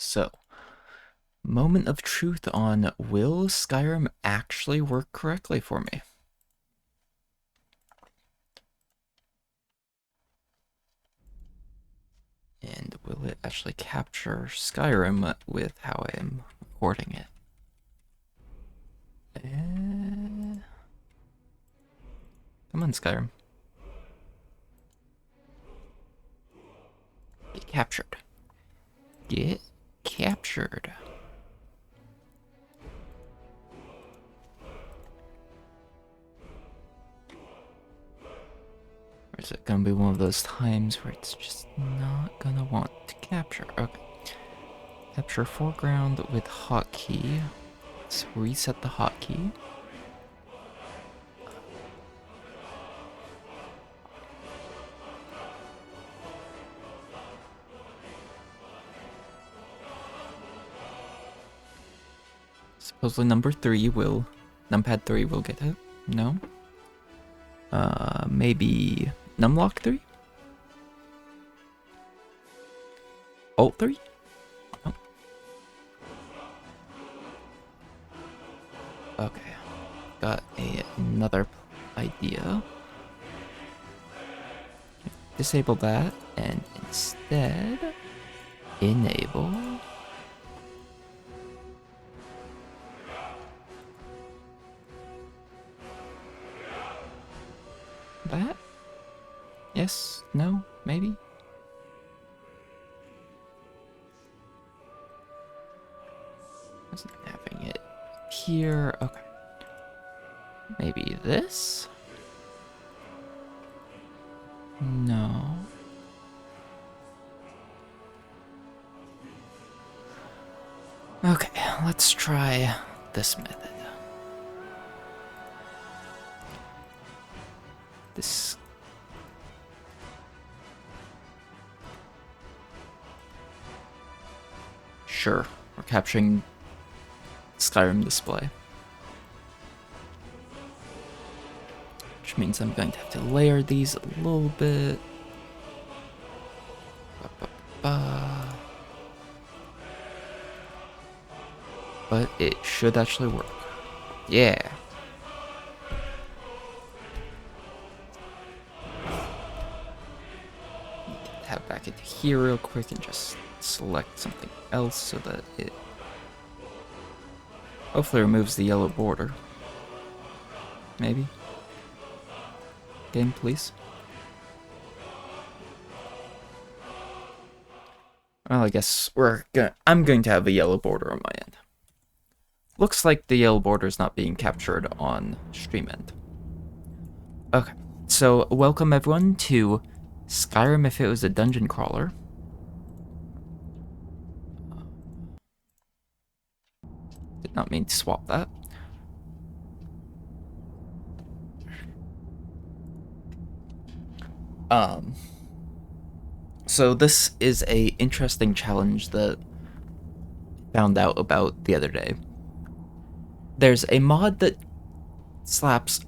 So, moment of truth on will Skyrim actually work correctly for me? And will it actually capture Skyrim with how I am recording it? Come on, Skyrim. Get captured. Get captured. Or is it gonna be one of those times where it's just not gonna want to capture? Okay. Capture foreground with hotkey. Let's reset the hotkey. Supposedly numpad 3 will get it. No? Maybe numlock 3? Alt 3? Oh. Okay. Got another idea. Disable that and instead enable that? Yes? No? Maybe? Wasn't having it here. Okay. Maybe this? No. Okay, let's try this method. This. Sure, we're capturing Skyrim display. Which means I'm going to have to layer these a little bit. But it should actually work. Yeah. Tap back into here real quick and just select something else so that it hopefully removes the yellow border. Maybe. Game, please. Well, I guess I'm going to have a yellow border on my end. Looks like the yellow border is not being captured on stream end. Okay, so welcome everyone to Skyrim if it was a dungeon crawler. Did not mean to swap that. So this is a interesting challenge that I found out about the other day. There's a mod that slaps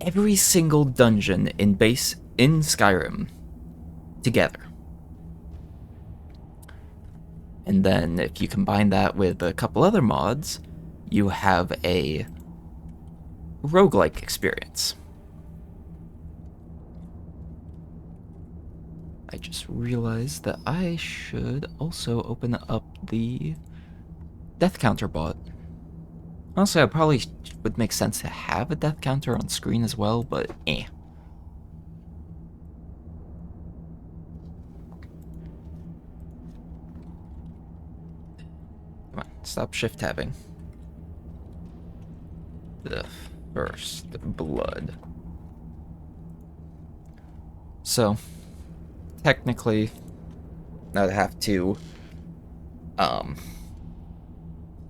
every single dungeon in Skyrim together. And then if you combine that with a couple other mods, you have a roguelike experience. I just realized that I should also open up the death counter bot. Honestly, I probably would make sense to have a death counter on screen as well, but eh. Come on, stop shift tabbing. The first blood. So, technically, I'd have to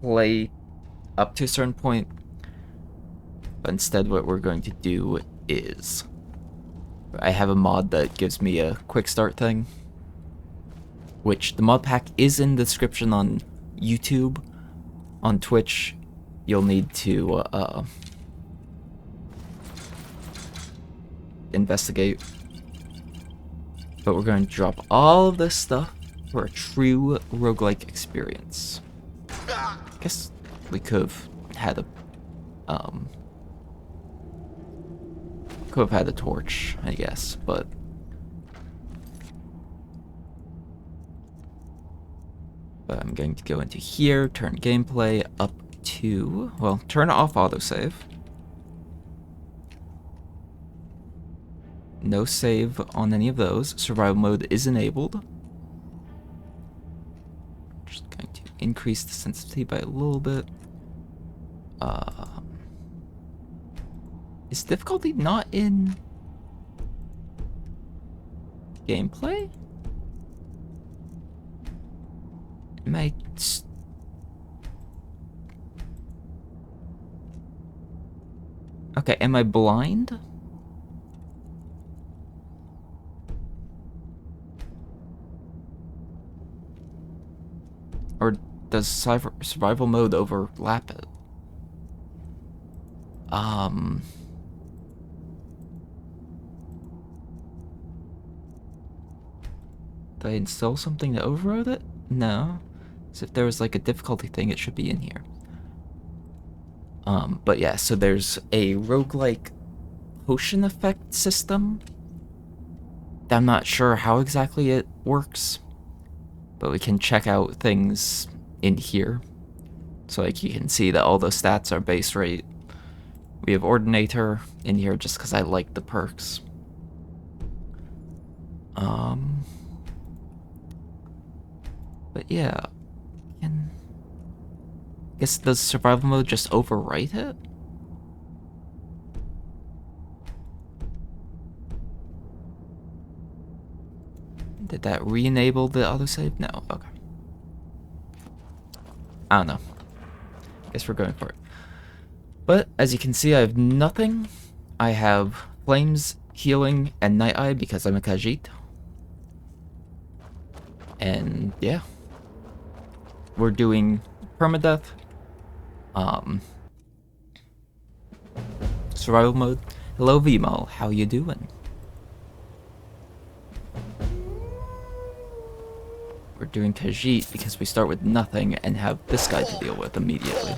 play up to a certain point, but instead what we're going to do is I have a mod that gives me a quick start thing, which the mod pack is in the description on YouTube. On Twitch, you'll need to investigate. But we're going to drop all of this stuff for a true roguelike experience. I guess we could have had a torch, I guess, but I'm going to go into here, turn gameplay up to, well, turn off autosave. No save on any of those. Survival mode is enabled. Just going to increase the sensitivity by a little bit. Is difficulty not in gameplay? Am I... Okay, am I blind? Or does survival mode overlap it? Did I install something that overrode it? No. So if there was like a difficulty thing, it should be in here. But yeah, so there's a roguelike potion effect system. I'm not sure how exactly it works, but we can check out things in here. So like you can see that all the stats are base rate. We have Ordinator in here just because I like the perks. But yeah, I guess does survival mode just overwrite it? Did that re-enable the autosave? No, okay. I don't know. Guess we're going for it. But as you can see, I have nothing. I have Flames, Healing, and Night Eye because I'm a Khajiit. And yeah. We're doing permadeath. Survival mode. Hello Vmal, how you doing? We're doing Khajiit because we start with nothing and have this guy to deal with immediately.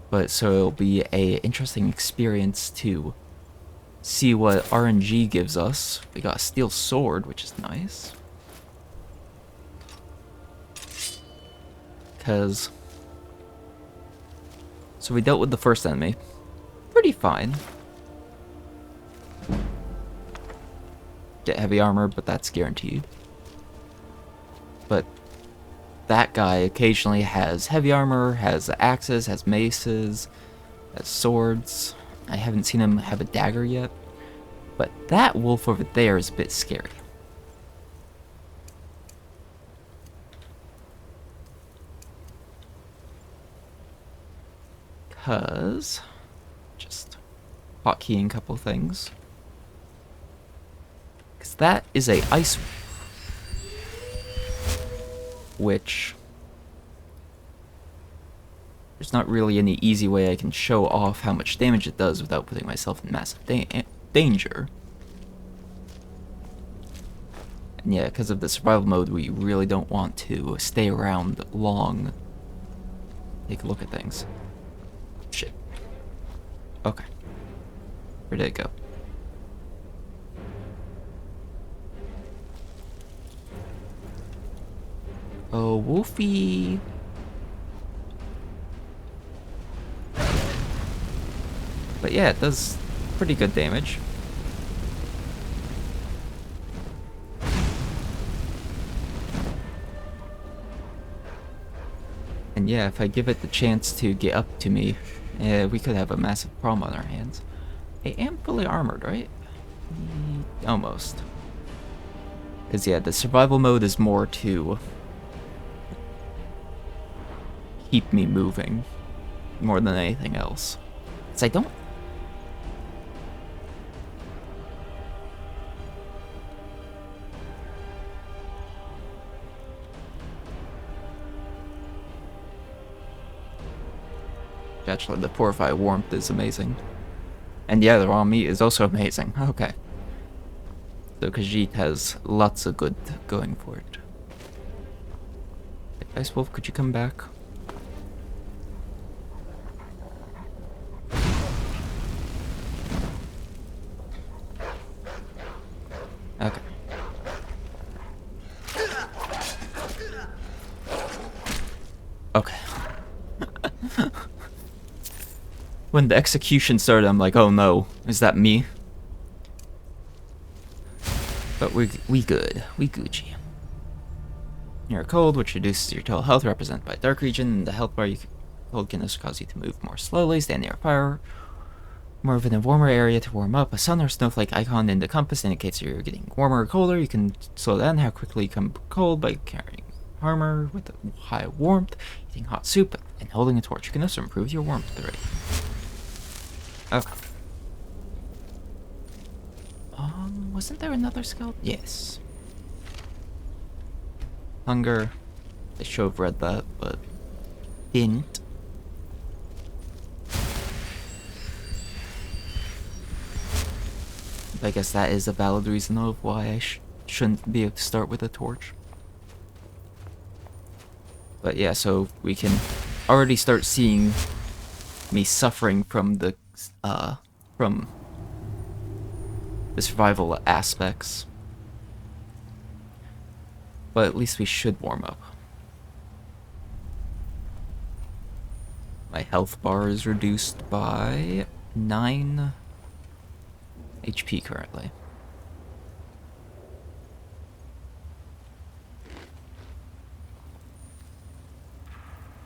But so it'll be a interesting experience to see what RNG gives us. We got a steel sword, which is nice. Because... So we dealt with the first enemy. Pretty fine. Get heavy armor, but that's guaranteed. But that guy occasionally has heavy armor, has axes, has maces, has swords. I haven't seen him have a dagger yet. But that wolf over there is a bit scary. Because... just hotkeying a couple things. Because that is a ice... which... there's not really any easy way I can show off how much damage it does without putting myself in massive danger. And yeah, because of the survival mode, we really don't want to stay around long. Take a look at things. Shit. Okay. Where did it go? Oh, Wolfie. But yeah, it does pretty good damage. And yeah, if I give it the chance to get up to me, we could have a massive problem on our hands. I am fully armored, right? Almost. Because yeah, the survival mode is more to keep me moving more than anything else. Because I don't... Actually, the Purify warmth is amazing. And yeah, the raw meat is also amazing. Okay. So Khajiit has lots of good going for it. Ice Wolf, could you come back? Okay. Okay. When the execution started, I'm like, oh no, is that me? But we good. We Gucci. You're cold, which reduces your total health, represented by a dark region. And the health bar you cold can also cause you to move more slowly, stand near a fire. More in a warmer area to warm up. A sun or snowflake icon in the compass indicates you're getting warmer or colder. You can slow down how quickly you become cold by carrying armor with a high warmth, eating hot soup, and holding a torch. You can also improve your warmth rate. Okay. Wasn't there another skeleton? Yes. Hunger. They should have read that, but didn't. I guess that is a valid reason of why I shouldn't be able to start with a torch. But yeah, so we can already start seeing me suffering from the survival aspects. But at least we should warm up. My health bar is reduced by 9 HP currently.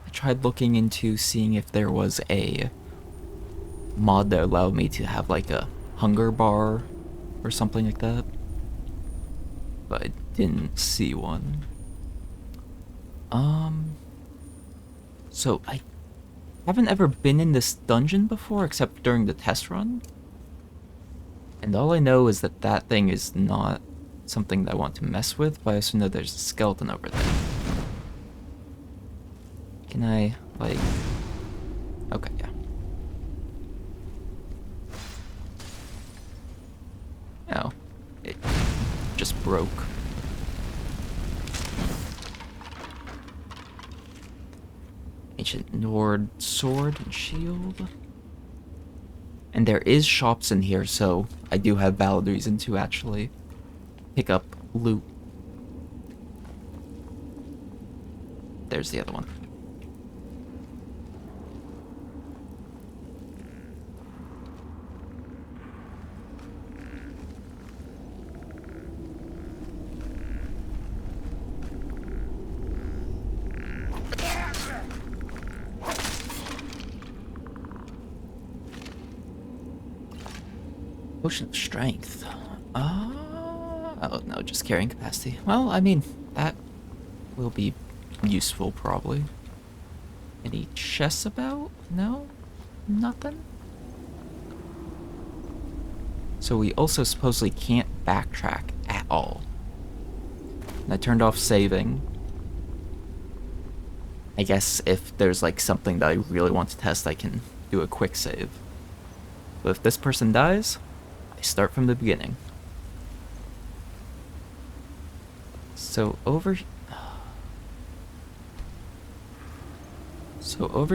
I tried looking into seeing if there was a mod that allowed me to have like a hunger bar or something like that, but I didn't see one. So I haven't ever been in this dungeon before except during the test run. And all I know is that that thing is not something that I want to mess with, but I also know there's a skeleton over there. Can I, like... Okay, yeah. Oh. It just broke. Ancient Nord sword and shield. And there is shops in here, so I do have valid reason to actually pick up loot. There's the other one. Potion of strength. Oh no, just carrying capacity. Well, I mean, that will be useful probably. Any chests about? No? Nothing? So we also supposedly can't backtrack at all. And I turned off saving. I guess if there's like something that I really want to test, I can do a quick save. But if this person dies, I start from the beginning. So over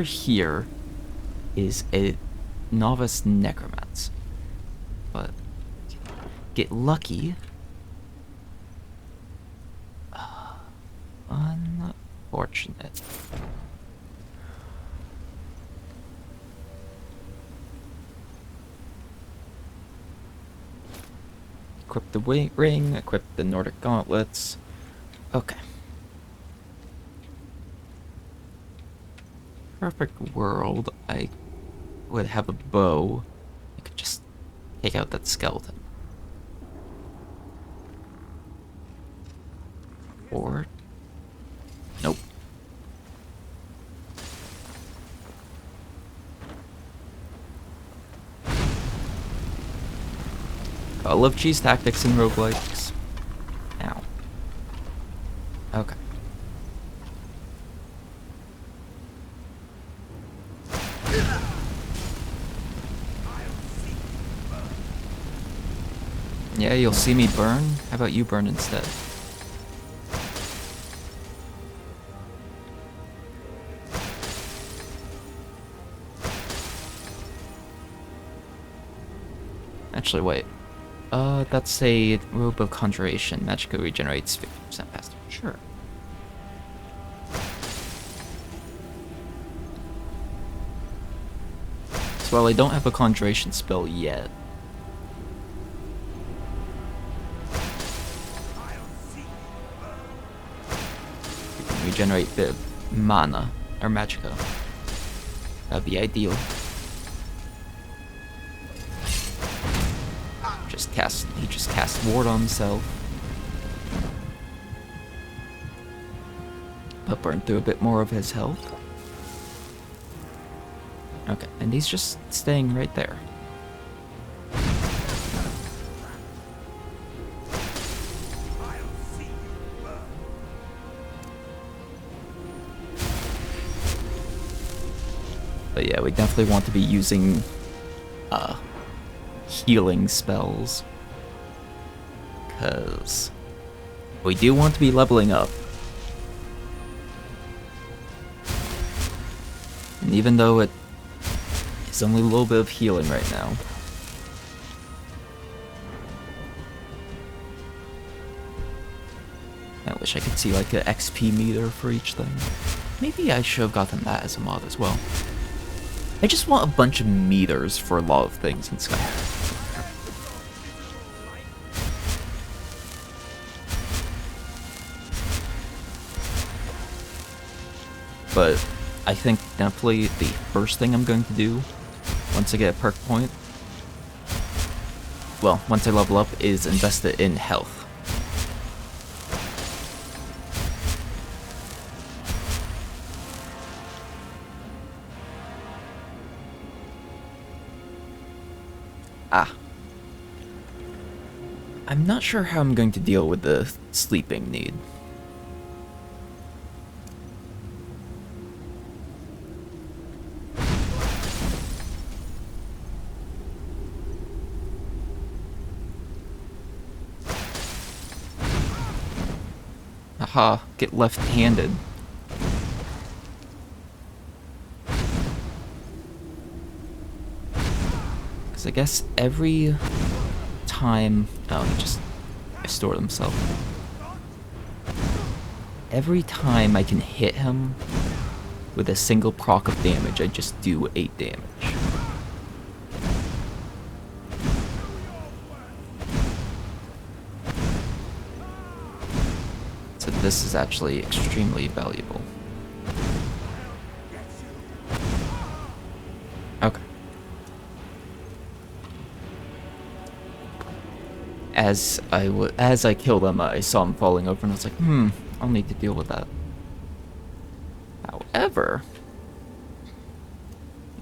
here is a novice necromancer. But get lucky. Unfortunate. Equip the ring, equip the Nordic gauntlets. Okay. Perfect world, I would have a bow. I could just take out that skeleton. Or... Nope. I love cheese tactics in roguelikes. Ow. Okay. Yeah, you'll see me burn. How about you burn instead? Actually, wait. That's a robe of conjuration. Magicka regenerates 50% faster. Sure. So while I don't have a conjuration spell yet, we can regenerate the mana or magicka. That'd be ideal. He just cast ward on himself. But burn through a bit more of his health. Okay, and he's just staying right there. But yeah, we definitely want to be using healing spells, because we do want to be leveling up. And even though it is only a little bit of healing right now, I wish I could see like an XP meter for each thing. Maybe I should have gotten that as a mod as well. I just want a bunch of meters for a lot of things in Skyrim. But I think definitely the first thing I'm going to do once I get a perk point, well, once I level up, is invest it in health. I'm not sure how I'm going to deal with the sleeping need. Aha, get left-handed. Because I guess every time... Oh, he just restored himself. Every time I can hit him with a single proc of damage, I just do 8 damage. So this is actually extremely valuable. Okay. As I killed him, I saw him falling over, and I was like, I'll need to deal with that. However,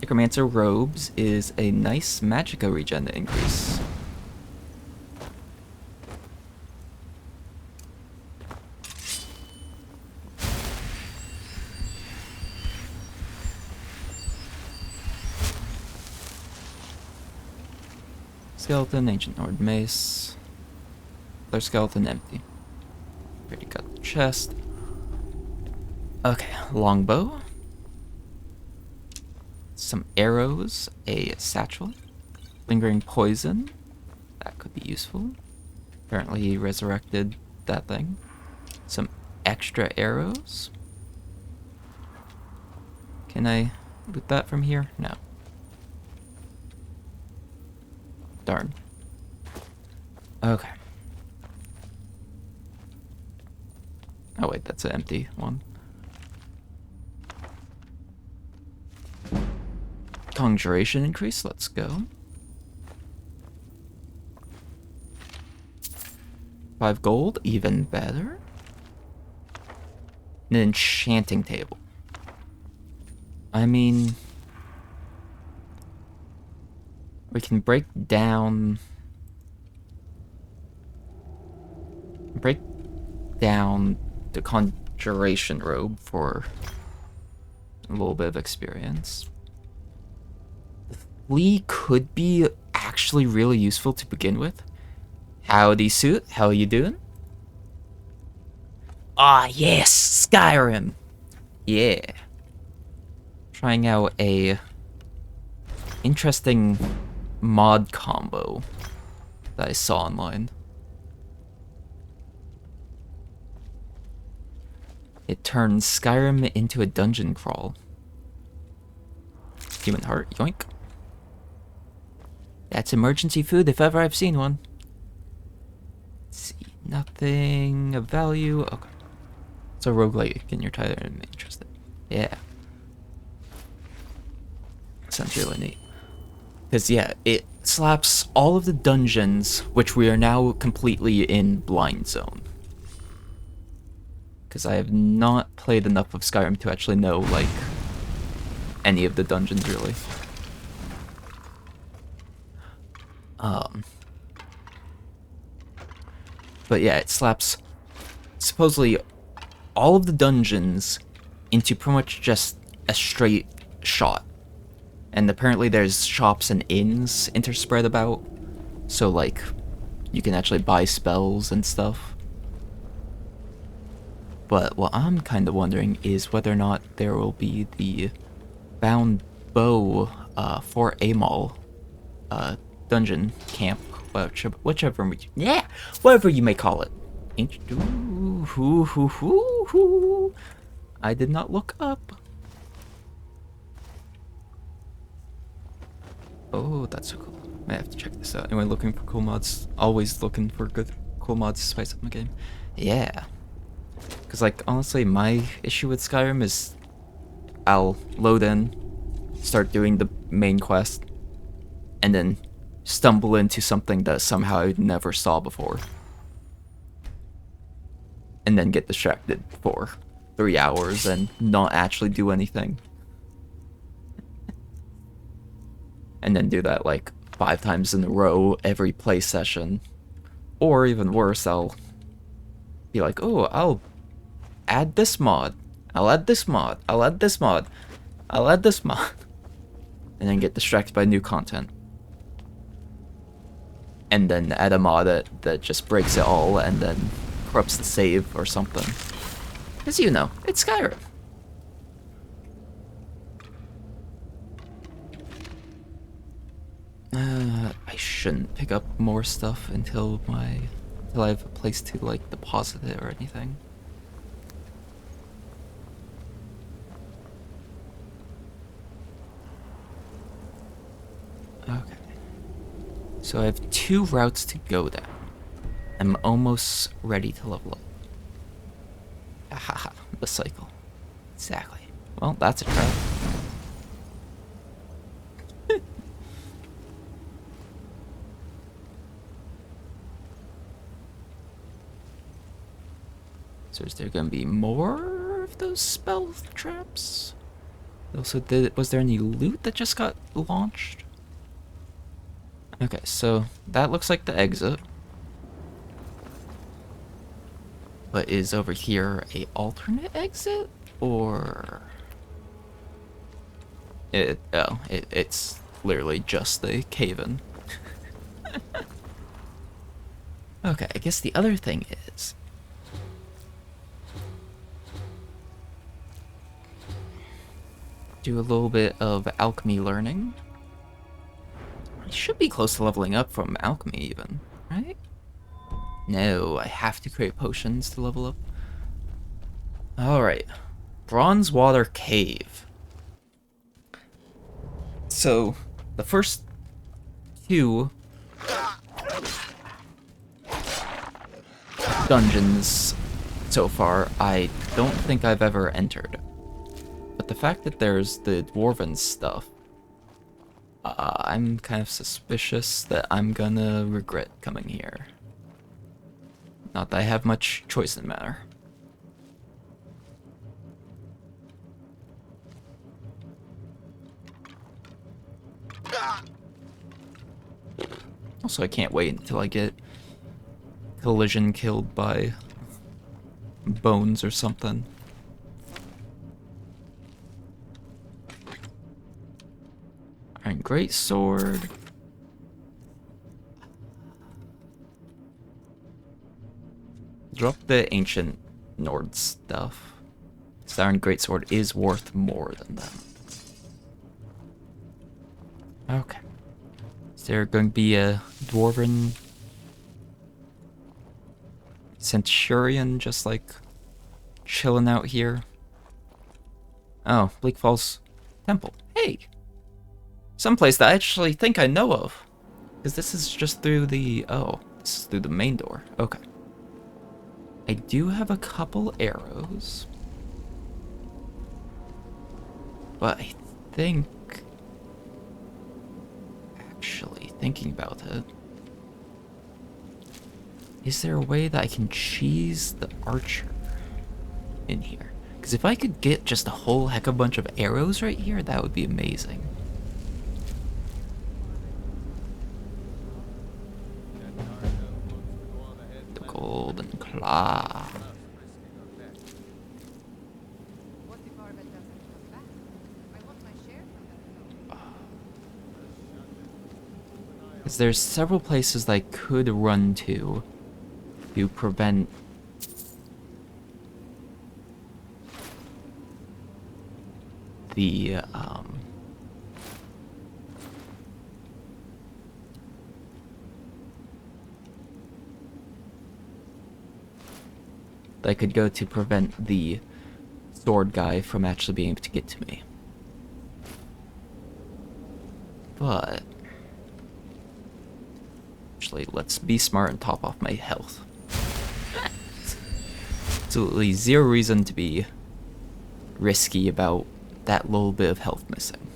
Necromancer Robes is a nice magicka regen increase. Skeleton, Ancient Nord Mace. Other skeleton, empty. Already got the chest. Okay, longbow. Some arrows, a satchel. Lingering poison. That could be useful. Apparently he resurrected that thing. Some extra arrows. Can I loot that from here? No. Darn. Okay. Oh wait, that's an empty one. Conjuration increase, let's go. 5 gold, even better. An enchanting table. I mean... we can break down the conjuration robe for a little bit of experience. The flea could be actually really useful to begin with. Howdy, suit. How you doing? Ah, yes, Skyrim. Yeah. Trying out a interesting mod combo that I saw online. It turns Skyrim into a dungeon crawl. Human heart, yoink. That's emergency food if ever I've seen one. Let's see, nothing of value. Okay. It's a roguelike and you're tired and interested. Yeah. Sounds really neat. Because, yeah, it slaps all of the dungeons, which we are now completely in blind zone. Because I have not played enough of Skyrim to actually know, like, any of the dungeons, really. But yeah, it slaps supposedly all of the dungeons into pretty much just a straight shot. And apparently there's shops and inns interspread about, so like you can actually buy spells and stuff. But what I'm kind of wondering is whether or not there will be the bound bow for Amal dungeon camp, whichever whatever you may call it. I did not look up. Oh, that's so cool. I have to check this out. Anyone looking for cool mods? Always looking for good cool mods to spice up my game. Yeah. Because, like, honestly, my issue with Skyrim is I'll load in, start doing the main quest, and then stumble into something that somehow I never saw before. And then get distracted for 3 hours and not actually do anything. And then do that like 5 times in a row every play session. Or even worse, I'll be like, oh, I'll add this mod. I'll add this mod. I'll add this mod. I'll add this mod. And then get distracted by new content. And then add a mod that just breaks it all and then corrupts the save or something. Because you know, it's Skyrim. I shouldn't pick up more stuff until I have a place to like deposit it or anything. Okay. So I have 2 routes to go down. I'm almost ready to level up. Ahaha, the cycle. Exactly. Well, that's a trap. So is there gonna be more of those spell traps? Also, was there any loot that just got launched? Okay, so that looks like the exit. But is over here a alternate exit? Or... it's literally just the cave-in. Okay, I guess the other thing is... do a little bit of alchemy learning. I should be close to leveling up from alchemy even, right? No, I have to create potions to level up. Alright. Bronze Water Cave. So, the first 2 dungeons so far, I don't think I've ever entered. But the fact that there's the dwarven stuff, I'm kind of suspicious that I'm gonna regret coming here. Not that I have much choice in the matter. Also, I can't wait until I get collision killed by bones or something. Iron Greatsword. Drop the ancient Nord stuff. Siren Greatsword is worth more than that. Okay. Is there going to be a dwarven centurion just like chilling out here? Oh, Bleak Falls Temple. Hey! Someplace that I actually think I know of. Because this is just through the... Oh, this is through the main door. Okay. I do have a couple arrows. But I think... Actually, thinking about it... Is there a way that I can cheese the archer in here? Because if I could get just a whole heck of a bunch of arrows right here, that would be amazing. The golden claw. Because there's several places that I could run to prevent the that I could go to prevent the sword guy from actually being able to get to me. But actually, let's be smart and top off my health. Absolutely zero reason to be risky about that little bit of health missing.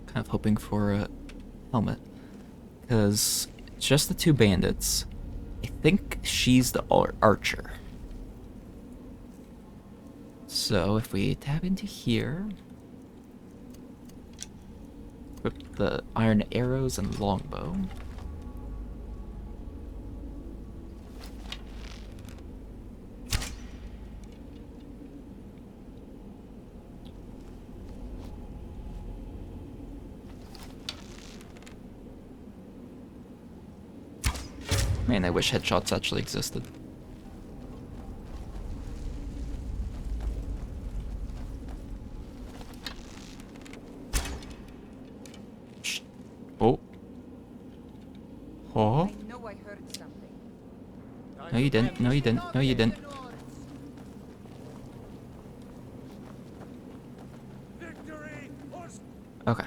Kind of hoping for a helmet, because it's just the two bandits. I think she's the archer. So if we tap into here, equip the iron arrows and longbow. Man, I wish headshots actually existed. Oh. Oh. I know I heard something. No, you didn't. No, you didn't. No, you didn't. Okay.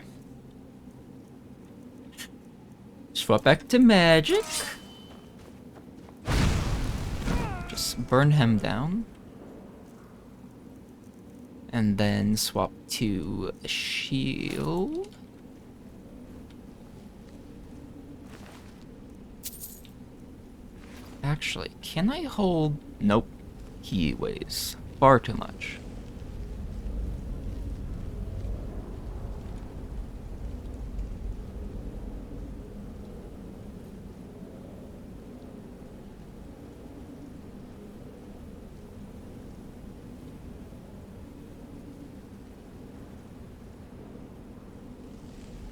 Swap back to magic. Just burn him down. And then swap to a shield. Actually, can I hold... Nope. He weighs far too much.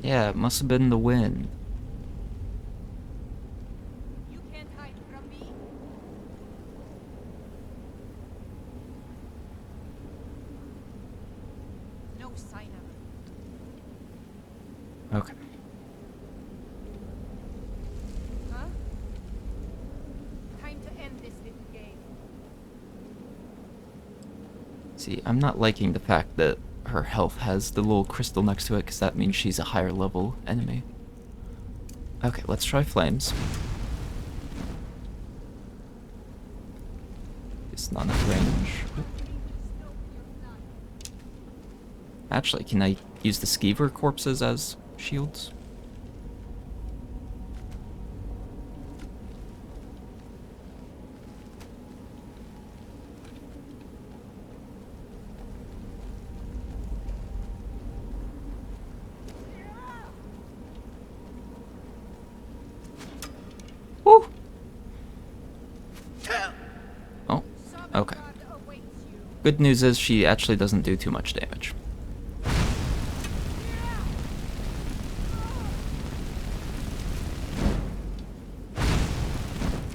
Yeah, it must have been the wind. You can't hide from me. No sign of it. Okay. Huh? Time to end this little game. See, I'm not liking the fact that her health has the little crystal next to it, because that means she's a higher level enemy. Okay, let's try flames. It's not enough range. Actually, can I use the skeever corpses as shields? Woo! Oh, okay. Good news is she actually doesn't do too much damage.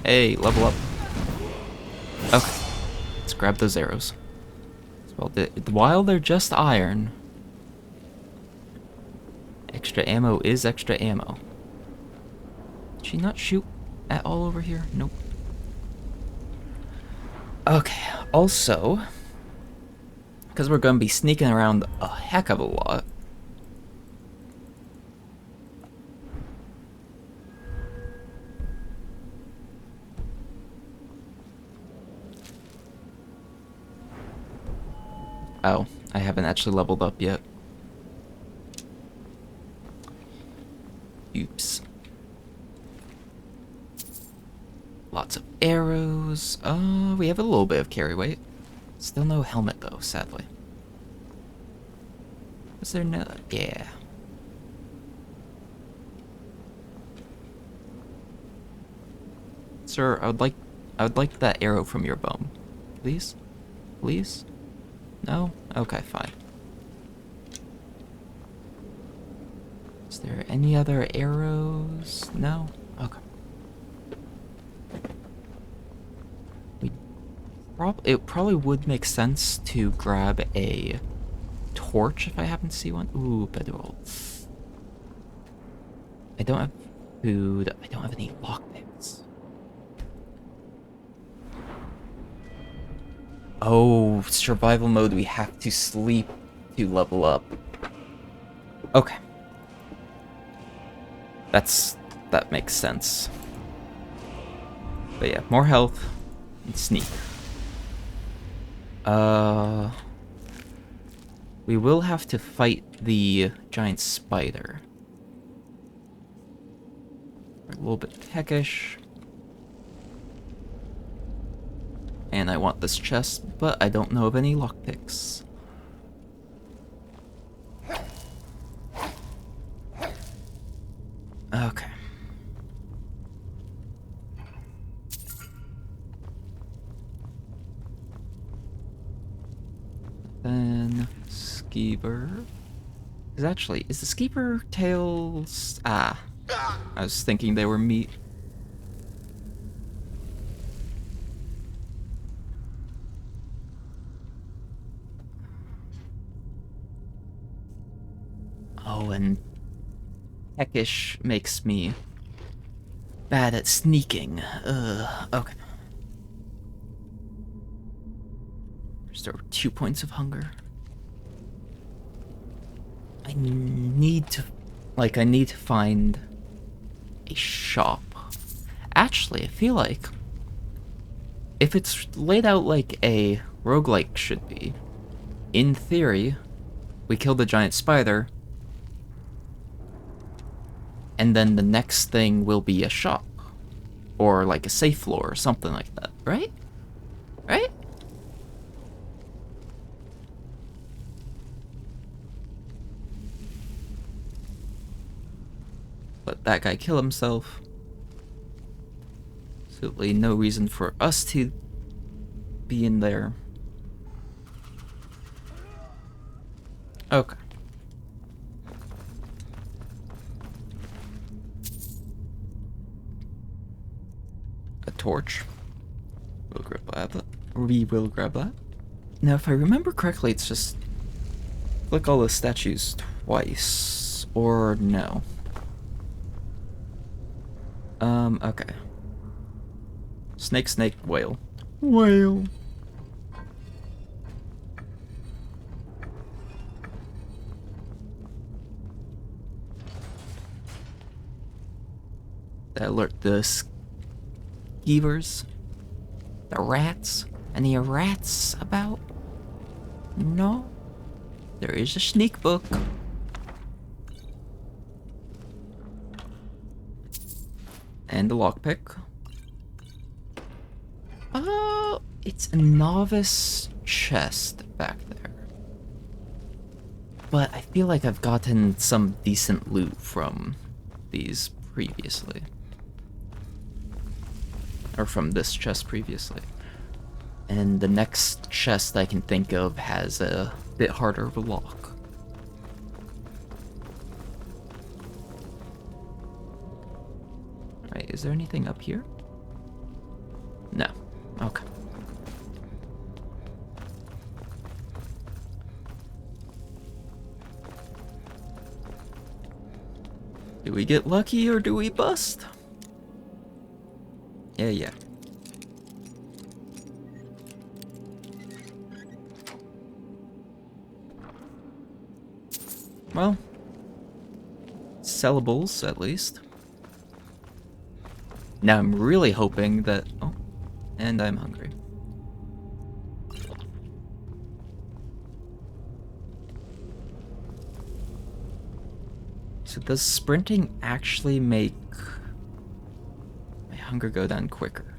Hey, level up. Okay. Let's grab those arrows. Well, while they're just iron, extra ammo is extra ammo. Did she not shoot at all over here? Nope. Okay, also, because we're going to be sneaking around a heck of a lot, oh, I haven't actually leveled up yet. Oops. Lots of arrows. We have a little bit of carry weight. Still no helmet though, sadly. Is there no? Yeah. Sir, I would like that arrow from your bow. Please? Please? No? Okay, fine. Is there any other arrows? No? Okay. It probably would make sense to grab a torch if I happen to see one. Ooh, bedroll. I don't have food. I don't have any lockpicks. Oh, survival mode, we have to sleep to level up. Okay. That makes sense. But yeah, more health and sneak. We will have to fight the giant spider. We're a little bit peckish. And I want this chest, but I don't know of any lockpicks. Okay. Then skeever. Is the skeever tails? Ah, I was thinking they were meat. Oh, and peckish makes me bad at sneaking. Okay. Restore 2 points of hunger. I need to find a shop. Actually, I feel like if it's laid out like a roguelike should be, in theory, we kill the giant spider, and then the next thing will be a shop. Or like a safe floor or something like that, right? Right? Let that guy kill himself. Absolutely no reason for us to be in there. Okay. A torch. We'll grab that. We will grab that. Now, if I remember correctly, it's just click all the statues twice, or no. Okay. Snake, snake, whale. Whale. That alert the skeevers. The rats. Any rats about? No. There is a sneak book. And a lockpick. Oh, it's a novice chest back there. But I feel like I've gotten some decent loot from these previously. Or from this chest previously. And the next chest I can think of has a bit harder of a lock. Alright, is there anything up here? Do we get lucky or do we bust? Yeah. Well, sellables at least. Now I'm really hoping that... Oh, and I'm hungry. So does sprinting actually make my hunger go down quicker?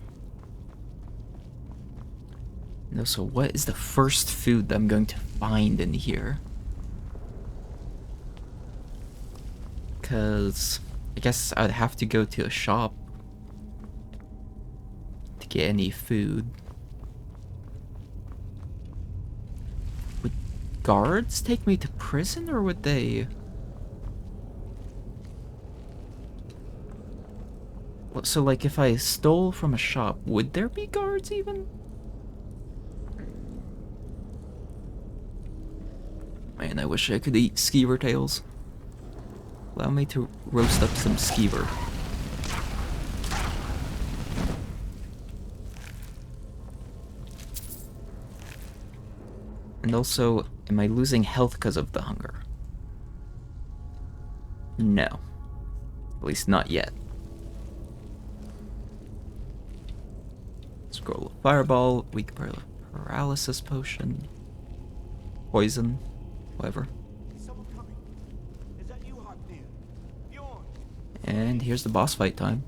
No, so what is the first food that I'm going to find in here? Because I guess I'd have to go to a shop to get any food. Would guards take me to prison, or would they... So, like, if I stole from a shop, would there be guards even? Man, I wish I could eat skeever tails. Allow me to roast up some skeever. And also, am I losing health because of the hunger? No. At least not yet. Scroll of fireball, weak paralysis potion, poison, whatever. And here's the boss fight time.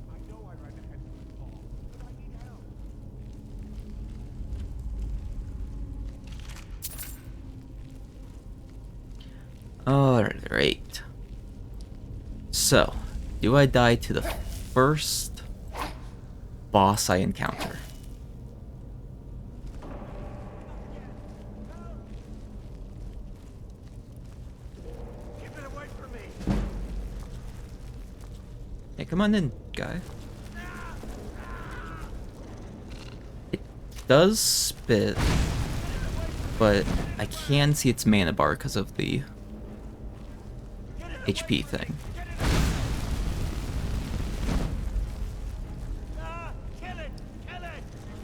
Alright. So, do I die to the first boss I encounter? Hey, come on in, guy. It does spit, but I can see its mana bar because of the HP thing.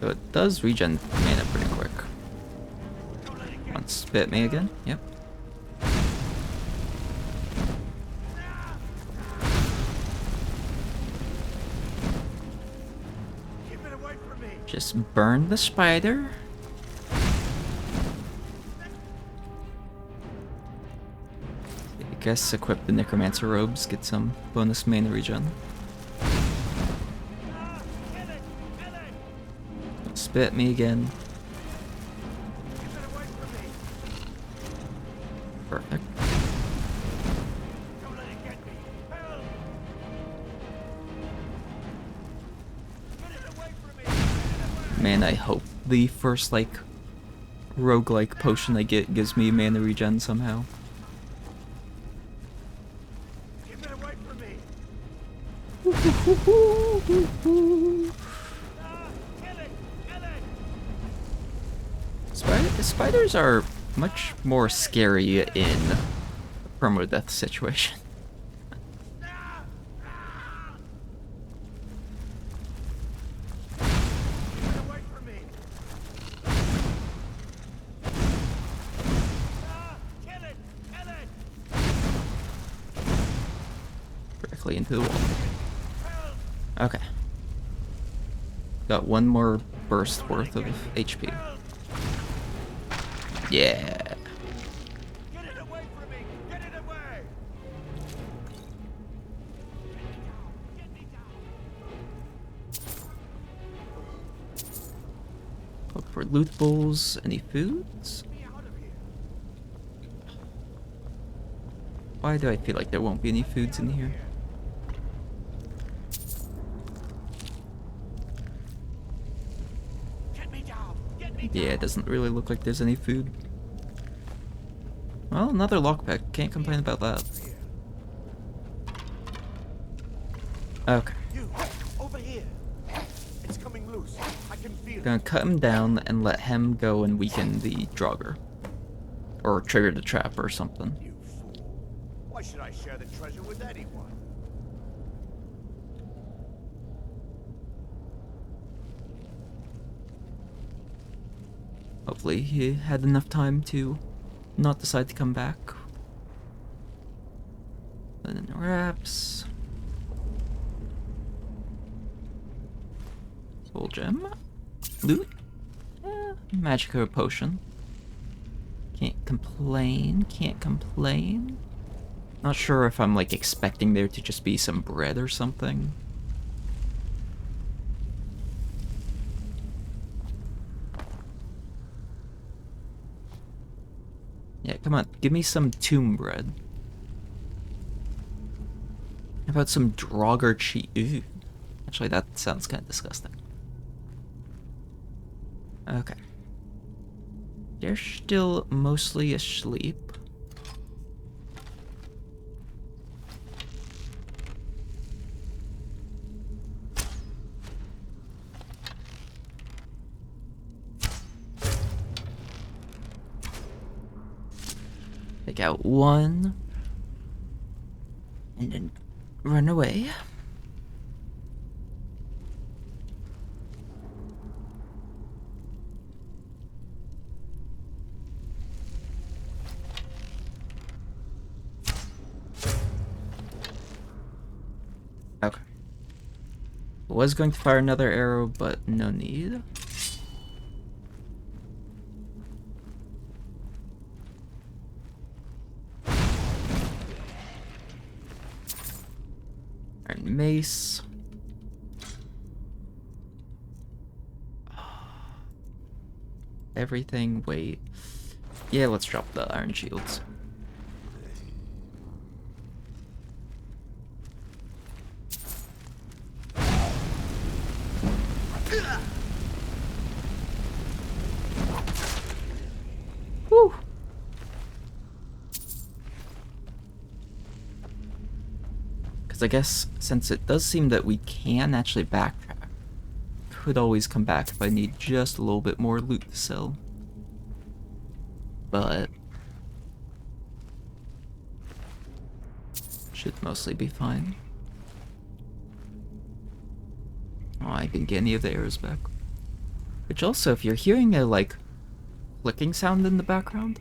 So it does regen mana pretty quick. Come on, spit me again. Yep. Just burn the spider. I guess equip the necromancer robes, get some bonus mana regen. Spit me again. Perfect. Man, I hope the first, like, roguelike potion I get gives me mana regen somehow. Keep it away from me. Spiders are much more scary in a permadeath situation. Directly into the wall. Okay. Got one more burst worth of HP. Yeah. Get it away from me! Get it away! Get me down! Look for loot bowls. Any foods? Get me out of here! Why do I feel like there won't be any foods in here? Get me down! Get me down! Yeah, it doesn't really look like there's any food. Well, another lockpick. Can't complain about that. Okay. You, over here! It's coming loose. I can feel Gonna it. cut him down and let him go and weaken the Draugr. Or trigger the trap or something. You fool. Why should I share the treasure with anyone? Hopefully he had enough time to not decide to come back. And then wraps. Soul gem. Loot. Magic or potion. Can't complain, can't complain. Not sure if I'm like expecting there to just be some bread or something. Yeah, come on, give me some tomb bread. How about some Draugr cheese? Ooh. Actually, that sounds kind of disgusting. Okay. They're still mostly asleep. Take out one. And then run away. Okay. Was going to fire another arrow, but no need. Iron mace. Everything, wait. Yeah, let's drop the iron shields. Woo! Because I guess since it does seem that we can actually backtrack, could always come back if I need just a little bit more loot to sell. But should mostly be fine. Oh, I didn't get any of the arrows back. Which also, if you're hearing a like clicking sound in the background,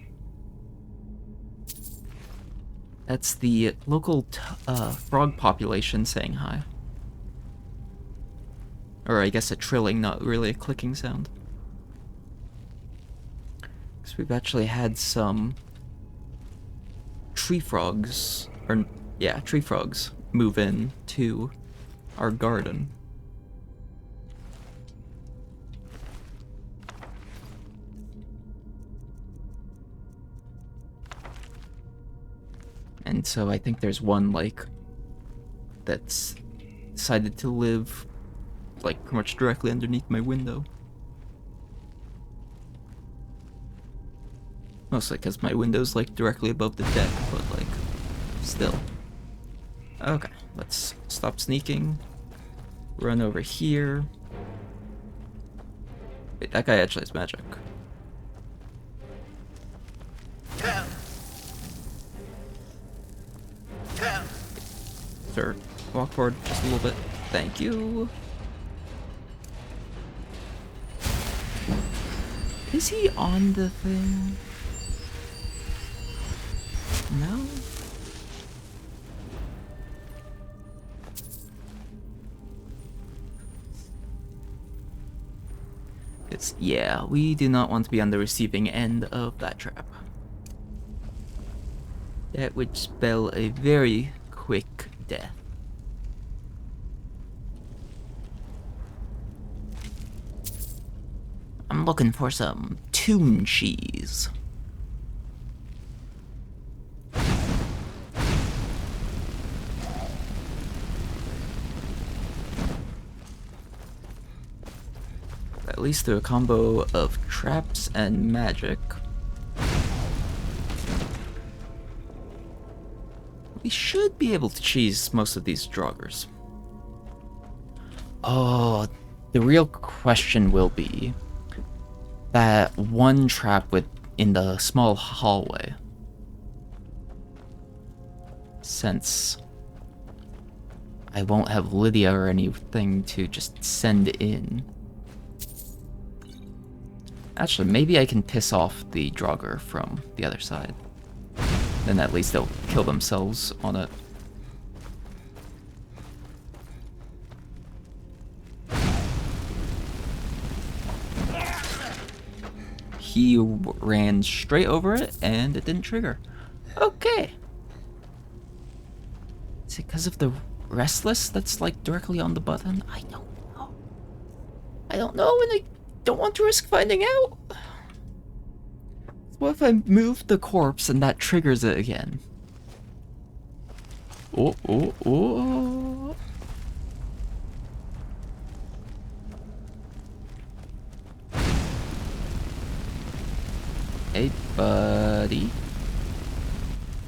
that's the local frog population saying hi. Or I guess a trilling, not really a clicking sound. Because we've actually had some tree frogs, or yeah, tree frogs move in to our garden. And so I think there's one, like, that's decided to live, like, pretty much directly underneath my window. Mostly because my window's, like, directly above the deck, but, like, still. Okay, let's stop sneaking. Run over here. Wait, that guy actually has magic. Sir, walk forward just a little bit. Thank you. Is he on the thing? No? It's, yeah, we do not want to be on the receiving end of that trap. That would spell a very quick death. I'm looking for some tomb cheese. At least through a combo of traps and magic, we should be able to cheese most of these Draugrs. Oh, the real question will be that one trap in the small hallway. Since I won't have Lydia or anything to just send in. Actually, maybe I can piss off the Draugr from the other side. Then at least they'll kill themselves on it. He ran straight over it and it didn't trigger. Okay. Is it because of the restless that's like directly on the button? I don't know. I don't know and I don't want to risk finding out. What if I move the corpse and that triggers it again? Oh, oh, oh. Hey, buddy.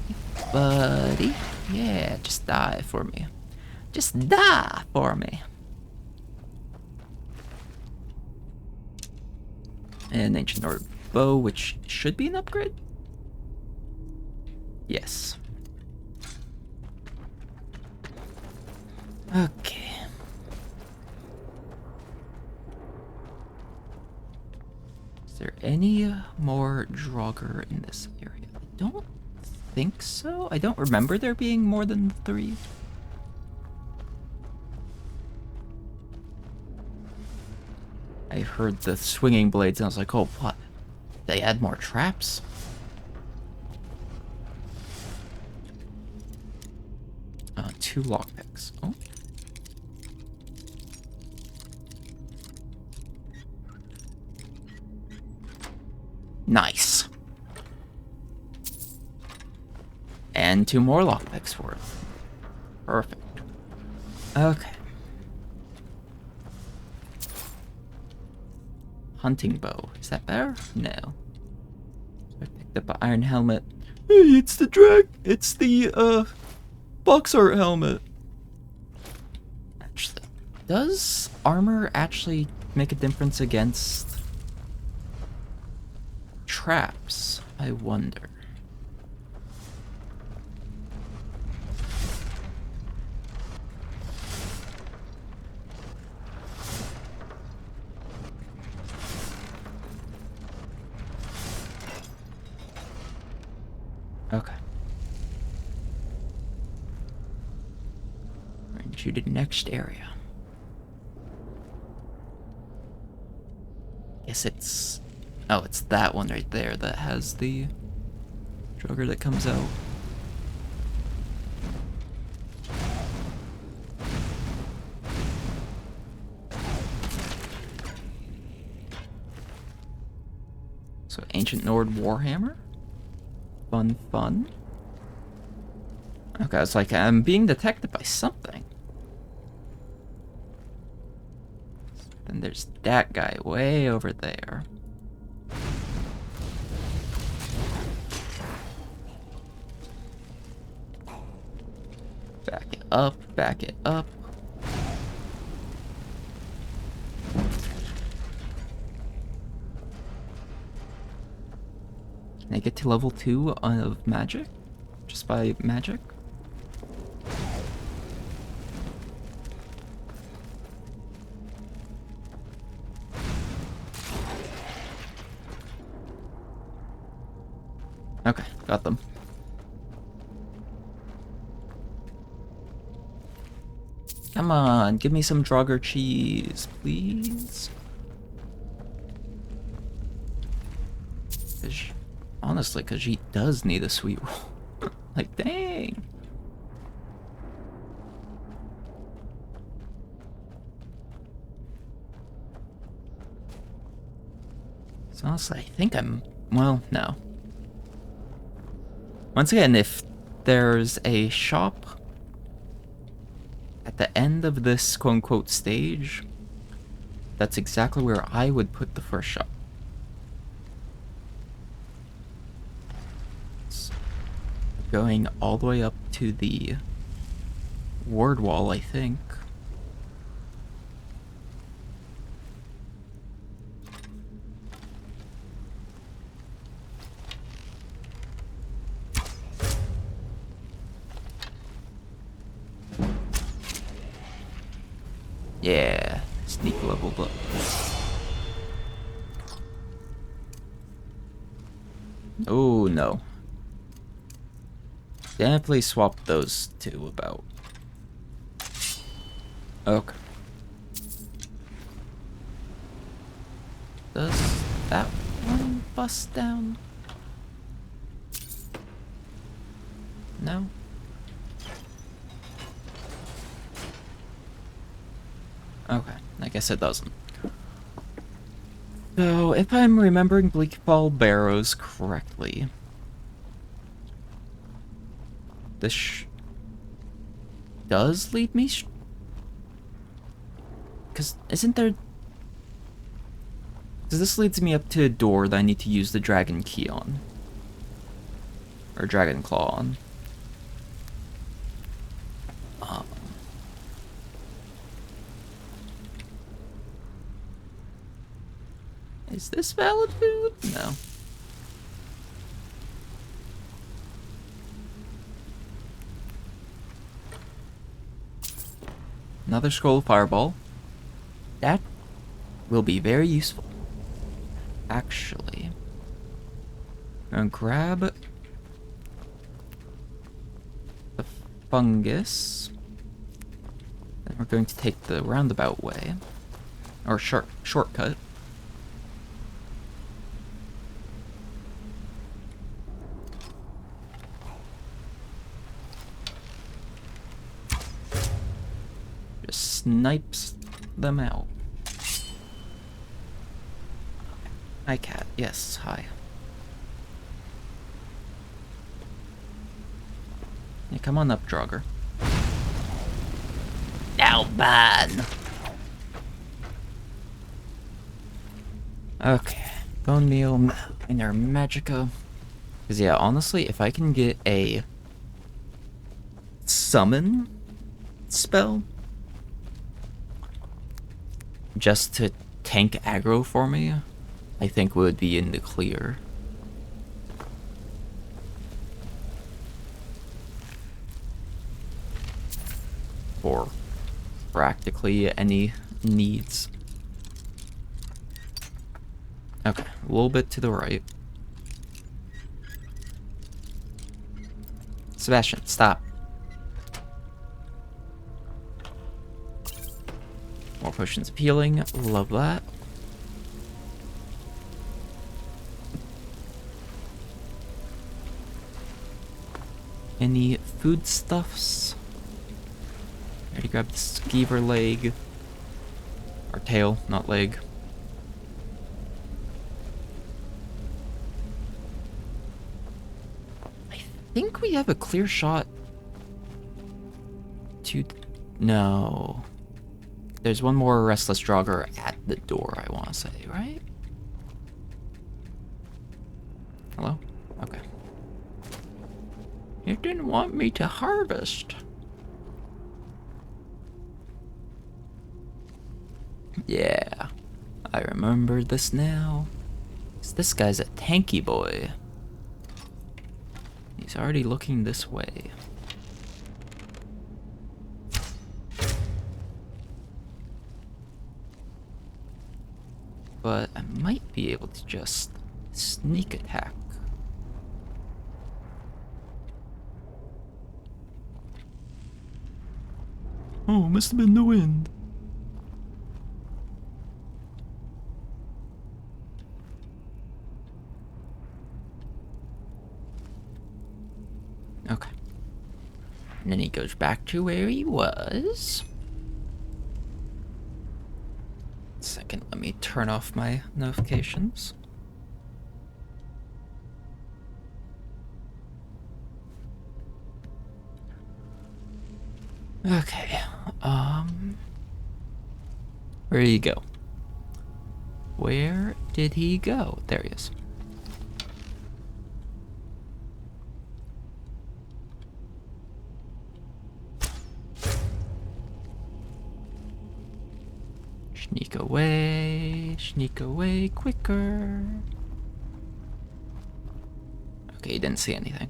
Hey, buddy. Yeah, just die for me. Just die for me. An ancient Nord bow, which should be an upgrade? Yes. Okay. Is there any more Draugr in this area? I don't think so. I don't remember there being more than 3. I heard the swinging blades and I was like, oh, what? They add more traps? Two lockpicks. Oh. Nice. And 2 more lockpicks worth. Perfect. Okay. Hunting bow. Is that better? No. So I picked up an iron helmet. Hey, it's the box art helmet. Actually, does armor actually make a difference against traps? I wonder. Okay. Right to the next area. Guess it's... Oh, it's that one right there that has the Draugr that comes out. So, Ancient Nord Warhammer? Fun, fun. Okay, it's like I'm being detected by something. Then there's that guy way over there. Back it up, back it up. Can I get to level 2 of magic? Just by magic? Okay, got them. Come on, give me some Draugr cheese, please. Honestly, because she does need a sweet roll. Like, dang. So honestly, I think I'm... Well, no. Once again, if there's a shop at the end of this quote-unquote stage, that's exactly where I would put the first shop. Going all the way up to the ward wall, I think. Yeah, sneak leveled up. Oh no. Definitely swap those two about. Okay. Does that one bust down? No? Okay, I guess it doesn't. So, if I'm remembering Bleakfall Barrows correctly, this does lead me. Because isn't there? Because this leads me up to a door that I need to use the dragon key on, or dragon claw on. Um, is this valid food? No. Another scroll of fireball. That will be very useful. Actually, I'm gonna grab the fungus. Then we're going to take the roundabout way, or shortcut. Just snipes them out. Hi, cat. Yes, hi. Yeah, come on up, Draugr. Now, man. Okay, bone meal in our magicka. Because yeah, honestly, if I can get a summon spell just to tank aggro for me, I think would be in the clear. For practically any needs. Okay, a little bit to the right. Sebastian, stop. More potions of healing, love that. Any foodstuffs? I already grabbed the skeever leg. Or tail, not leg. I think we have a clear shot to... No. There's one more Restless Draugr at the door, I want to say, right? Hello? Okay. You didn't want me to harvest. Yeah, I remember this now. 'Cause this guy's a tanky boy. He's already looking this way. But I might be able to just sneak attack. Oh, must have been the wind. Okay. And then he goes back to where he was. Second, let me turn off my notifications. Okay, where did he go? Where did he go? There he is. Sneak away quicker. Okay, he didn't see anything.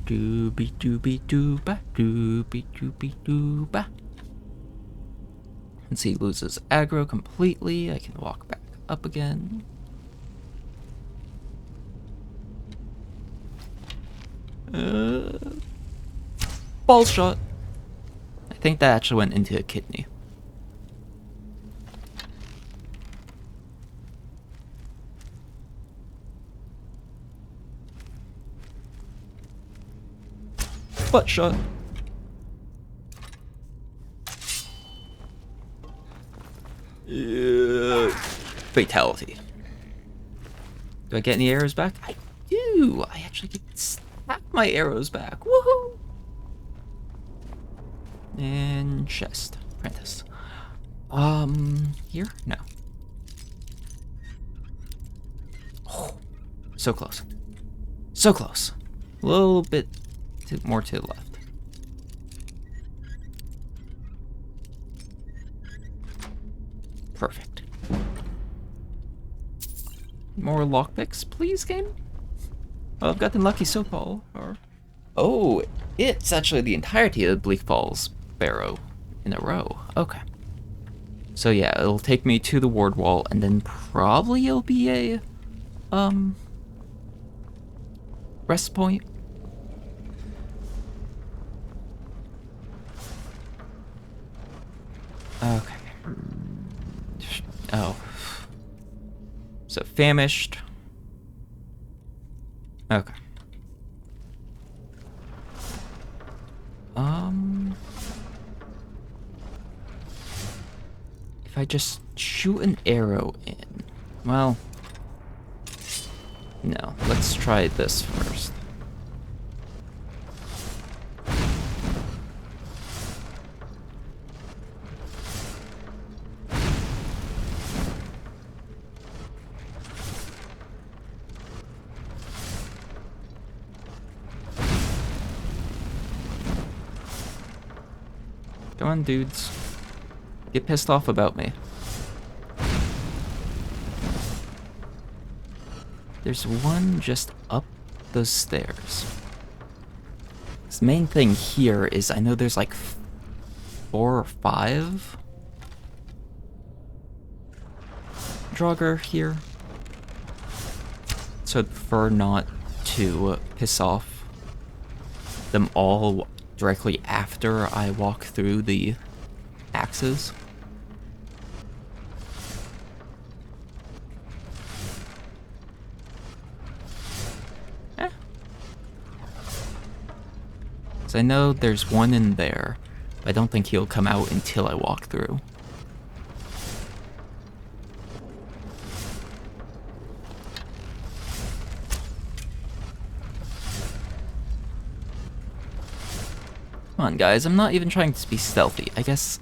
Doobie doobie dooba, doobie doobie dooba. Once he loses aggro completely, I can walk back up again. Ball shot. I think that actually went into a kidney. Butt shot. Fatality. Do I get any arrows back? I do! I actually get to stack my arrows back. Woohoo! And chest. Apprentice. Here? No. Oh, so close. So close. A little bit more to the left. Perfect. More lockpicks, please, game? Oh, I've gotten lucky so far. Oh, it's actually the entirety of Bleak Falls Barrow in a row. Okay. So yeah, it'll take me to the ward wall, and then probably it'll be a, rest point. Okay. Oh. So famished. Okay. If I just shoot an arrow in, well, no, let's try this first. Come on, dudes. Get pissed off about me. There's one just up those stairs. The main thing here is I know there's like 4 or 5 Draugr here. So I'd prefer not to piss off them all directly after I walk through the axes. So I know there's one in there, but I don't think he'll come out until I walk through. Come on, guys, I'm not even trying to be stealthy. I guess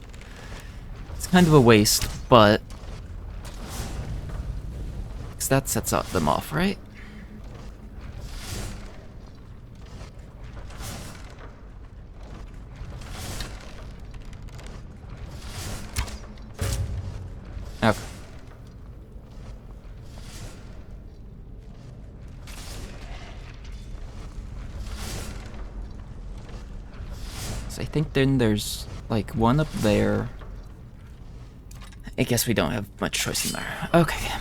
it's kind of a waste, but 'cause that sets them off, right? Okay. So I think then there's like one up there. I guess we don't have much choice in there. Okay.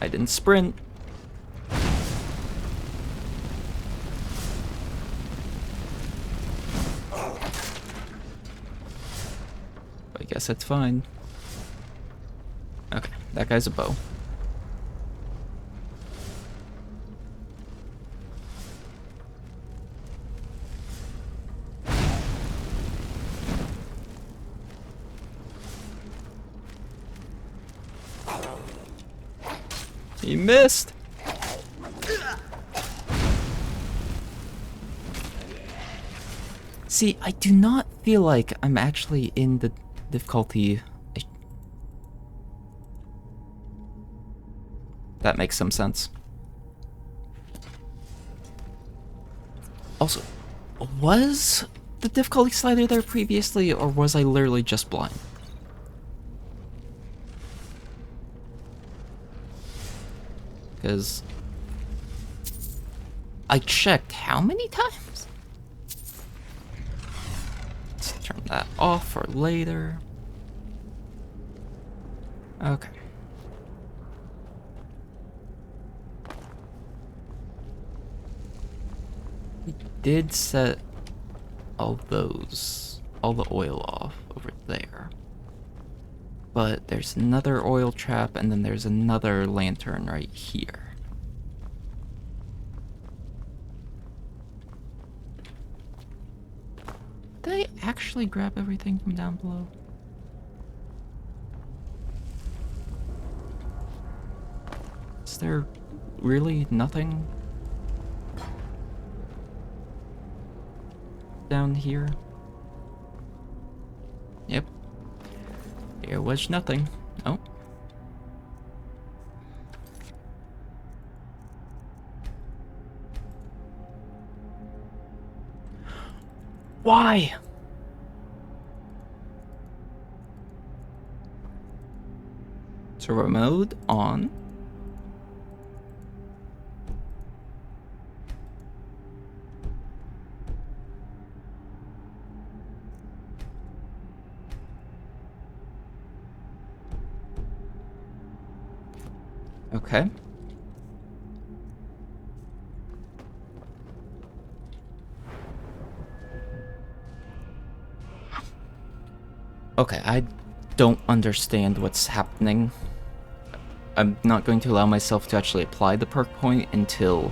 I didn't sprint. I guess that's fine. Okay, that guy's a bow. He missed! See, I do not feel like I'm actually in the difficulty. That makes some sense. Also, was the difficulty slider there previously, or was I literally just blind? Because I checked how many times? Let's turn that off for later. Okay. We did set all the oil off over there. But there's another oil trap, and then there's another lantern right here. Did I actually grab everything from down below? Is there really nothing down here? Yep. There was nothing. Oh. Why? Turbo mode on. Okay. Okay, I don't understand what's happening. I'm not going to allow myself to actually apply the perk point until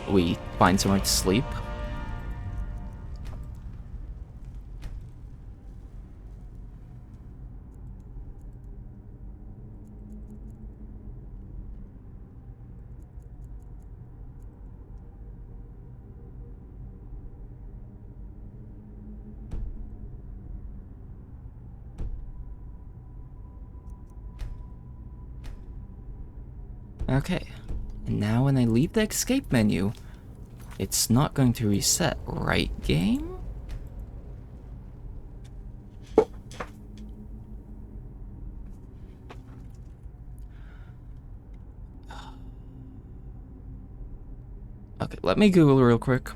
we find somewhere to sleep. Okay, and now when I leave the escape menu, it's not going to reset, right, game? Okay, let me Google real quick.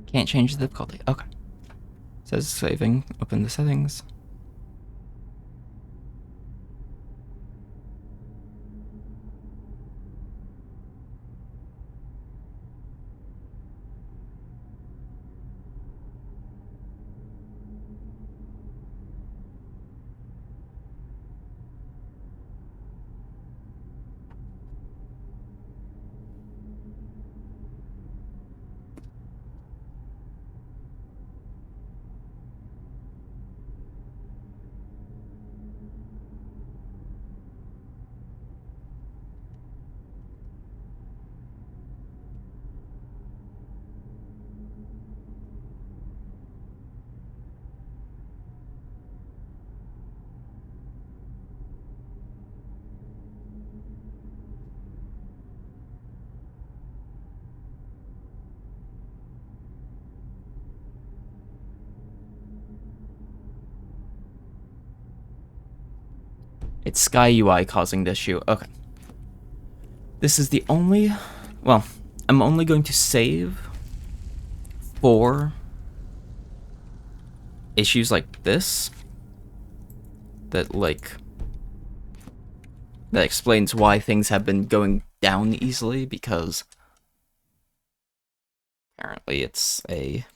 Can't change the difficulty. Okay. Says saving. Open the settings. It's Sky UI causing the issue. Okay. This is the only... Well, I'm only going to save for issues like this. That, like... That explains why things have been going down easily, because... Apparently it's a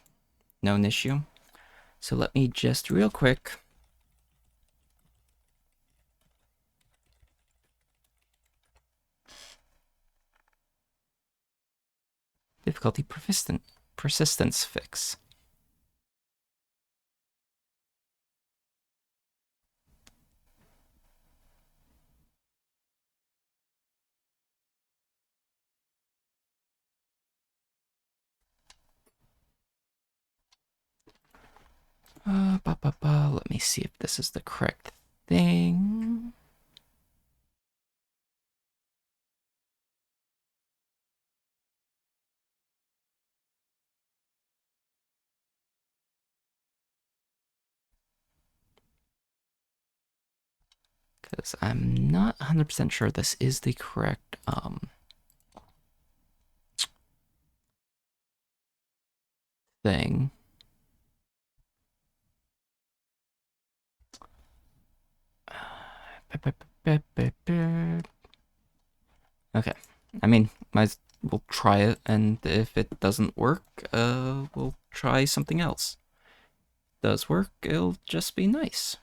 known issue. So let me just real quick... Difficulty persistence fix. Let me see if this is the correct thing. Because I'm not 100% sure this is the correct thing. Okay. I mean, we'll try it, and if it doesn't work, we'll try something else. Does work, it'll just be nice.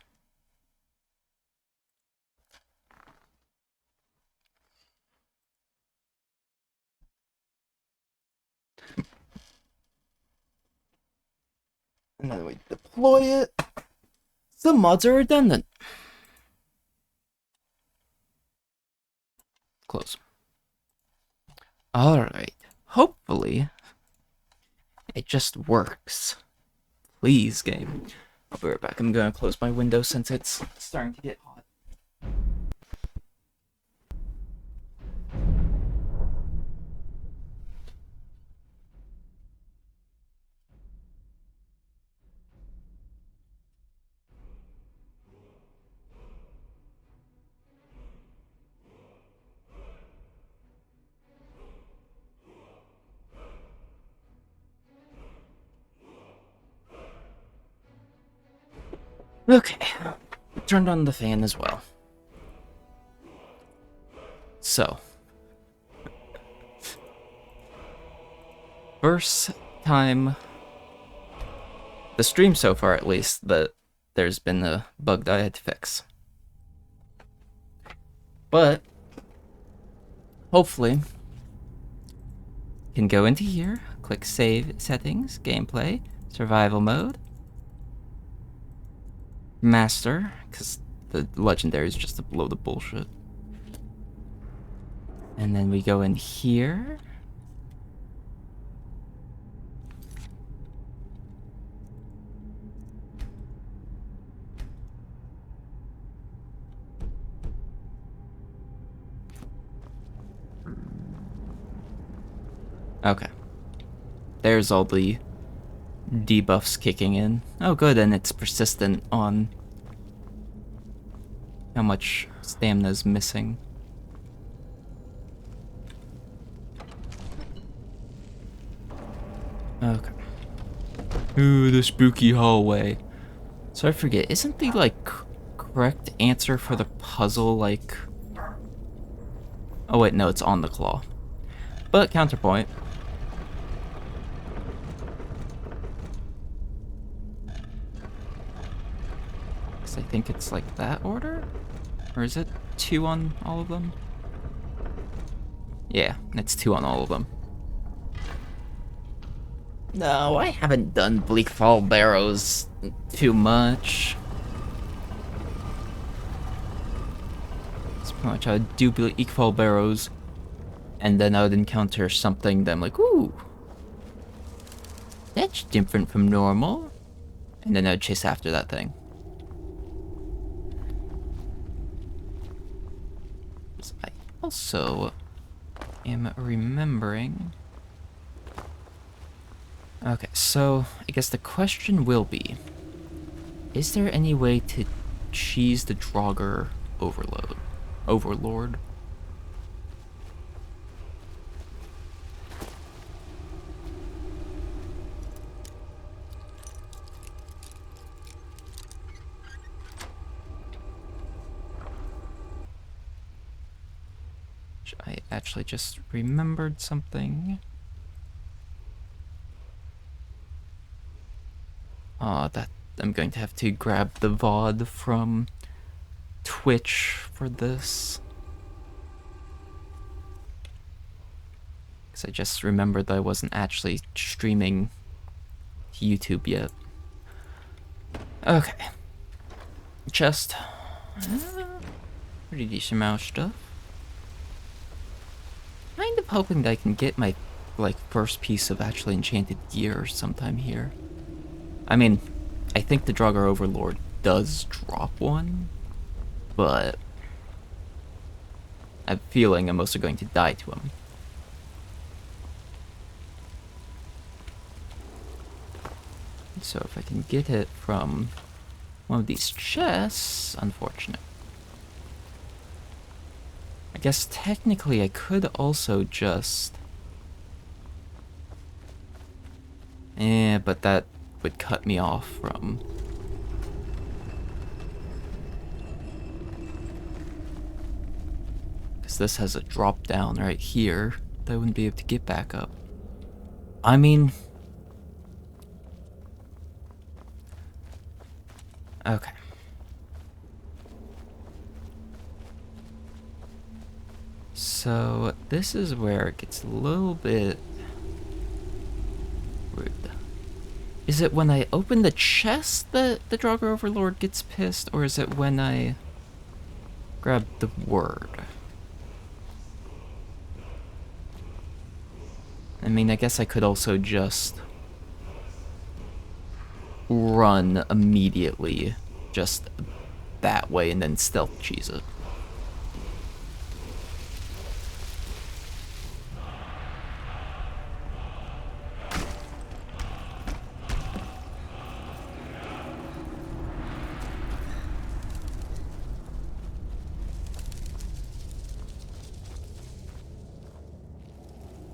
And then we deploy it. The mods are redundant. Close. Alright. Hopefully, it just works. Please, game. I'll be right back. I'm gonna close my window since it's starting to get hot. Okay. Turned on the fan as well. So. First time the stream so far, at least, that there's been a bug that I had to fix. But hopefully can go into here, click save settings, gameplay, survival mode, master, because the legendary is just to blow the bullshit. And then we go in here. Okay. There's all the debuffs kicking in. Oh good, and it's persistent on how much stamina is missing. Okay. Ooh, the spooky hallway. So I forget, isn't the, like, correct answer for the puzzle, like... Oh wait, no, it's on the claw. But, counterpoint. I think it's like that order? Or is it 2 on all of them? Yeah, it's 2 on all of them. No, I haven't done Bleak Fall Barrows too much. It's pretty much I would do Bleak Fall Barrows, and then I would encounter something that I'm like, ooh, that's different from normal. And then I'd chase after that thing. I also am remembering... Okay, so I guess the question will be, is there any way to cheese the Draugr Overlord? I actually just remembered something. That I'm going to have to grab the VOD from Twitch for this. Because I just remembered that I wasn't actually streaming to YouTube yet. Okay. Just pretty decent amount of stuff. Kind of hoping that I can get my, like, first piece of actually enchanted gear sometime here. I mean, I think the Draugr Overlord does drop one, but I have a feeling I'm mostly going to die to him. So if I can get it from one of these chests, unfortunate. I guess technically I could also just... but that would cut me off from... Because this has a drop down right here that I wouldn't be able to get back up. I mean... Okay. So, this is where it gets a little bit rude. Is it when I open the chest that the Draugr Overlord gets pissed, or is it when I grab the word? I mean, I guess I could also just run immediately just that way and then stealth cheese it.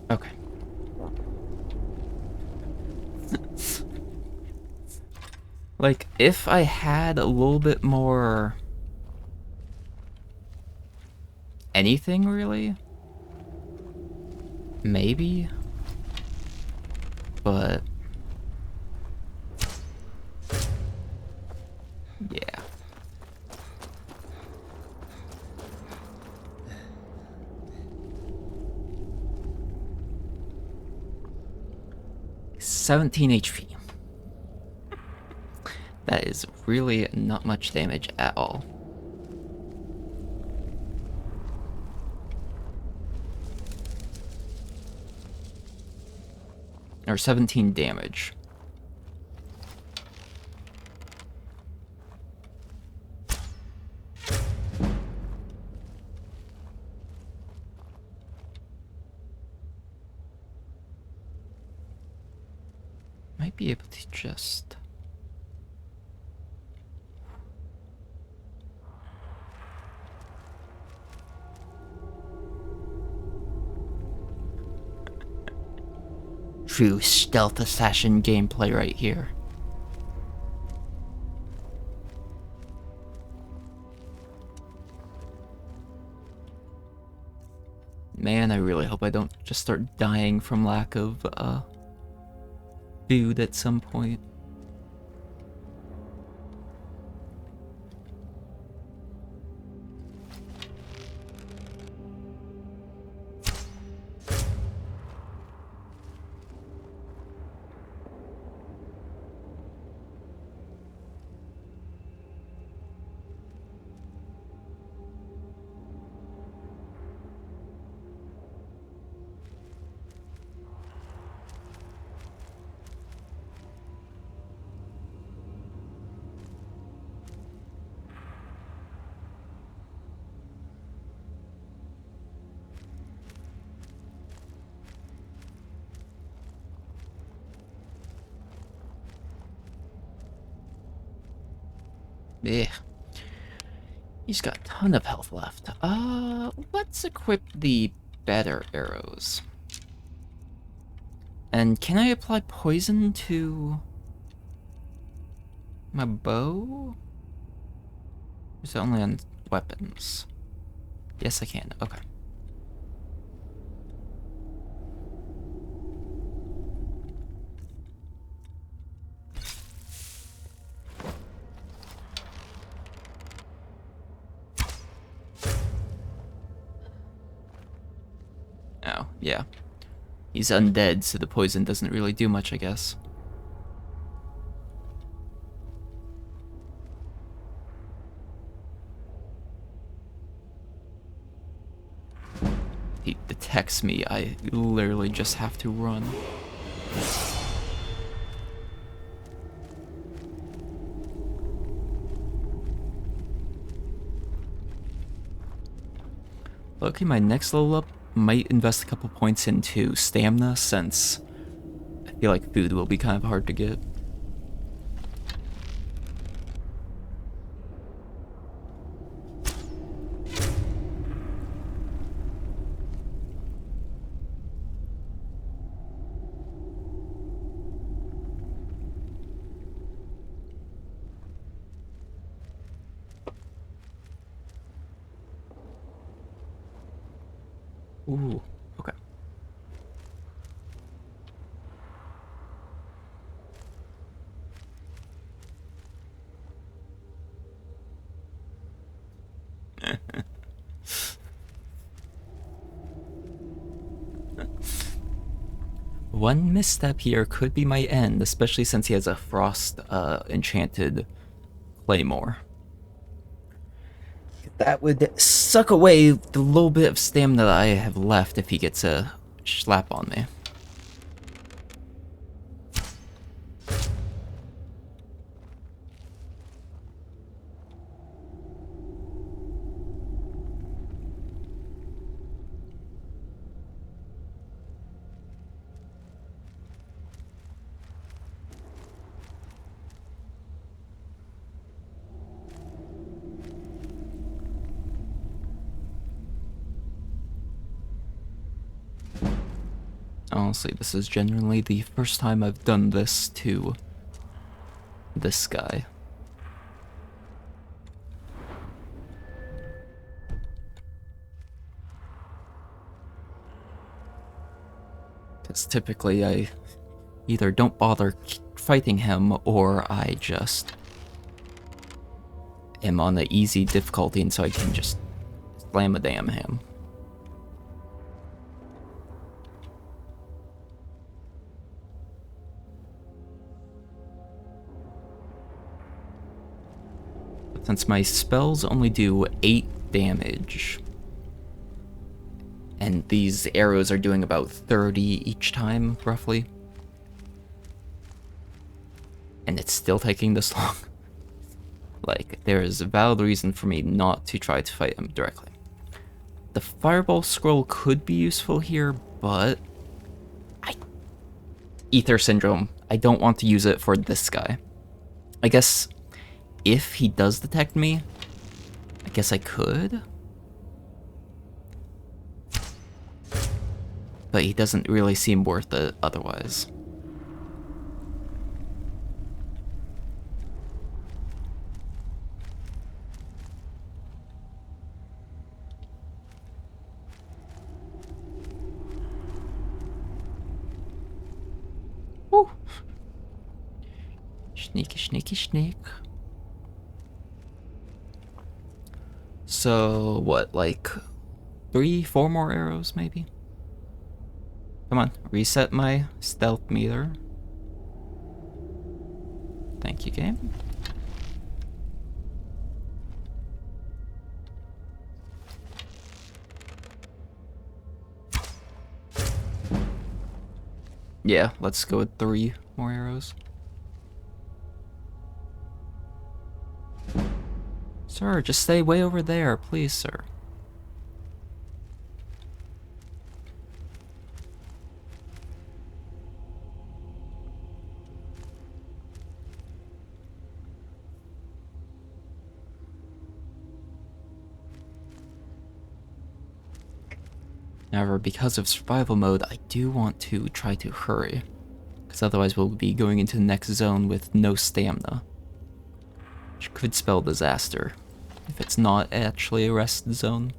Okay. Like, if I had a little bit more... anything, really? Maybe? But... yeah. $17 HP. That is really not much damage at all. Or 17 damage. Might be able to just... True stealth assassin gameplay right here. Man, I really hope I don't just start dying from lack of food at some point. Yeah. He's got a ton of health left. Let's equip the better arrows. And can I apply poison to my bow? Or is it only on weapons? Yes, I can. Okay. Oh, yeah. He's undead, so the poison doesn't really do much, I guess. He detects me, I literally just have to run. Okay, my next level up might invest a couple points into stamina, since I feel like food will be kind of hard to get. Ooh, okay. One misstep here could be my end, especially since he has a frost enchanted claymore. That would suck away the little bit of stamina that I have left if he gets a slap on me. Honestly, this is genuinely the first time I've done this to this guy. Because typically I either don't bother fighting him, or I just am on the easy difficulty and so I can just slam a damn him. But since my spells only do 8 damage, and these arrows are doing about 30 each time, roughly, and it's still taking this long, like, there is a valid reason for me not to try to fight him directly. The fireball scroll could be useful here, but Ether Syndrome, I don't want to use it for this guy. I guess if he does detect me, I guess I could. But he doesn't really seem worth it otherwise. Woo. Sneaky, sneaky, sneak. So, what, like 3, 4 more arrows, maybe? Come on, reset my stealth meter. Thank you, game. Yeah, let's go with 3 more arrows. Sir, just stay way over there, please, sir. However, because of survival mode, I do want to try to hurry, because otherwise we'll be going into the next zone with no stamina, which could spell disaster if it's not actually a rest zone.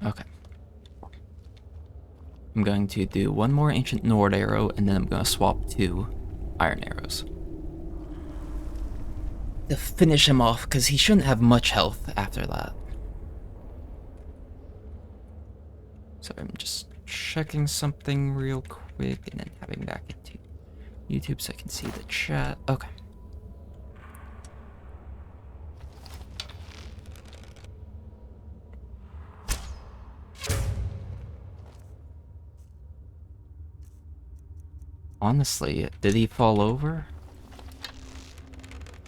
Okay. I'm going to do one more Ancient Nord arrow, and then I'm going to swap to Iron arrows. To finish him off, because he shouldn't have much health after that. So I'm just checking something real quick, and then having back into YouTube so I can see the chat. Okay. Honestly, did he fall over?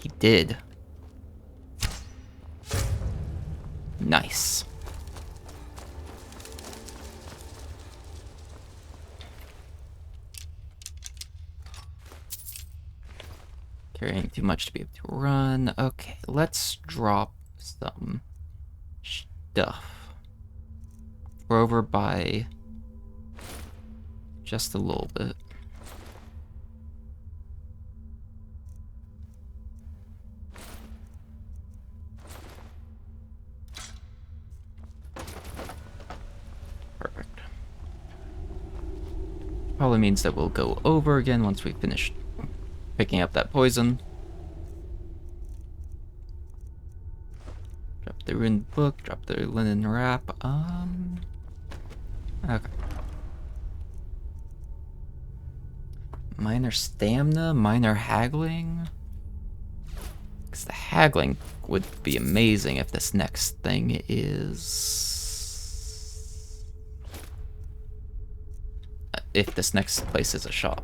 He did. Nice. Carrying too much to be able to run. Okay, let's drop some stuff. We're over by just a little bit. Perfect. Probably means that we'll go over again once we finish picking up that poison. Drop the ruined book, drop the linen wrap. Okay. Minor stamina, minor haggling. Because the haggling would be amazing if this next thing is... if this next place is a shop.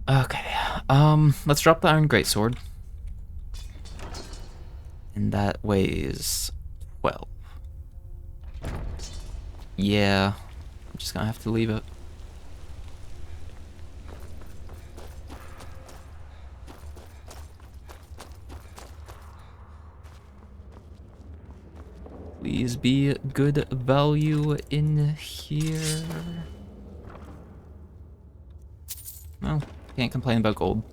Okay, let's drop the iron greatsword. And that weighs 12. Yeah, I'm just gonna have to leave it. Please be good value in here. Well, can't complain about gold.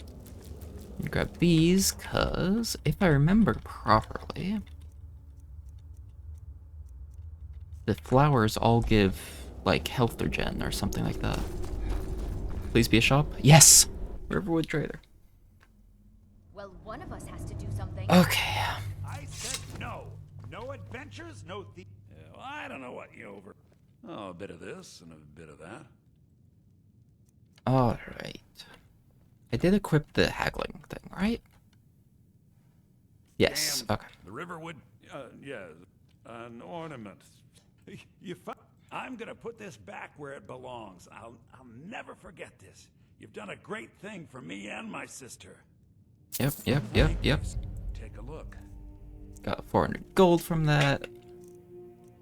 Grab these, cause if I remember properly, the flowers all give like health regen or something like that. Please be a shop. Yes, Riverwood Trader. Well, one of us has to do something. Okay. I said no. No adventures, no the. Well, I don't know what you over. Oh, a bit of this and a bit of that. All right. I did equip the haggling thing, right? Yes. Damn, Okay. The Riverwood, yeah, an ornament. I'm gonna put this back where it belongs. I'll never forget this. You've done a great thing for me and my sister. Yep. Take a look. Got 400 gold from that,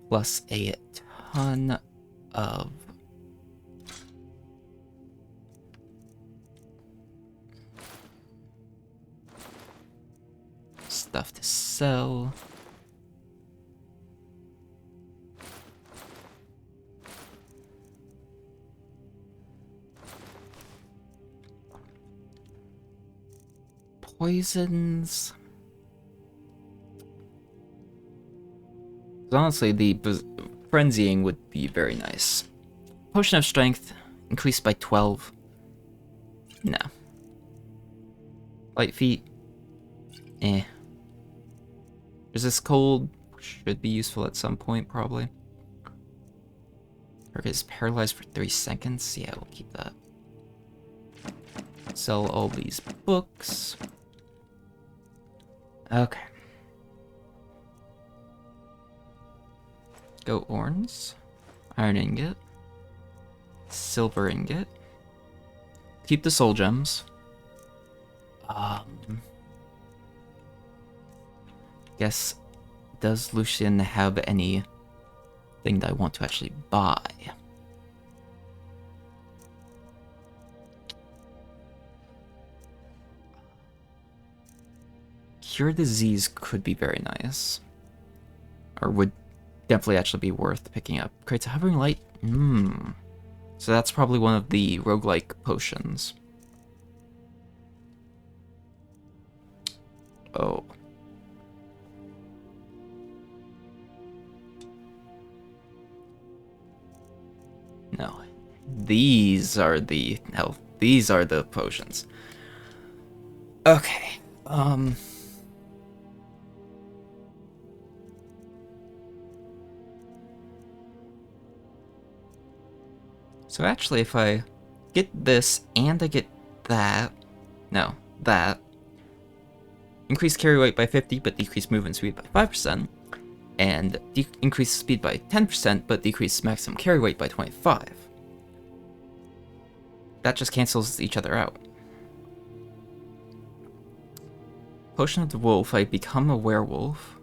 plus a ton of stuff to sell. Poisons. Honestly, the frenzying would be very nice. Potion of strength increased by 12. No. Light feet. Eh. Resist cold. Should be useful at some point, probably. Target is paralyzed for 3 seconds. Yeah, we'll keep that. Sell all these books. Okay. Go orange. Iron ingot. Silver ingot. Keep the soul gems. Guess, does Lucian have anything that I want to actually buy? Cure disease could be very nice. Or would definitely actually be worth picking up. Creates a hovering light. So that's probably one of the roguelike potions. Oh. No. These are the health. These are the potions. Okay. So actually, if I get this and I get that, no, that, increase carry weight by 50 but decrease movement speed by 5%, and increase speed by 10% but decrease maximum carry weight by 25. That just cancels each other out. Potion of the Wolf, I become a werewolf.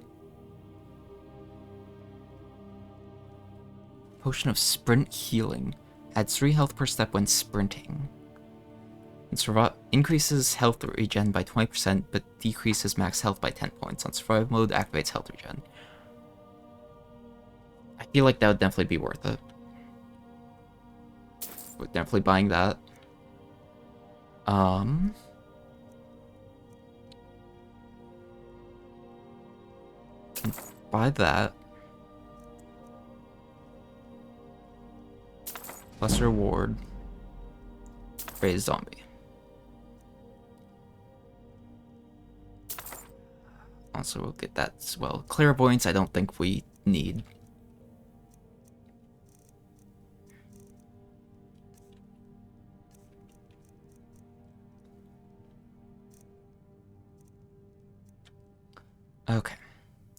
Potion of Sprint Healing, adds 3 health per step when sprinting. And increases health regen by 20% but decreases max health by 10 points. On survival mode, activates health regen. I feel like that would definitely be worth it. We're definitely buying that. Buy that. Plus reward. Raise zombie. Also, we'll get that as well. Clairvoyance, I don't think we need. Okay,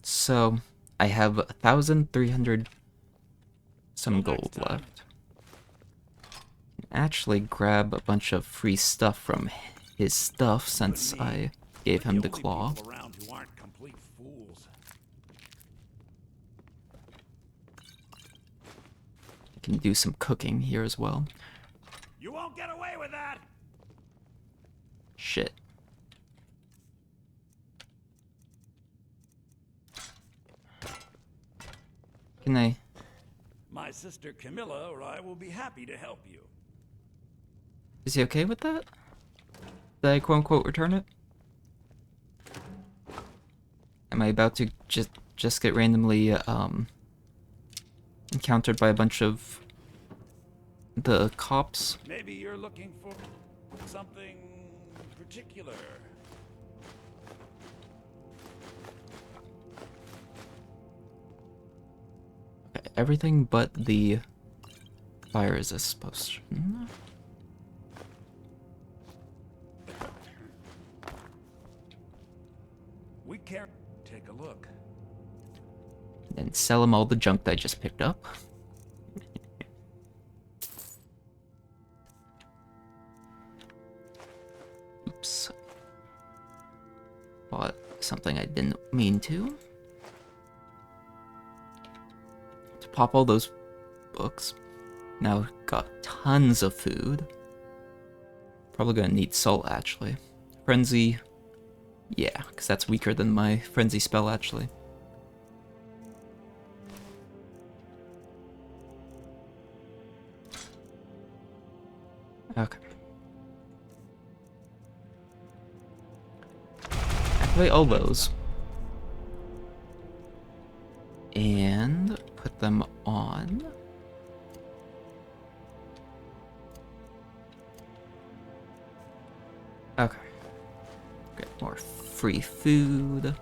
so I have 1,300 some gold left. Actually grab a bunch of free stuff from his stuff since I gave him the claw. I can do some cooking here as well. You won't get away with that. Shit. Can I? My sister Camilla or I will be happy to help you. Is he okay with that? Did I quote-unquote return it? Am I about to just get randomly encountered by a bunch of the cops? Maybe you're looking for something particular. Okay, everything but the fire resist potion. We can't take a look. And sell him all the junk that I just picked up. Oops. Bought something I didn't mean to. To pop all those books. Now got tons of food. Probably gonna need salt actually. Frenzy. Yeah, because that's weaker than my frenzy spell actually. Okay. Activate all those. And put them on. Okay. Get more free food.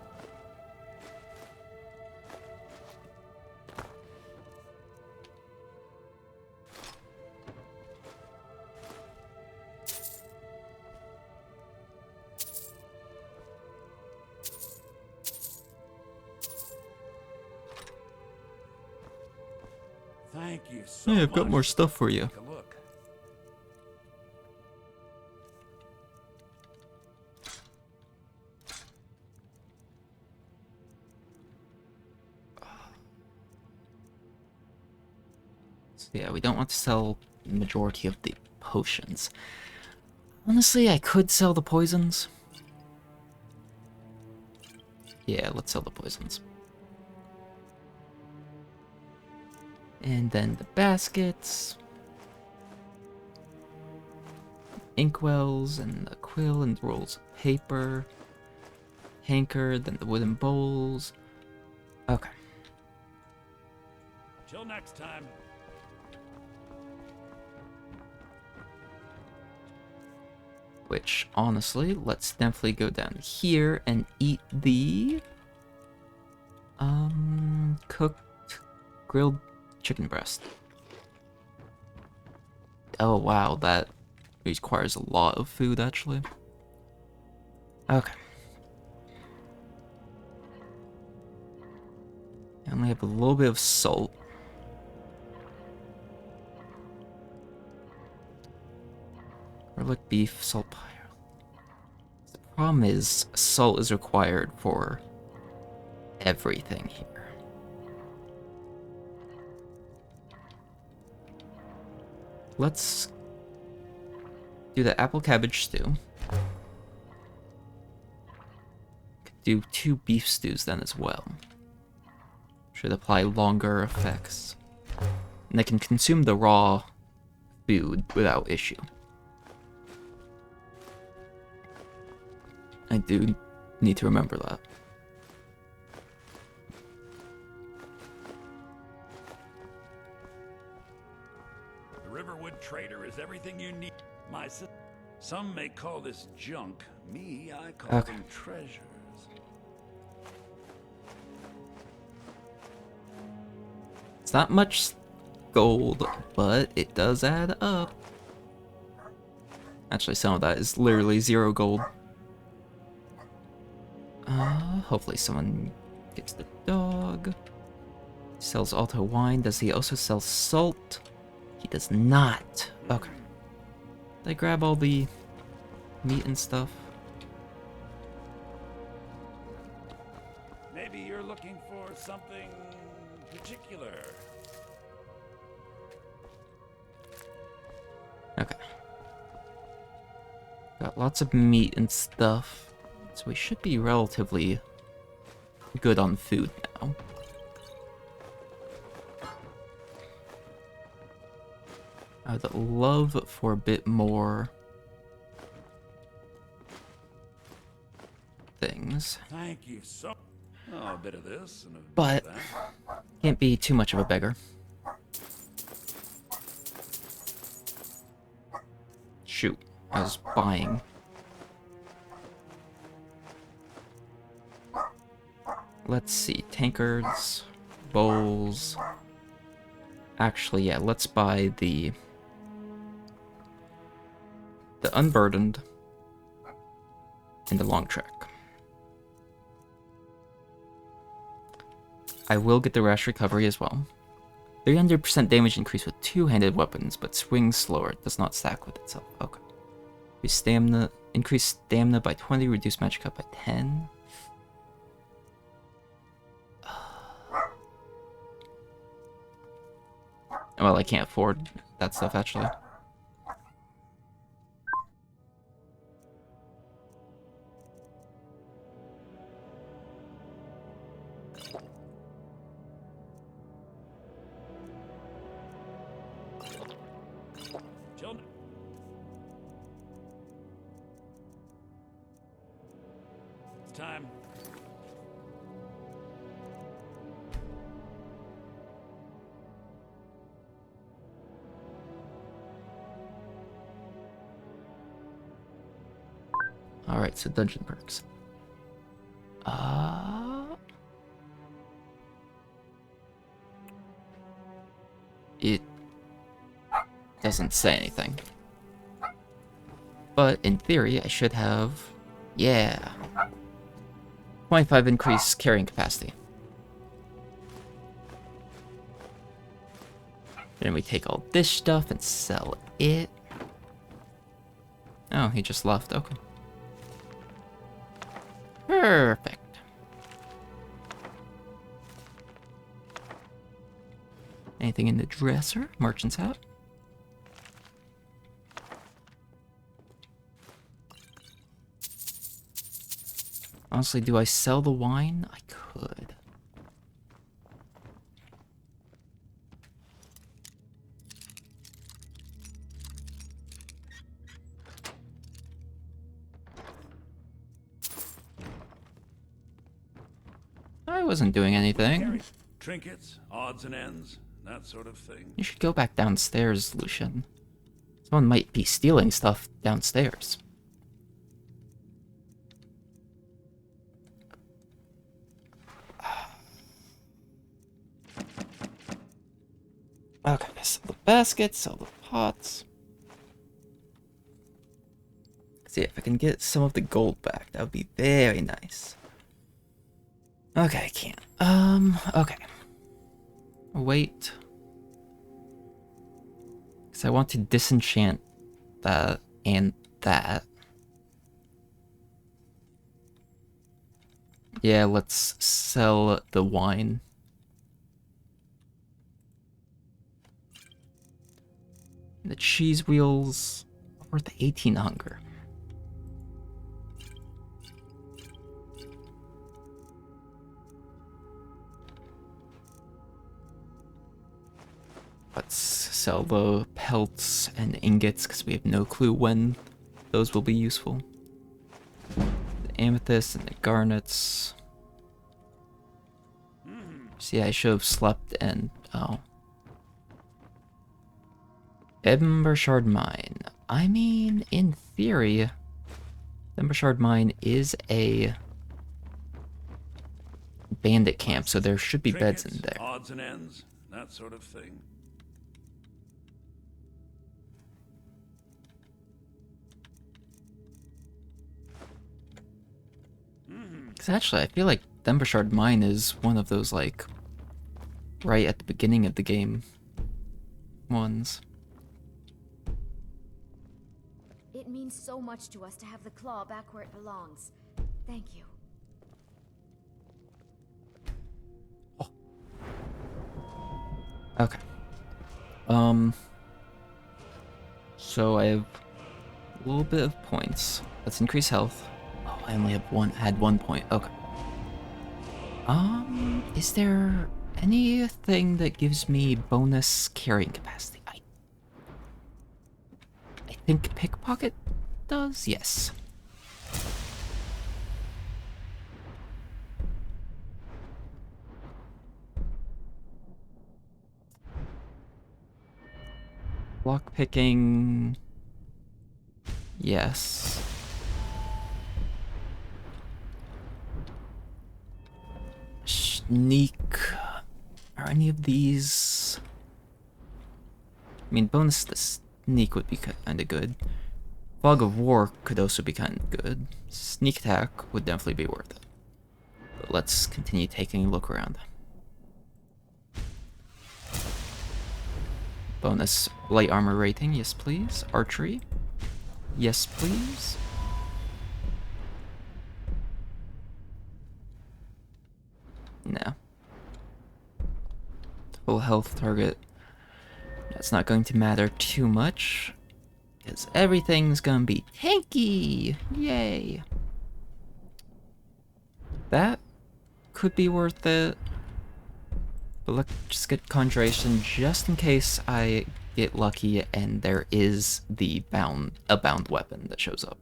Thank you so Hey, much. I've got more stuff for you. Take a look. So yeah, we don't want to sell the majority of the potions. Honestly, I could sell the poisons. Yeah, let's sell the poisons. And then the baskets. Inkwells, and the quill, and the rolls of paper. Hanker, then the wooden bowls. Okay. Till next time. Which, honestly, let's definitely go down here and eat the... cooked grilled chicken breast. Oh, wow, that requires a lot of food, actually. Okay. I only have a little bit of salt. Garlic beef, salt pie. The problem is, salt is required for everything here. Let's do the apple cabbage stew. Could do 2 beef stews then as well. Should apply longer effects. And they can consume the raw food without issue. I do need to remember that. The Riverwood Trader is everything you need. Some may call this junk. Me, I call them treasures. It's not much gold, but it does add up. Actually, some of that is literally 0 gold. Hopefully someone gets the dog. Sells auto wine. Does he also sell salt? He does not. Okay. Did I grab all the meat and stuff? Maybe you're looking for something particular. Okay. Got lots of meat and stuff. So we should be relatively good on food now. I would love for a bit more things. Thank you so. Oh, a bit of this and a bit But of that. can't be too much of a beggar. Shoot, I was buying. Let's see, tankards, bowls. Actually, yeah, let's buy the unburdened and the long trek. I will get the rash recovery as well. 300% damage increase with 2-handed weapons, but swings slower. It does not stack with itself. Okay. Increase stamina by 20, reduce magic up by 10. Well, I can't afford that stuff, actually. It's time. Alright, so dungeon perks. It doesn't say anything. But in theory, I should have... Yeah. 25 increased carrying capacity. Then we take all this stuff and sell it. Oh, he just left. Okay. Perfect. Anything in the dresser? Merchant's hat? Honestly, do I sell the wine? I could. I wasn't doing anything. Trinkets, odds and ends, that sort of thing. You should go back downstairs, Lucian. Someone might be stealing stuff downstairs. Okay, sell the baskets, sell the pots. See if I can get some of the gold back. That would be very nice. Okay, I can't. Okay. Wait. Because I want to disenchant that and that. Yeah, let's sell the wine. The cheese wheels are worth 18 hunger. Let's sell the pelts and ingots because we have no clue when those will be useful. The amethyst and the garnets. See, I should have slept and... oh. Embershard Mine. I mean, in theory, Embershard Mine is a bandit camp, so there should be beds in there. Odds and ends, that sort of thing. Because actually, I feel like Embershard Mine is one of those, like, right at the beginning of the game ones. It means so much to us to have the claw back where it belongs. Thank you. Okay. So I have a little bit of points. Let's increase health. Oh, I only have had 1 point. Okay. Is there anything that gives me bonus carrying capacity? I think pickpocket does? Yes. Lockpicking. Yes. Sneak. Are any of these... I mean, bonus to sneak would be kind of good. Fog of War could also be kind of good. Sneak attack would definitely be worth it. But let's continue taking a look around. Bonus light armor rating, yes please. Archery, yes please. No. Full health target. That's not going to matter too much, because everything's gonna be tanky! Yay! That could be worth it. But let's just get Conjuration just in case I get lucky and there is a bound weapon that shows up.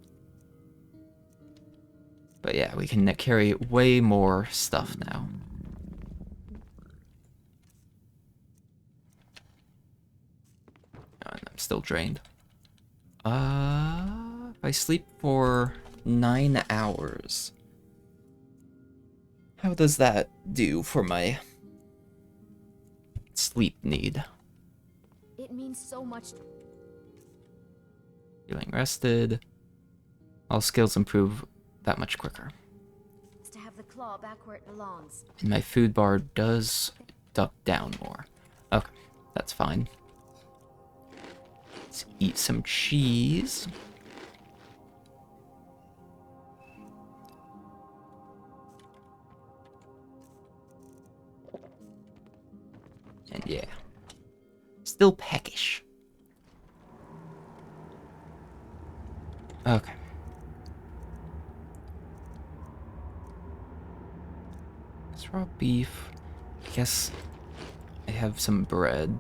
But yeah, we can carry way more stuff now. And I'm still drained. If I sleep for 9 hours, how does that do for my sleep need? It means so much. Feeling rested. All skills improve that much quicker. To have the claw back where it belongs. And my food bar does duck down more. Okay, that's fine. Let's eat some cheese. And yeah, still peckish. Okay. It's raw beef. I guess I have some bread.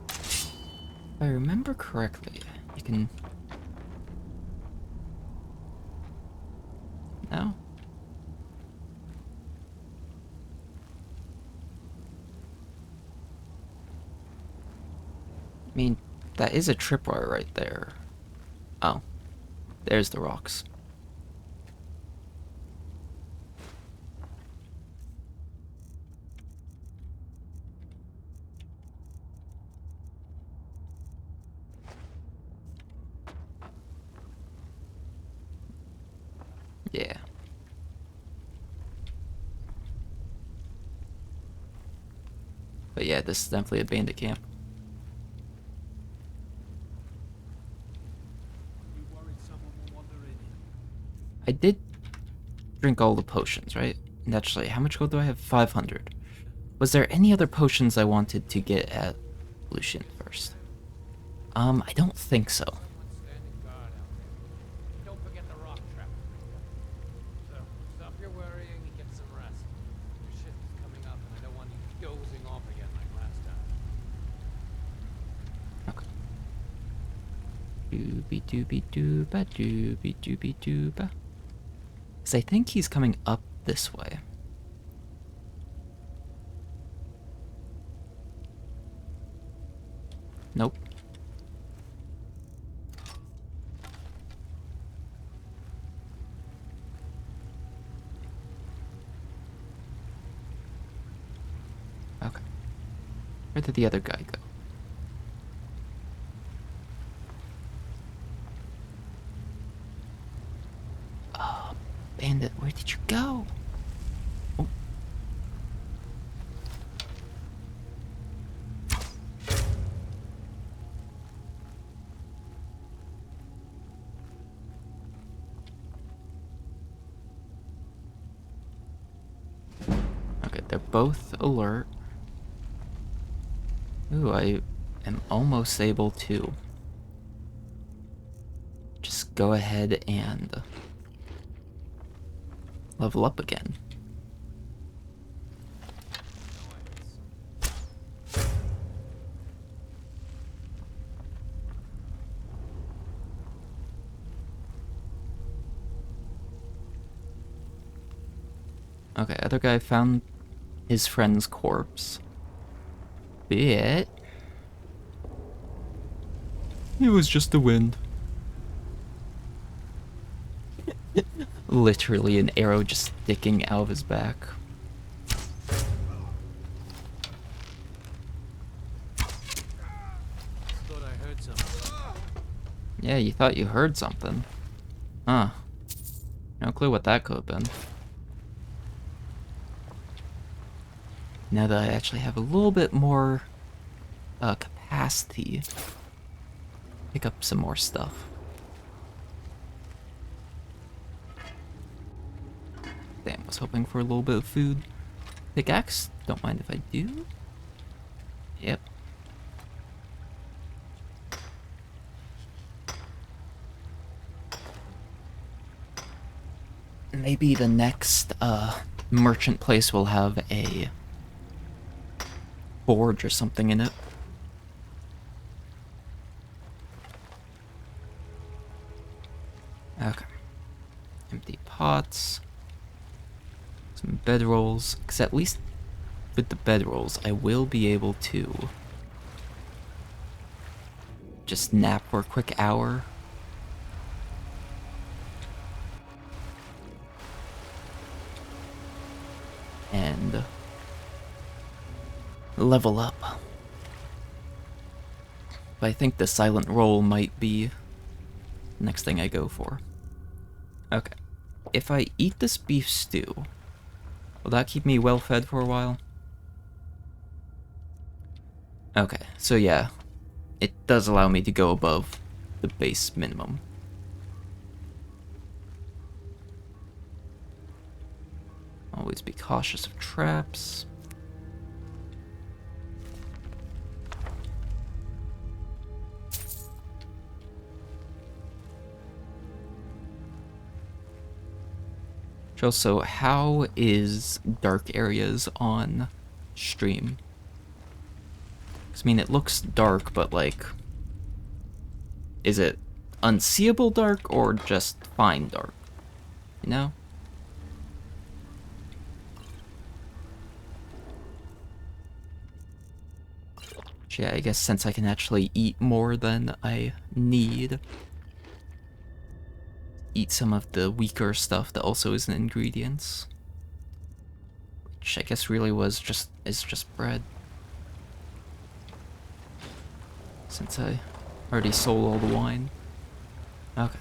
If I remember correctly, you can... No? I mean, that is a tripwire right there. Oh. There's the rocks. But yeah, this is definitely a bandit camp. I did drink all the potions, right? And actually, how much gold do I have? 500. Was there any other potions I wanted to get at Lucian first? I don't think so. Standing guard out there. Don't forget the rock trap. So, stop your worrying and get some rest. Your shift is coming up, and I don't want you dozing off again like last time. Okay. Doobie doobie dooba doobie doobie dooba. Because I think he's coming up this way. Nope. Okay. Where did the other guy go? Oh, bandit, where did you go? Oh. Okay, they're both alert. Ooh, I am almost able to just go ahead and level up again. Okay, other guy found his friend's corpse. But it was just the wind. Literally an arrow just sticking out of his back. Thought I heard something. Yeah, you thought you heard something. Huh. No clue what that could have been. Now that I actually have a little bit more capacity, pick up some more stuff. Damn, was hoping for a little bit of food. Pickaxe? Don't mind if I do. Yep. Maybe the next merchant place will have a forge or something in it. Okay. Empty pots. Some bedrolls. Because at least with the bedrolls, I will be able to just nap for a quick hour. And level up. But I think the silent roll might be the next thing I go for. Okay. If I eat this beef stew, will that keep me well fed for a while? Okay, so yeah, it does allow me to go above the base minimum. Always be cautious of traps. Also, how is dark areas on stream? 'Cause, I mean, it looks dark, but like, is it unseeable dark or just fine dark? You know? Yeah, I guess since I can actually eat more than I need, eat some of the weaker stuff that also isn't ingredients, which I guess really is just bread, since I already sold all the wine. Okay.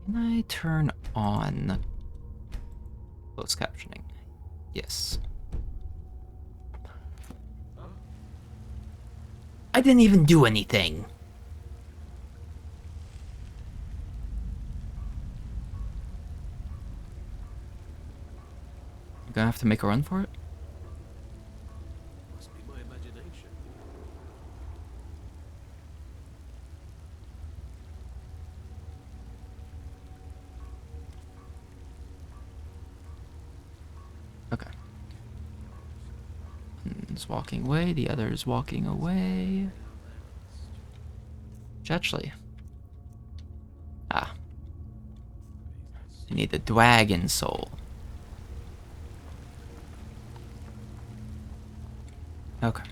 Can I turn on closed captioning? Yes. I didn't even do anything. I'm gonna have to make a run for it? Must be my imagination. Okay. One's walking away, the other's walking away. Which actually... Ah. I need the dragon soul. Okay.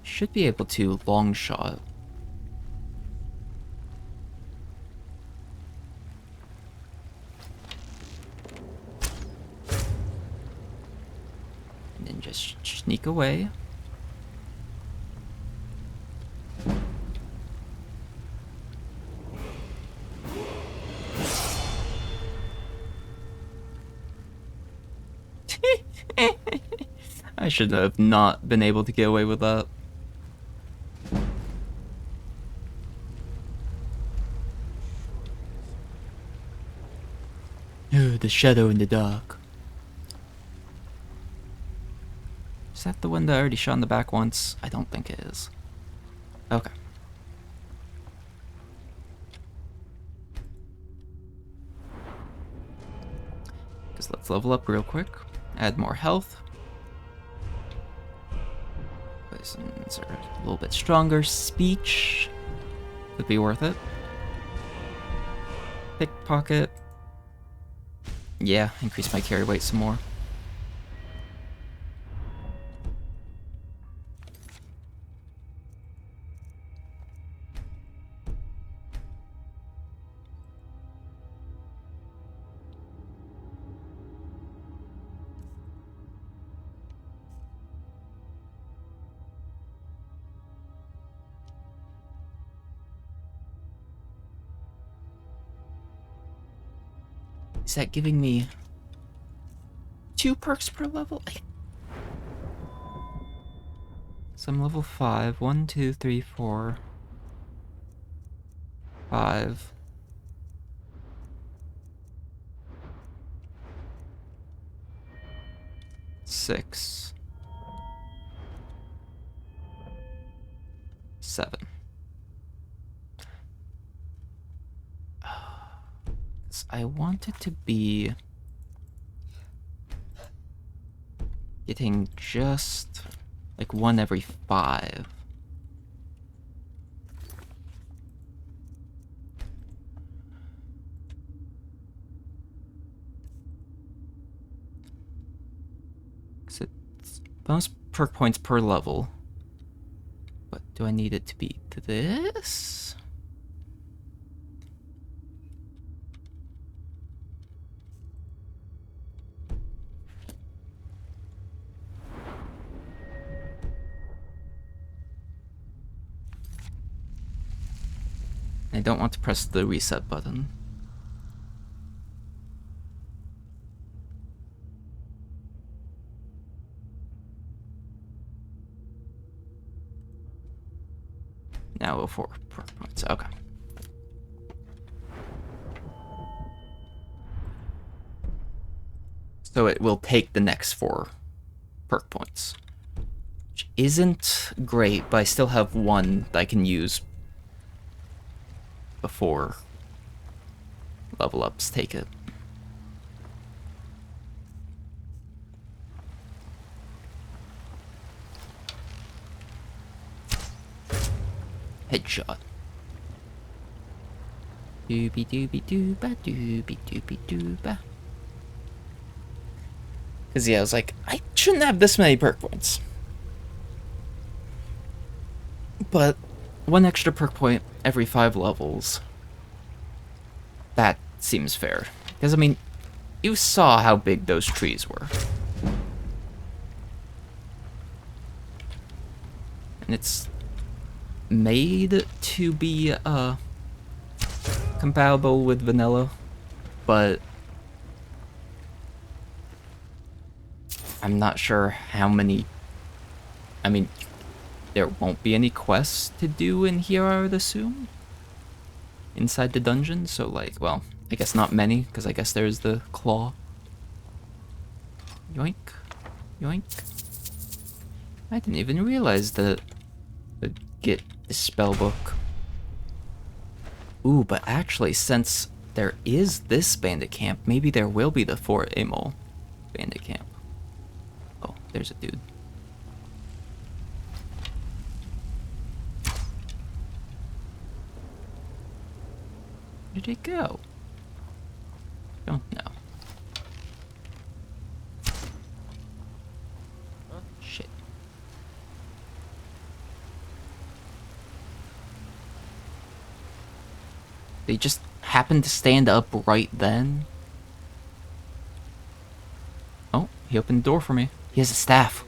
Should be able to long shot. And then just sneak away. I should have not been able to get away with that. Ooh, the shadow in the dark. Is that the one that I already shot in the back once? I don't think it is. Okay. Because let's level up real quick. Add more health. Poisons are a little bit stronger. Speech could be worth it. Pickpocket. Yeah, increase my carry weight some more. Is that giving me 2 perks per level? So I'm level 5. 1, 2, 3, 4, 5. Six. 7. I want it to be getting just like 1 every 5. So it's bonus perk points per level. But do I need it to be this? I don't want to press the reset button. Now 4 perk points. Okay. So it will take the next 4 perk points. Which isn't great, but I still have 1 that I can use before level ups take it. Headshot. Doobie doobie dooba doobie doobie dooba. Cause yeah, I was like, I shouldn't have this many perk points. But 1 extra perk point every 5 levels. That seems fair. Because I mean, you saw how big those trees were. And it's made to be compatible with vanilla, but I'm not sure how many. I mean, there won't be any quests to do in here, I would assume, inside the dungeon. So, like, well, I guess not many, because I guess there's the claw. Yoink, yoink. I didn't even realize that the get the spell book. Ooh, but actually, since there is this bandit camp, maybe there will be the Fort Amol bandit camp. Oh, there's a dude. Where did he go? Don't know. Shit. They just happened to stand up right then. Oh, he opened the door for me. He has a staff.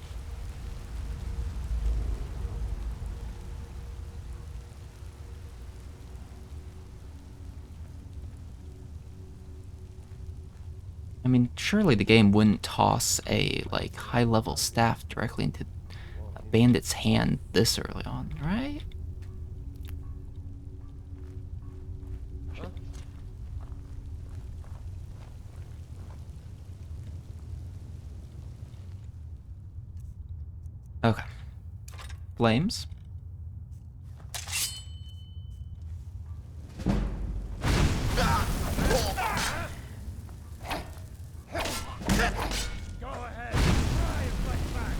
I mean, surely the game wouldn't toss a, like, high-level staff directly into a bandit's hand this early on, right? Okay. Flames. Go ahead. Try and fight back.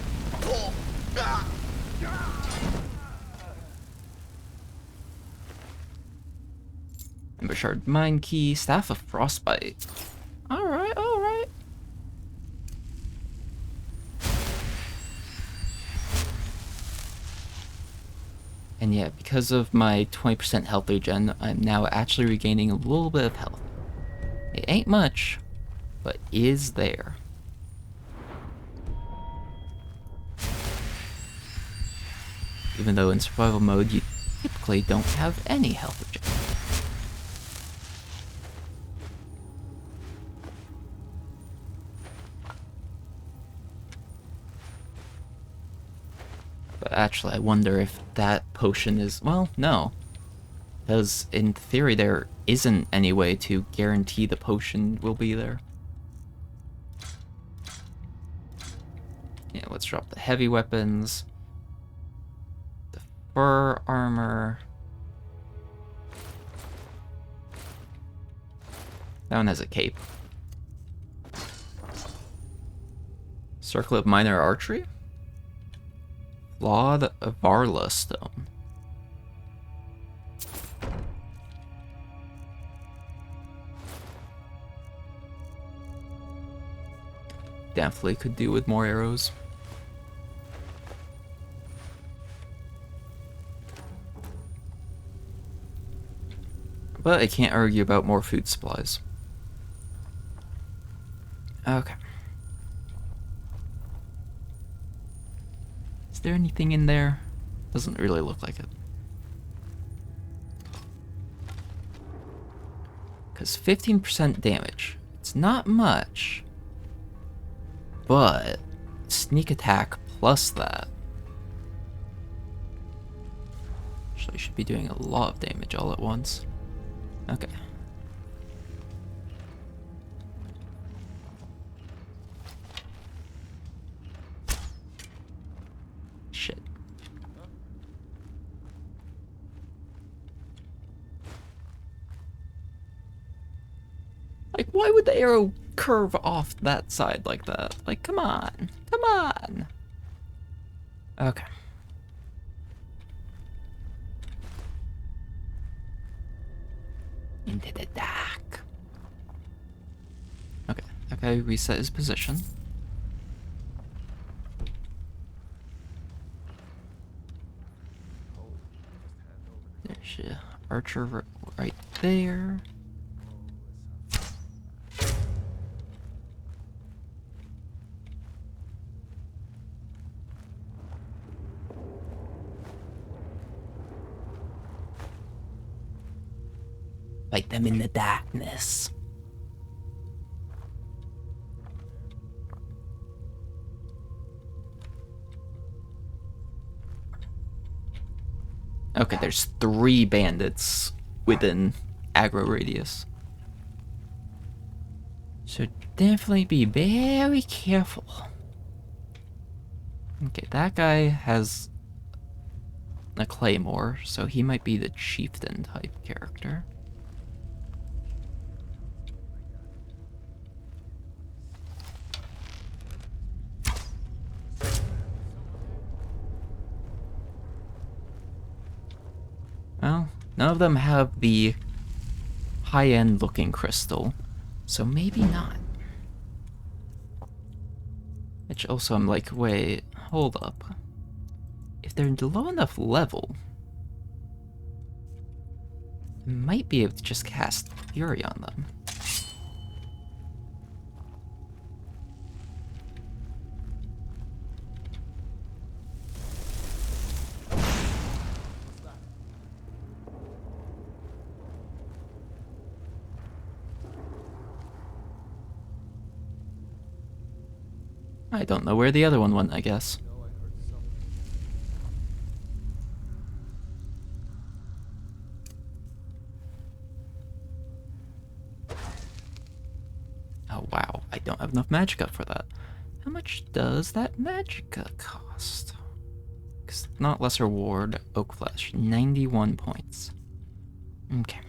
Ember Shard Mine Key. Staff of Frostbite. Alright, alright. And yeah, because of my 20% health regen, I'm now actually regaining a little bit of health. It ain't much, but is there. Even though in survival mode, you typically don't have any health regen. But actually, I wonder if that potion is... Well, no. Because in theory, there isn't any way to guarantee the potion will be there. Yeah, let's drop the heavy weapons. The fur armor. That one has a cape. Circle of Minor Archery? Flawed Varla Stone. Definitely could do with more arrows. But I can't argue about more food supplies. Okay. Is there anything in there? Doesn't really look like it. Because 15% damage. It's not much. But sneak attack plus that. Actually, should be doing a lot of damage all at once. Okay. Shit. Like, why would the arrow curve off that side like that? Like, come on. Come on. Okay. Into the dark. Okay. Okay, reset his position. There's your archer right there. Fight them in the darkness. Okay, there's 3 bandits within aggro radius. So definitely be very careful. Okay, that guy has a claymore, so he might be the chieftain type character. Well, none of them have the high-end looking crystal, so maybe not. Which also I'm like, wait, hold up. If they're low enough level, I might be able to just cast Fury on them. I don't know where the other one went, I guess. Oh wow, I don't have enough magicka for that. How much does that magicka cost? Because not lesser ward, oak flesh, 91 points. Okay.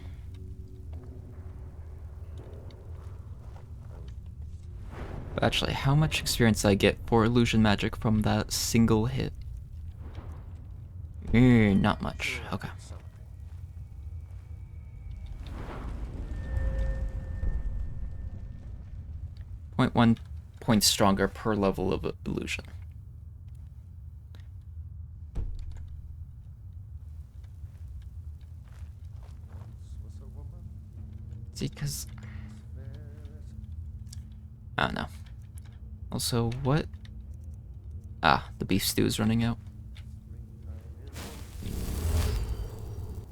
But actually, how much experience did I get for illusion magic from that single hit? Not much. Okay. .1 points stronger per level of illusion. See, because I don't know. Also, what? Ah, the beef stew is running out.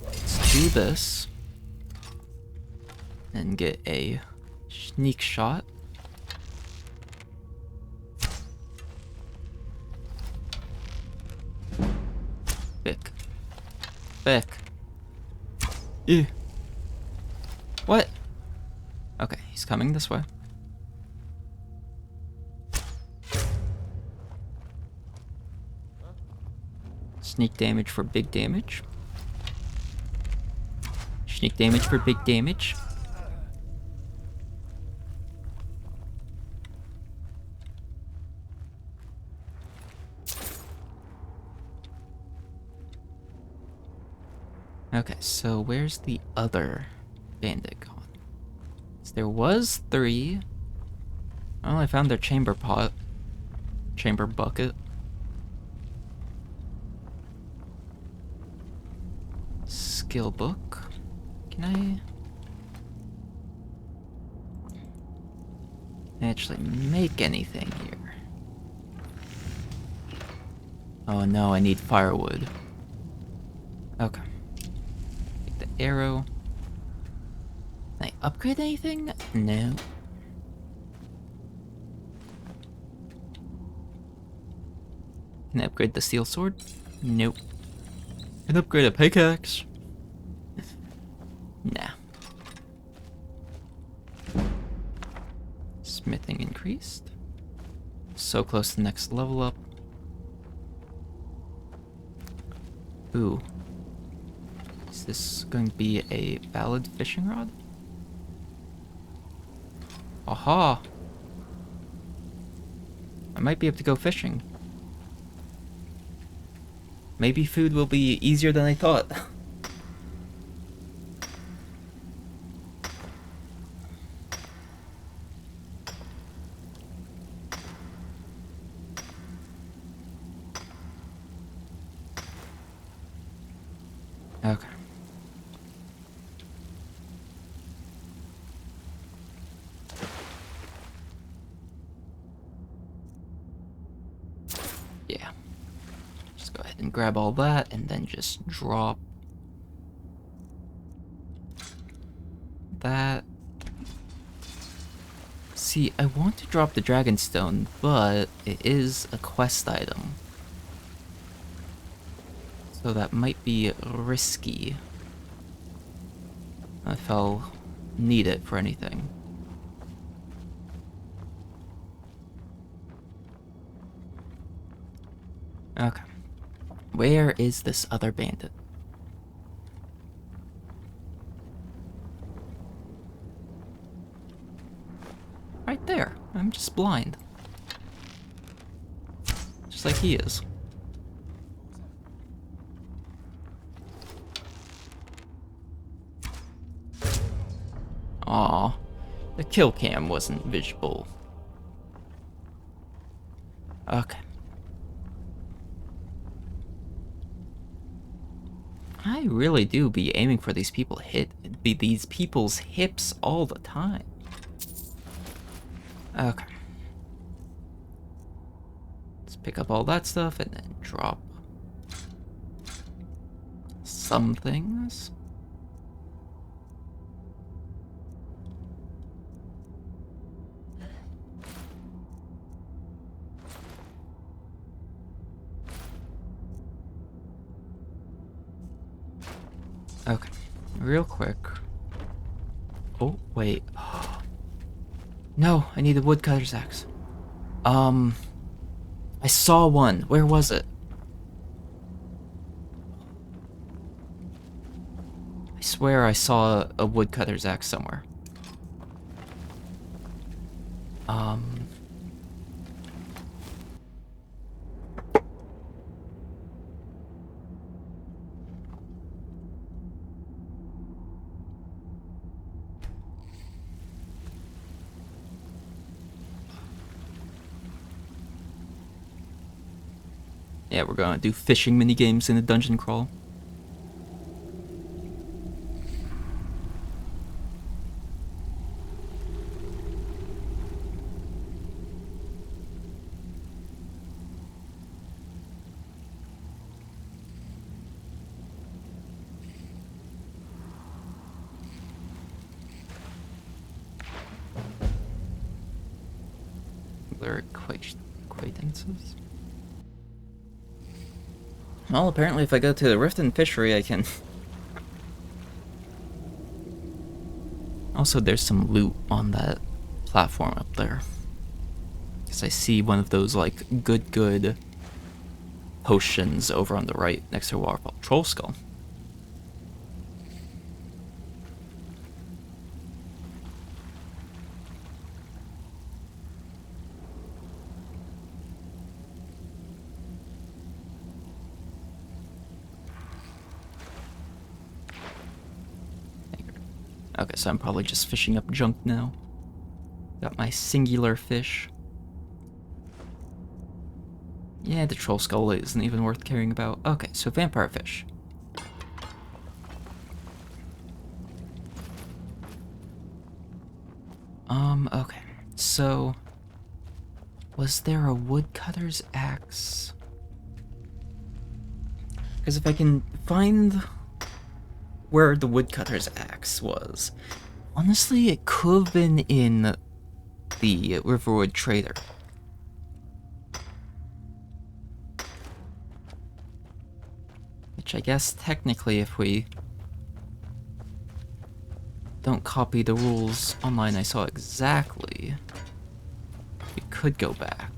Let's do this. And get a sneak shot. Vic. Ew. What? Okay, he's coming this way. Sneak damage for big damage. Sneak damage for big damage. Okay, so where's the other bandit gone? So there was 3. Well, I found their chamber pot. Chamber bucket. Skill book. Can I actually make anything here? Oh no, I need firewood. Okay. Take the arrow. Can I upgrade anything? No. Can I upgrade the steel sword? Nope. Can I upgrade a pickaxe? Nah. Smithing increased. So close to the next level up. Ooh. Is this going to be a valid fishing rod? Aha! I might be able to go fishing. Maybe food will be easier than I thought. Okay. Yeah. Just go ahead and grab all that and then just drop. that. See, I want to drop the Dragonstone, but it is a quest item. So that might be risky if I'll need it for anything. Okay. Where is this other bandit? Right there. I'm just blind. Just like he is. Aw, the kill cam wasn't visible. Okay. I really do be aiming for these these people's hips all the time. Okay. Let's pick up all that stuff and then drop some things. Okay, real quick. Oh, wait. No, I need the woodcutter's axe. I saw one. Where was it? I swear I saw a woodcutter's axe somewhere. Yeah, we're gonna do fishing minigames in a dungeon crawl. Their acquaintances. Well, apparently if I go to the Riften Fishery, I can... Also, there's some loot on that platform up there. Because I see one of those, like, good potions over on the right, next to a waterfall. Troll Skull. Okay, so I'm probably just fishing up junk now. Got my singular fish. Yeah, the troll skull isn't even worth caring about. Okay, so vampire fish. Okay. So, was there a woodcutter's axe? Because if I can find where the woodcutter's axe was, honestly, it could have been in the Riverwood Trader. Which I guess technically if we don't copy the rules online, I saw exactly. We could go back.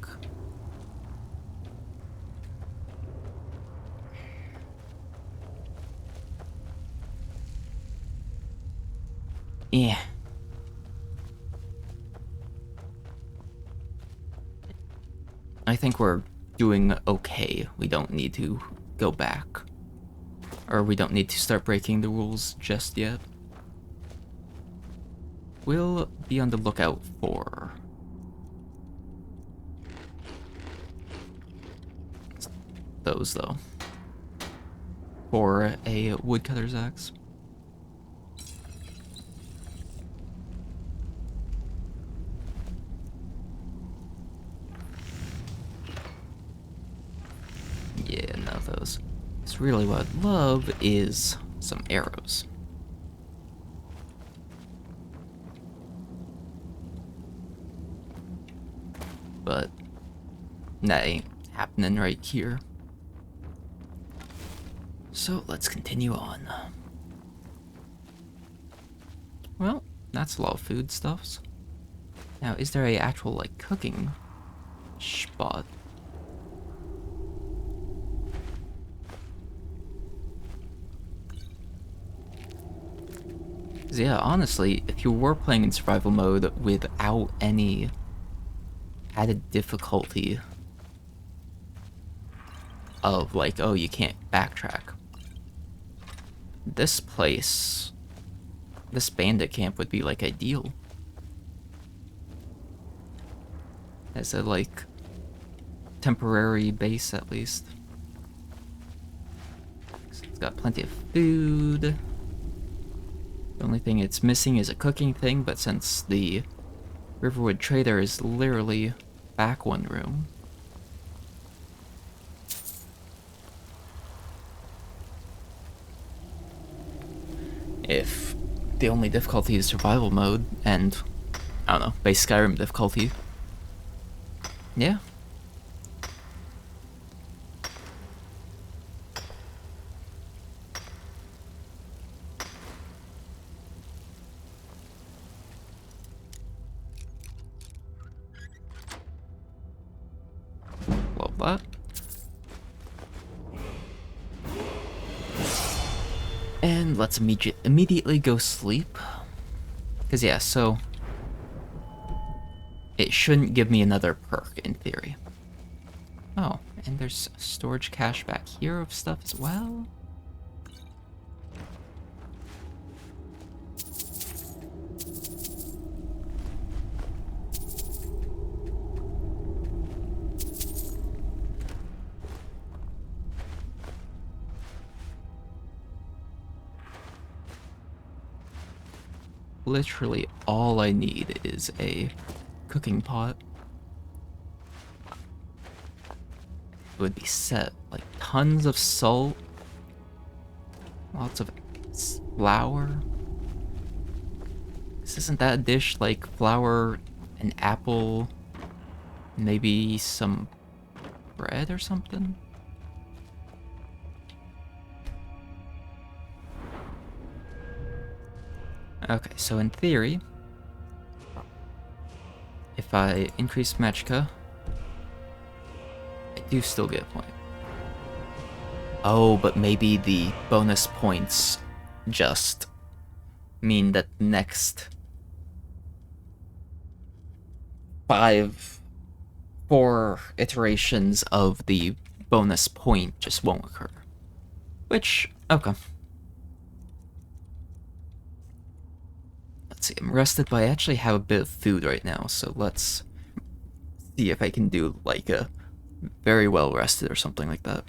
Yeah. I think we're doing okay. We don't need to go back. Or we don't need to start breaking the rules just yet. We'll be on the lookout for those, though. For a woodcutter's axe. Yeah, none of those. Because really what I'd love is some arrows. but that ain't happening right here. So let's continue on. Well, that's a lot of foodstuffs. Now, is there a actual, like, cooking spot? Yeah, honestly, if you were playing in survival mode without any added difficulty of, like, oh, you can't backtrack, this place, this bandit camp would be, like, ideal. As a, like, temporary base, at least. So it's got plenty of food. The only thing it's missing is a cooking thing, but since the Riverwood Trader is literally back one room. If the only difficulty is survival mode, and, I don't know, base Skyrim difficulty, yeah. Love that. And let's immediately go sleep. Because, yeah, so it shouldn't give me another perk, in theory. Oh, and there's storage cache back here of stuff as well. Literally all I need is a cooking pot. It would be set. Like tons of salt, lots of flour. Isn't that a dish like flour, an apple, maybe some bread or something? Okay, so in theory, if I increase Mechka, I do still get a point. Oh, but maybe the bonus points just mean that the next 4 iterations of the bonus point just won't occur. Which, okay. Let's see, I'm rested, but I actually have a bit of food right now, so let's see if I can do like a very well rested or something like that.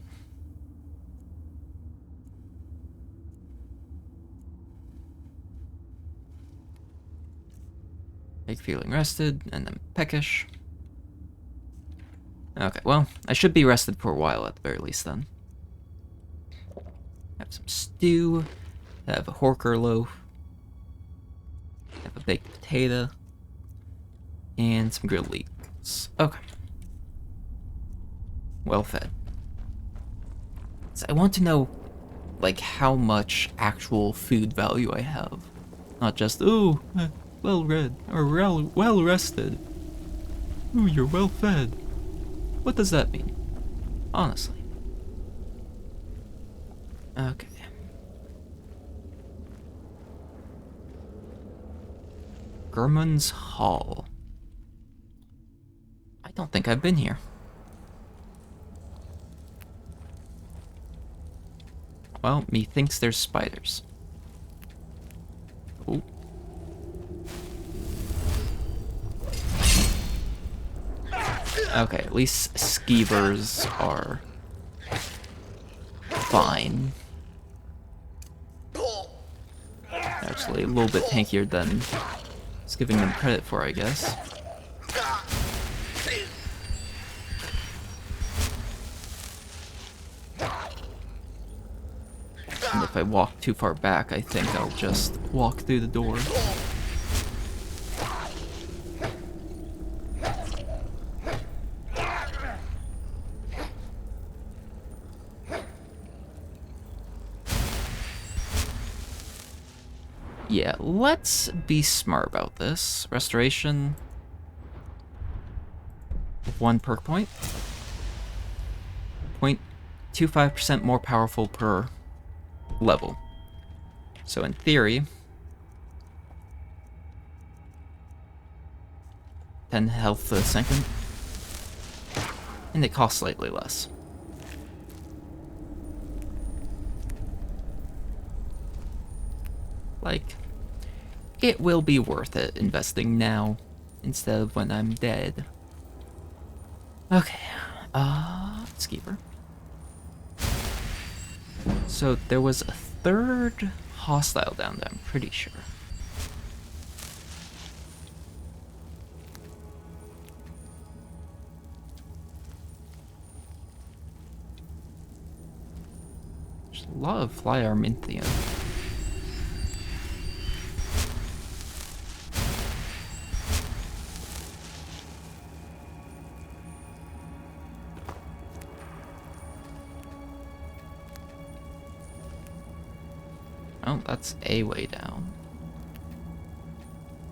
Like feeling rested, and then peckish. Okay, well, I should be rested for a while at the very least then. Have some stew, have a Horker loaf, have a baked potato, and some grilled leeks. Okay. Well fed. So I want to know, like, how much actual food value I have. Not just, ooh, well read, or well rested. Ooh, you're well fed. What does that mean? Honestly. Okay. Gurman's Hall. I don't think I've been here. Well, methinks there's spiders. Ooh. Okay, at least skeevers are fine. Actually, a little bit tankier than it's giving them credit for, I guess. And if I walk too far back, I think I'll just walk through the door. Yeah, let's be smart about this. Restoration. 1 perk point. 0.25% more powerful per level. So in theory, 10 health a second. And it costs slightly less. Like, it will be worth it investing now instead of when I'm dead. Okay, Skeever. So there was a third hostile down there, I'm pretty sure. There's a lot of fly arminthium. Oh, that's a way down.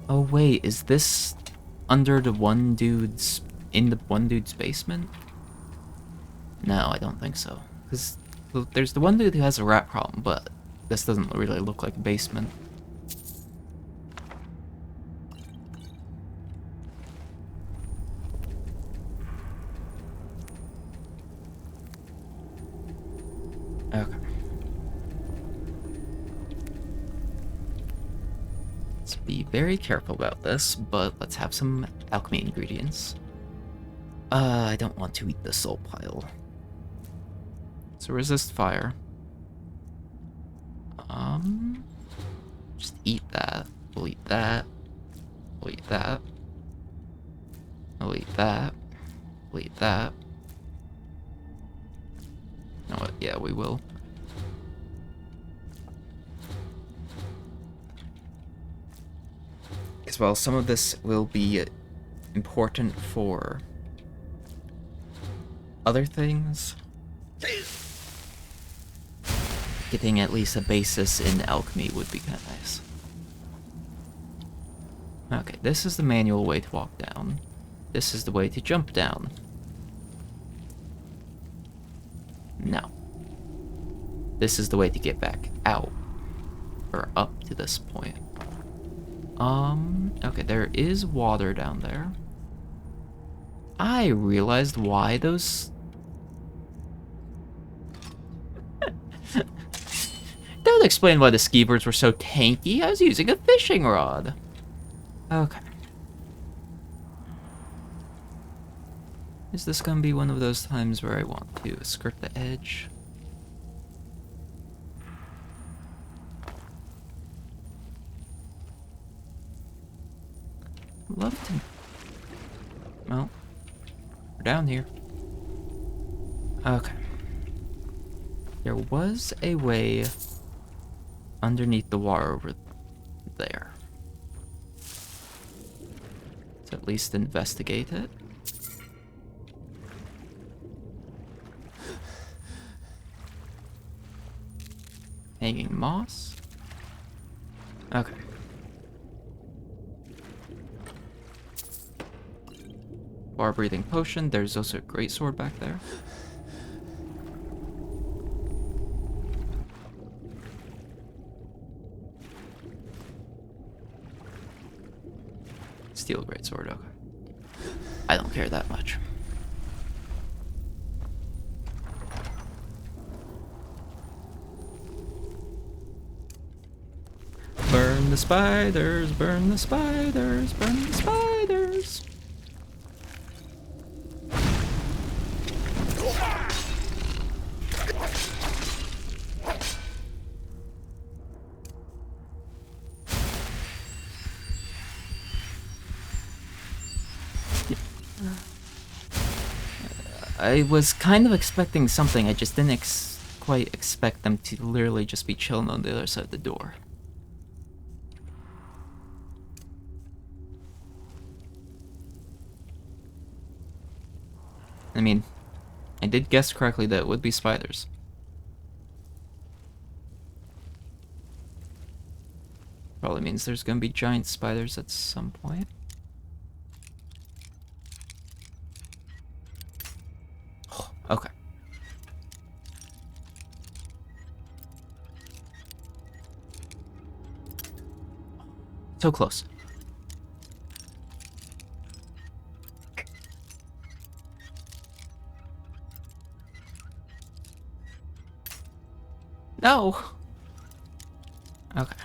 Oh wait, is this under the one dude's... in the one dude's basement? No, I don't think so. Because there's the one dude who has a rat problem, but this doesn't really look like a basement. Okay. Let's be very careful about this, but let's have some alchemy ingredients. I don't want to eat the soul pile. So resist fire. Just eat that. We'll eat that. We'll eat that. We'll eat that. We'll eat that. You know what? Yeah, we will. As well, some of this will be important for other things. Getting at least a basis in alchemy would be kind of nice. Okay, this is the manual way to walk down. This is the way to jump down. No. This is the way to get back out. Or up to this point. Okay, there is water down there. I realized why those... Don't explain why the skeevers were so tanky. I was using a fishing rod. Okay. Is this gonna be one of those times where I want to skirt the edge? Love to... Well, we're down here. Okay. There was a way underneath the water over there. Let's at least investigate it. Hanging moss? Okay. Bar breathing potion. There's also a great sword back there. Steel greatsword, okay. I don't care that much. Burn the spiders, burn the spiders, burn the spiders. I was kind of expecting something, I just didn't quite expect them to literally just be chilling on the other side of the door. I mean, I did guess correctly that it would be spiders. Probably means there's gonna be giant spiders at some point. Okay. So close. No! Okay.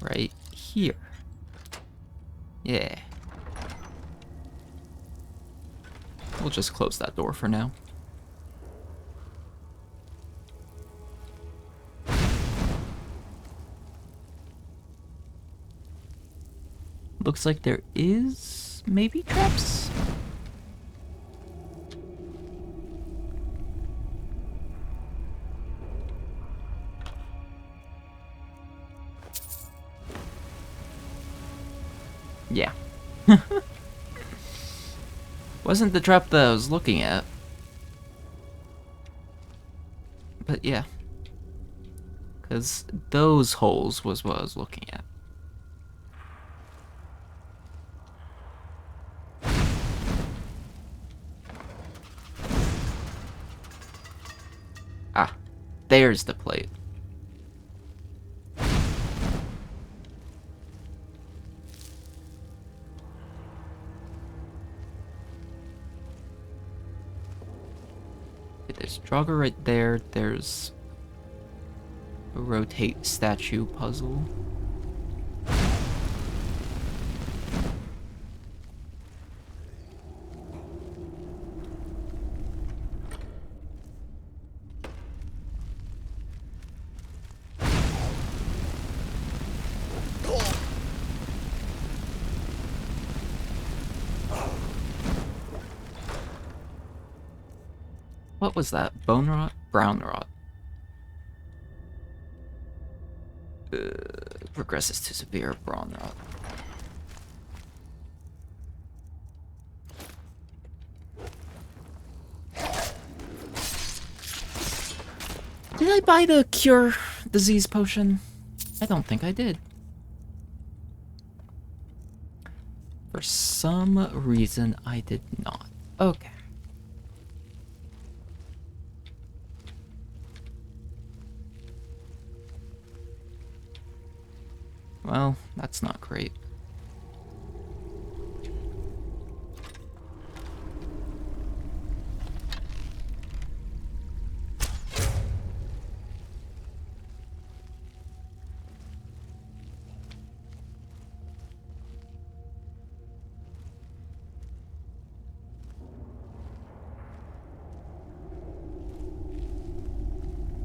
Right here. Yeah. We'll just close that door for now. Looks like there is maybe traps? Yeah. Wasn't the trap that I was looking at. But yeah. Because those holes was what I was looking at. Ah, there's the plate. Okay, there's Draugr right there. There's a rotate statue puzzle. What was that? Bone rot? Brown rot. Progresses to severe brown rot. Did I buy the cure disease potion? I don't think I did. For some reason, I did not. Okay. Well, that's not great.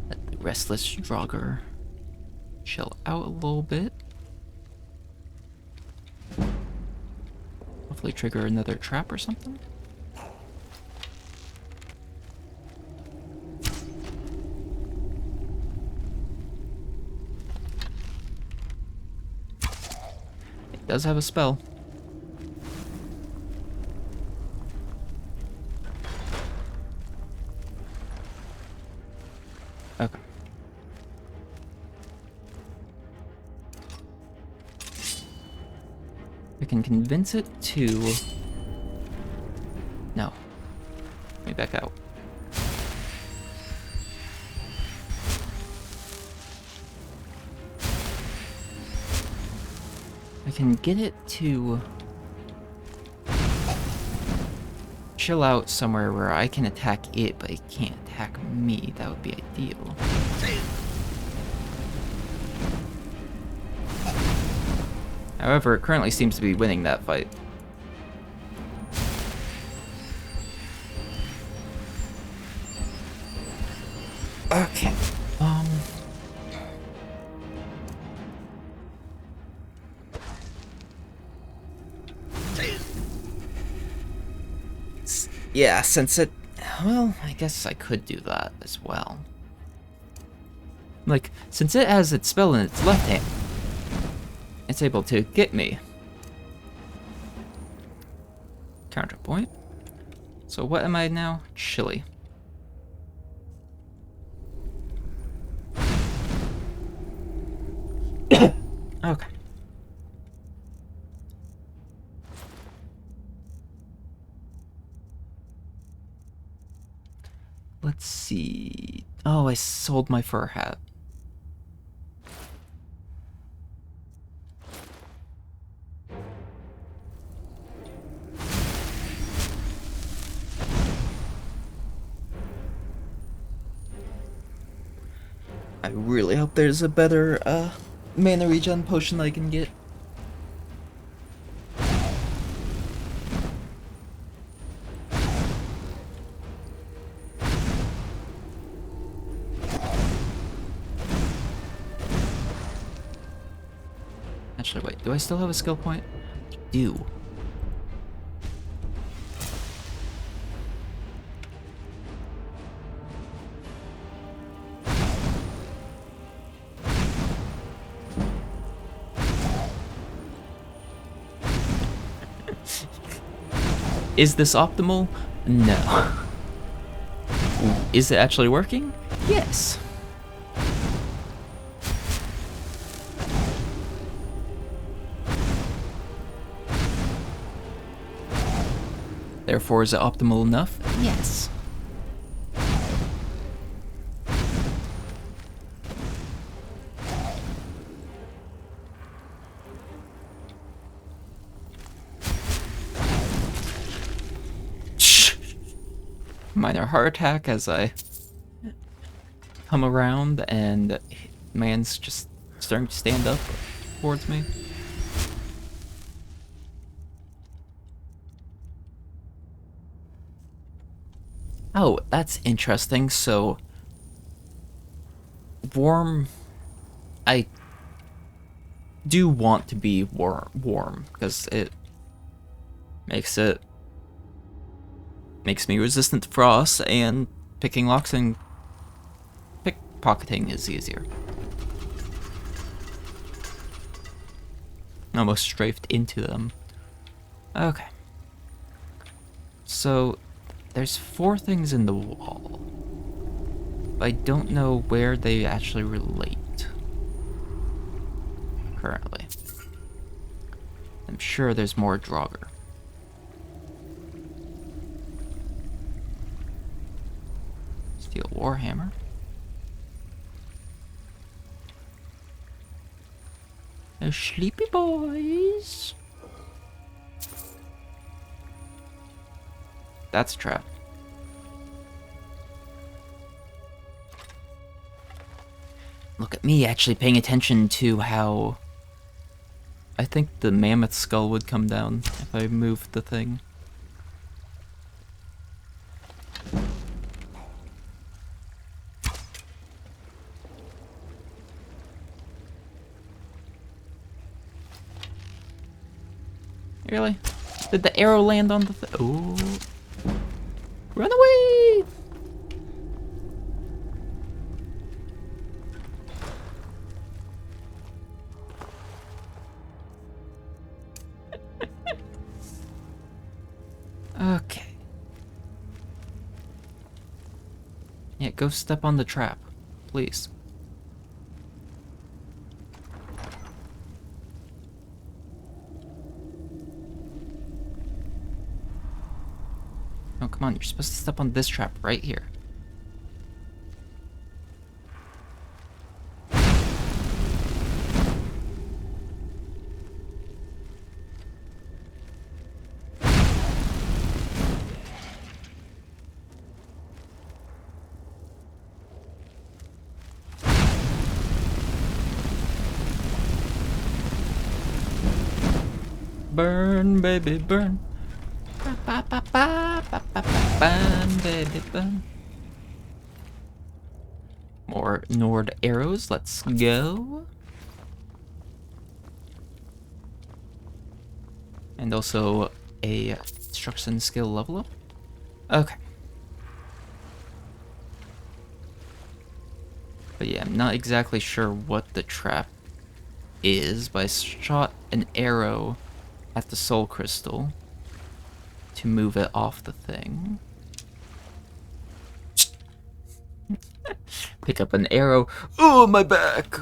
Let the restless Draugr chill out a little bit. Hopefully trigger another trap or something. It does have a spell. Okay. I can convince it to... No. Let me back out. I can get it to... chill out somewhere where I can attack it, but it can't attack me. That would be ideal. However, it currently seems to be winning that fight. Okay. Yeah, since it... Well, I guess I could do that as well. Like, since it has its spell in its left hand, it's able to get me. Counterpoint. So what am I now? Chili. Okay. Let's see. Oh, I sold my fur hat. I really hope there's a better mana regen potion I can get. Actually, wait, do I still have a skill point? I do. Is this optimal? No. Is it actually working? Yes. Therefore, is it optimal enough? Yes. Minor heart attack as I come around, and man's just starting to stand up towards me. Oh, that's interesting. So, warm. I do want to be warm because it makes me resistant to frost, and picking locks and pickpocketing is easier. Almost strafed into them. Okay. So, there's 4 things in the wall. I don't know where they actually relate. Currently. I'm sure there's more Draugr. Steel Warhammer. They're sleepy boys. That's a trap. Look at me actually paying attention to how I think the mammoth skull would come down if I moved the thing. Really? Did the arrow land on the oh. Run away! Okay. Yeah, go step on the trap, please. Oh, come on, you're supposed to step on this trap right here. Burn, baby, burn. Burn, baby, burn. More Nord arrows, let's go. And also a destruction skill level up. Okay. But yeah, I'm not exactly sure what the trap is, but I shot an arrow at the soul crystal to move it off the thing. Pick up an arrow. Oh, my back!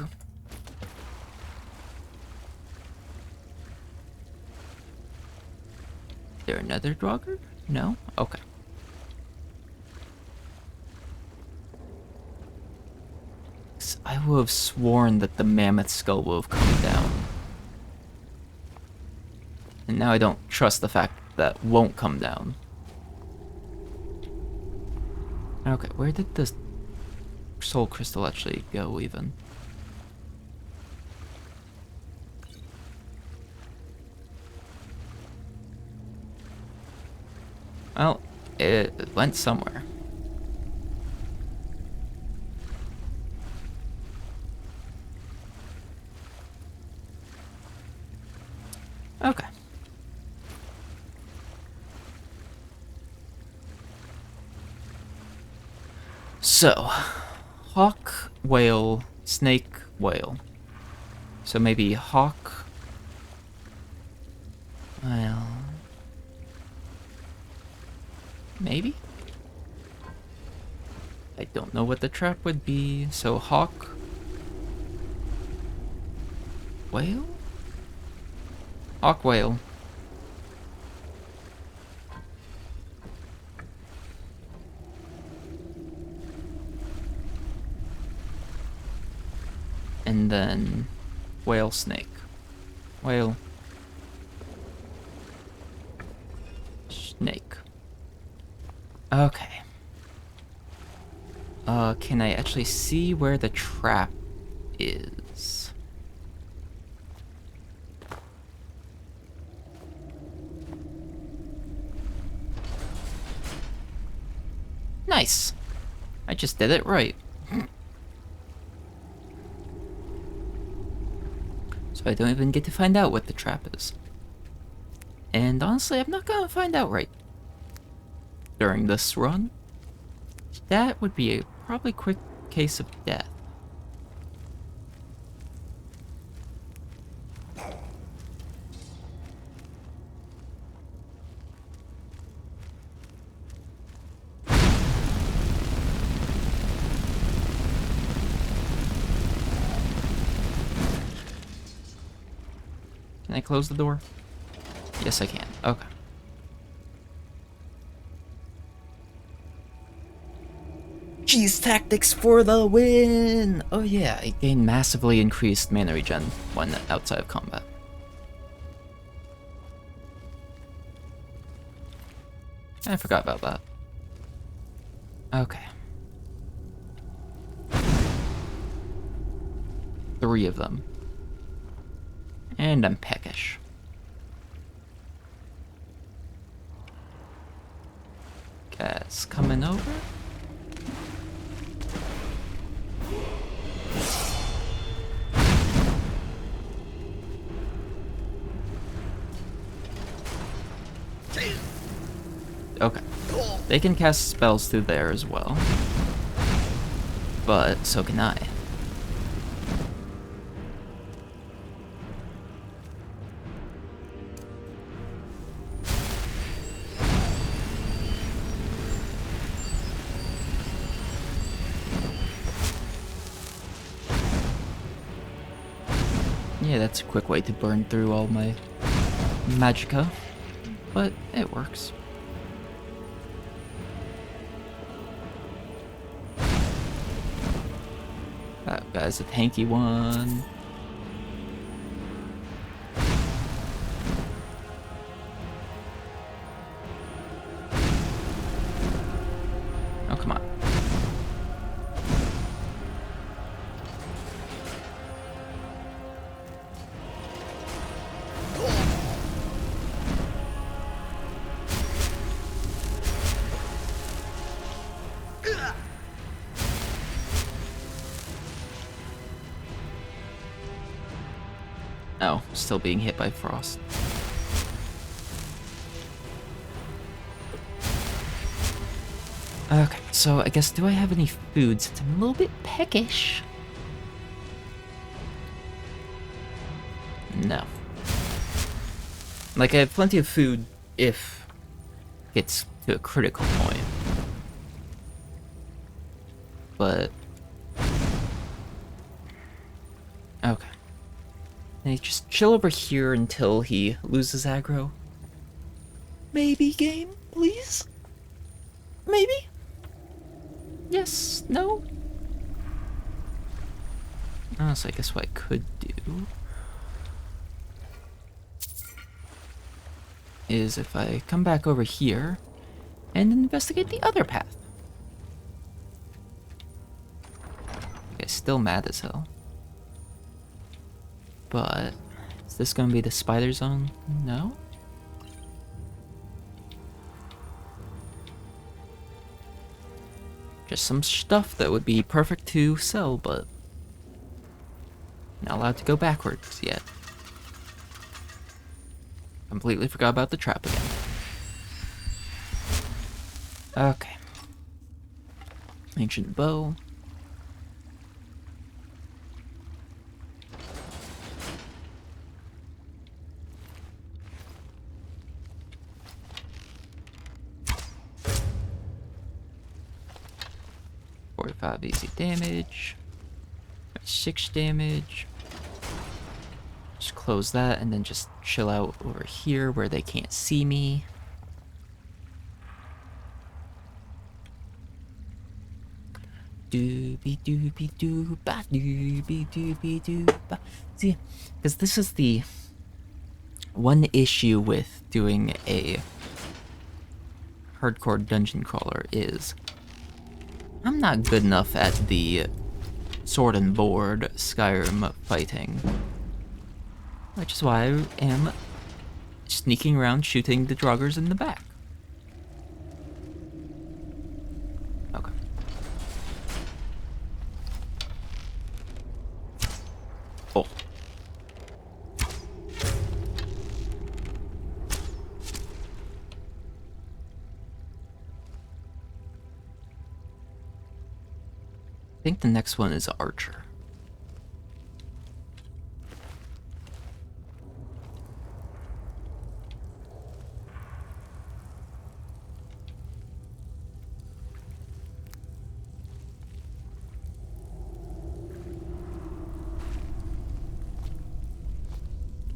Is there another Draugr? No? Okay. I would have sworn that the mammoth skull would have come down. And now I don't trust the fact that won't come down. Okay, where did the soul crystal actually go even? Well, it went somewhere. Okay. So, hawk, whale, snake, whale. So maybe hawk. Well, maybe? I don't know what the trap would be. So hawk, whale? Hawk, whale. And then whale, snake. Whale. Snake. Okay. Can I actually see where the trap is? Nice. I just did it right. So I don't even get to find out what the trap is. And honestly, I'm not gonna find out right during this run. That would be a probably quick case of death. Can I close the door? Yes, I can. Okay. Cheese tactics for the win! Oh yeah, I gain massively increased mana regen when outside of combat. I forgot about that. Okay. 3 of them. And I'm peckish. Guys coming over. Okay. They can cast spells through there as well. But so can I. Yeah, that's a quick way to burn through all my magicka, but it works. That guy's a tanky one. Oh, come on. Oh, still being hit by frost. Okay, so I guess, do I have any food since I'm a little bit peckish? No. Like, I have plenty of food if it's to a critical point. But... okay. Can I just chill over here until he loses aggro? Maybe, game, please? Maybe? Yes? No? Oh, so I guess what I could do is if I come back over here and investigate the other path. Okay, still mad as hell. But is this gonna be the spider zone? No? Just some stuff that would be perfect to sell, but not allowed to go backwards yet. Completely forgot about the trap again. Okay. Ancient bow. .45 easy damage. 6 damage. Just close that and then just chill out over here where they can't see me. Doobie doobie dooba doobie doobie dooba. See, because this is the one issue with doing a hardcore dungeon crawler is I'm not good enough at the sword and board Skyrim fighting. Which is why I am sneaking around shooting the Draugrs in the back. Okay. Oh. I think the next one is Archer.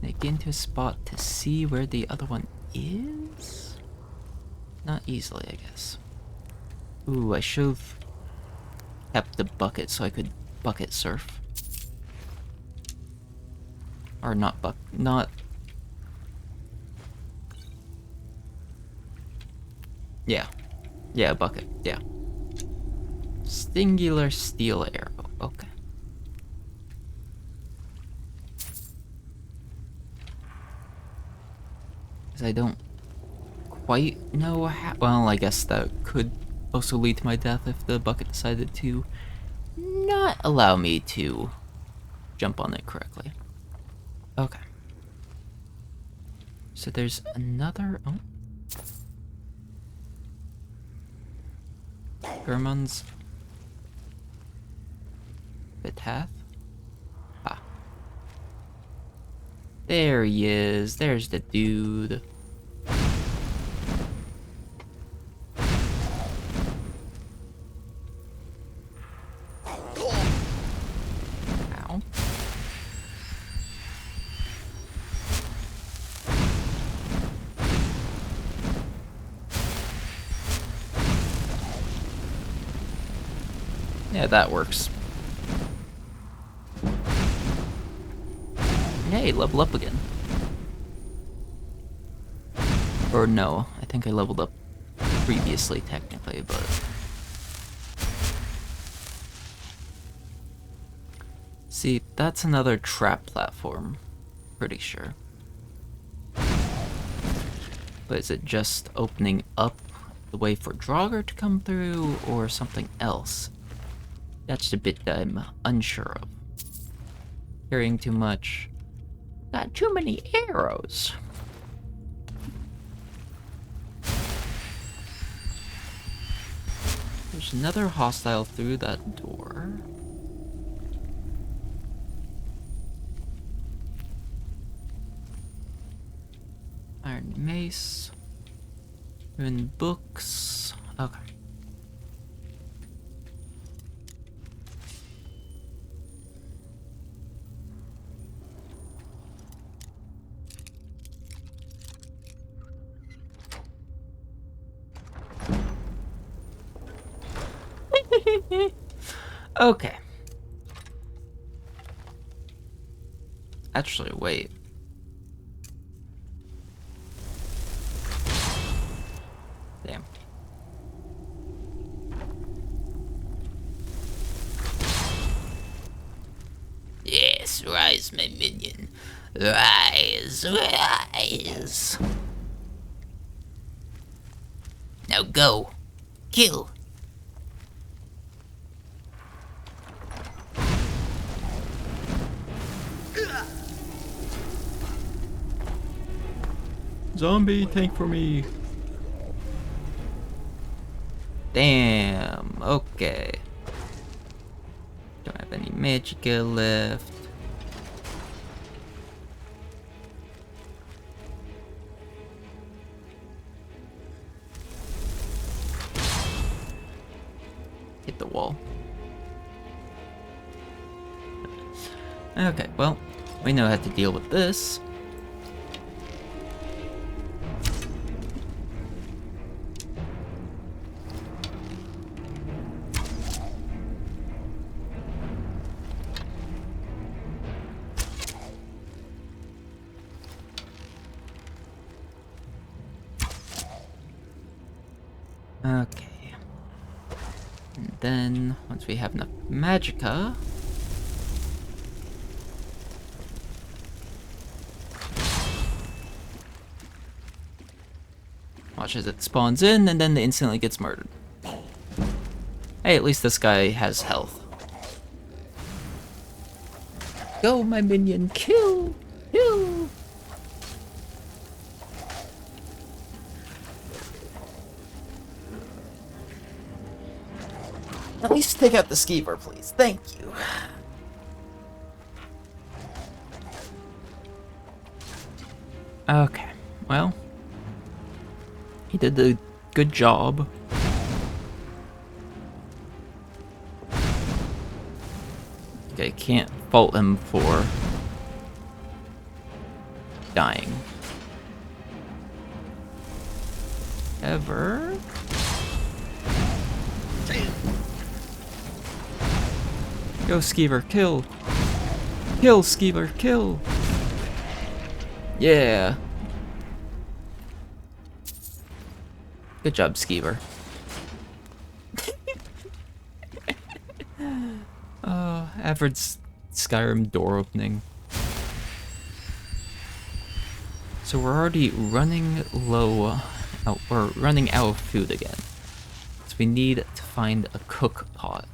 Can I get into a spot to see where the other one is? Not easily, I guess. Ooh, I should've kept the bucket so I could bucket surf. Or not Yeah. Yeah, bucket, yeah. Singular steel arrow, okay. Because I don't quite know how. Well, I guess that could also lead to my death if the bucket decided to not allow me to jump on it correctly. Okay. So there's another. Oh. German's Betath? Ah. There he is. There's the dude. Ow. Yeah, that works. Hey, level up again. Or no, I think I leveled up previously, technically, but... See, that's another trap platform. Pretty sure. But is it just opening up the way for Draugr to come through, or something else? That's the bit that I'm unsure of. Carrying too much. Got too many arrows. There's another hostile through that door. Iron mace. Ruined books. Okay. Okay. Actually, wait. Damn. Yes, rise, my minion. Rise, rise. Now go. Kill. Zombie, tank for me. Damn, okay. Don't have any magicka left. Hit the wall. Okay, well, we know how to deal with this. Okay. And then, once we have enough magicka... Watch as it spawns in, and then it instantly gets murdered. Hey, at least this guy has health. Go, my minion! Kill! Kill! At least take out the skeever, please. Thank you. Okay, well... He did a good job. Okay, can't fault him for dying. Ever. Go, Skeever, kill! Kill, Skeever, kill! Yeah! Good job, Skeever. Average Skyrim door opening. So we're already running low. Oh, we're running out of food again. So we need to find a cook pot.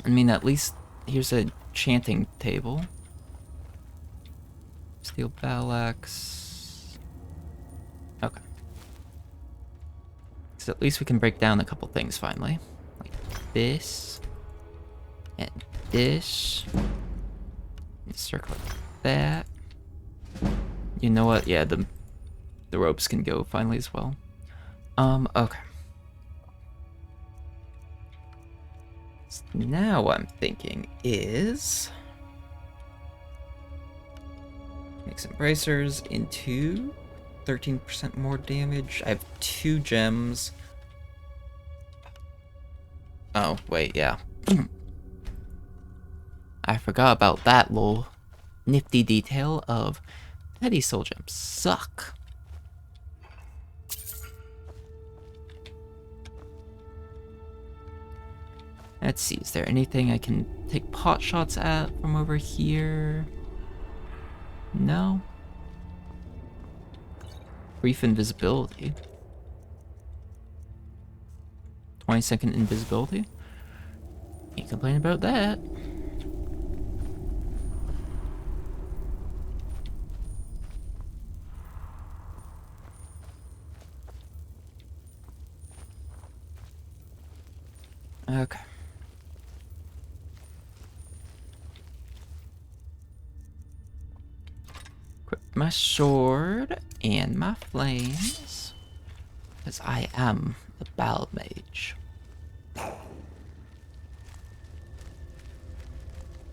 I mean, at least here's a chanting table. Steel battle axe. Okay. So at least we can break down a couple things finally. Like this. And this. And circle like that. You know what? Yeah, the ropes can go finally as well. Okay. So now what I'm thinking is make some bracers into 13% more damage. I have 2 gems. Oh, wait, yeah. I forgot about that little nifty detail of petty soul gems suck. Let's see, is there anything I can take pot shots at from over here? No. Brief invisibility. 20-second invisibility. Can't complain about that. Okay. Equip my sword and my flames, because I am the battle mage.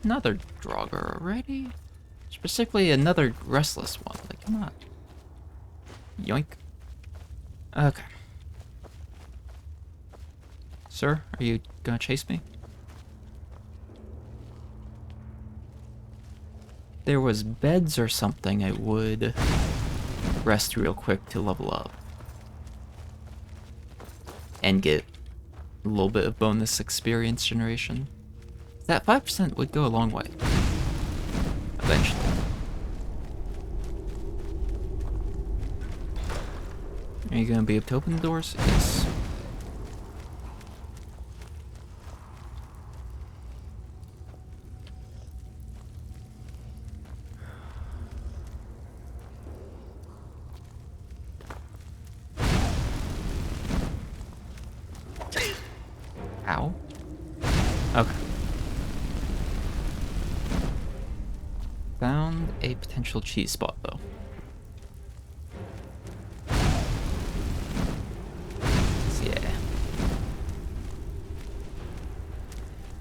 Another Draugr already? Specifically another restless one. Like, come on. Yoink. Okay. Sir, are you gonna chase me? there was beds or something, I would rest real quick to level up. And get a little bit of bonus experience generation. That 5% would go a long way. Eventually. Are you gonna be able to open the doors? Yes. Ow. Okay. Found a potential cheese spot, though. So, yeah.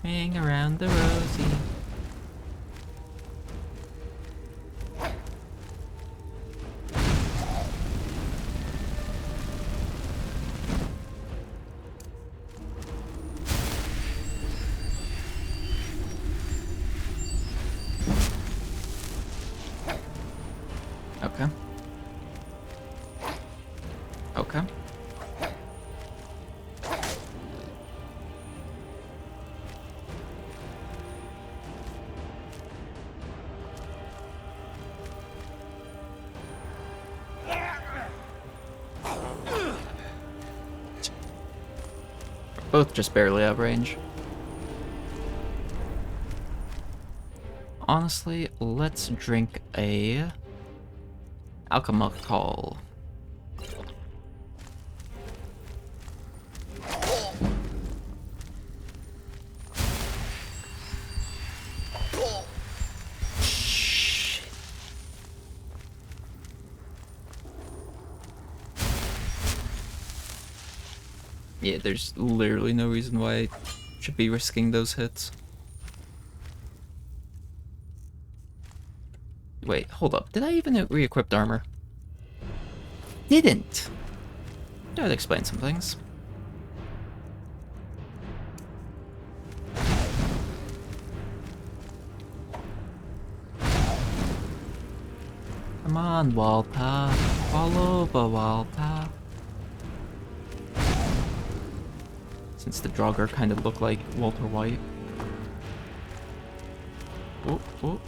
Hang around the rosy. Okay. Okay. We're both just barely out of range. Honestly, let's drink a alcohol. Yeah, there's literally no reason why I should be risking those hits. Wait, hold up. Did I even re-equip armor? Didn't! That would explain some things. Come on, Walter. Fall over, Walter. Since the Draugr kind of look like Walter White. Oh, oh.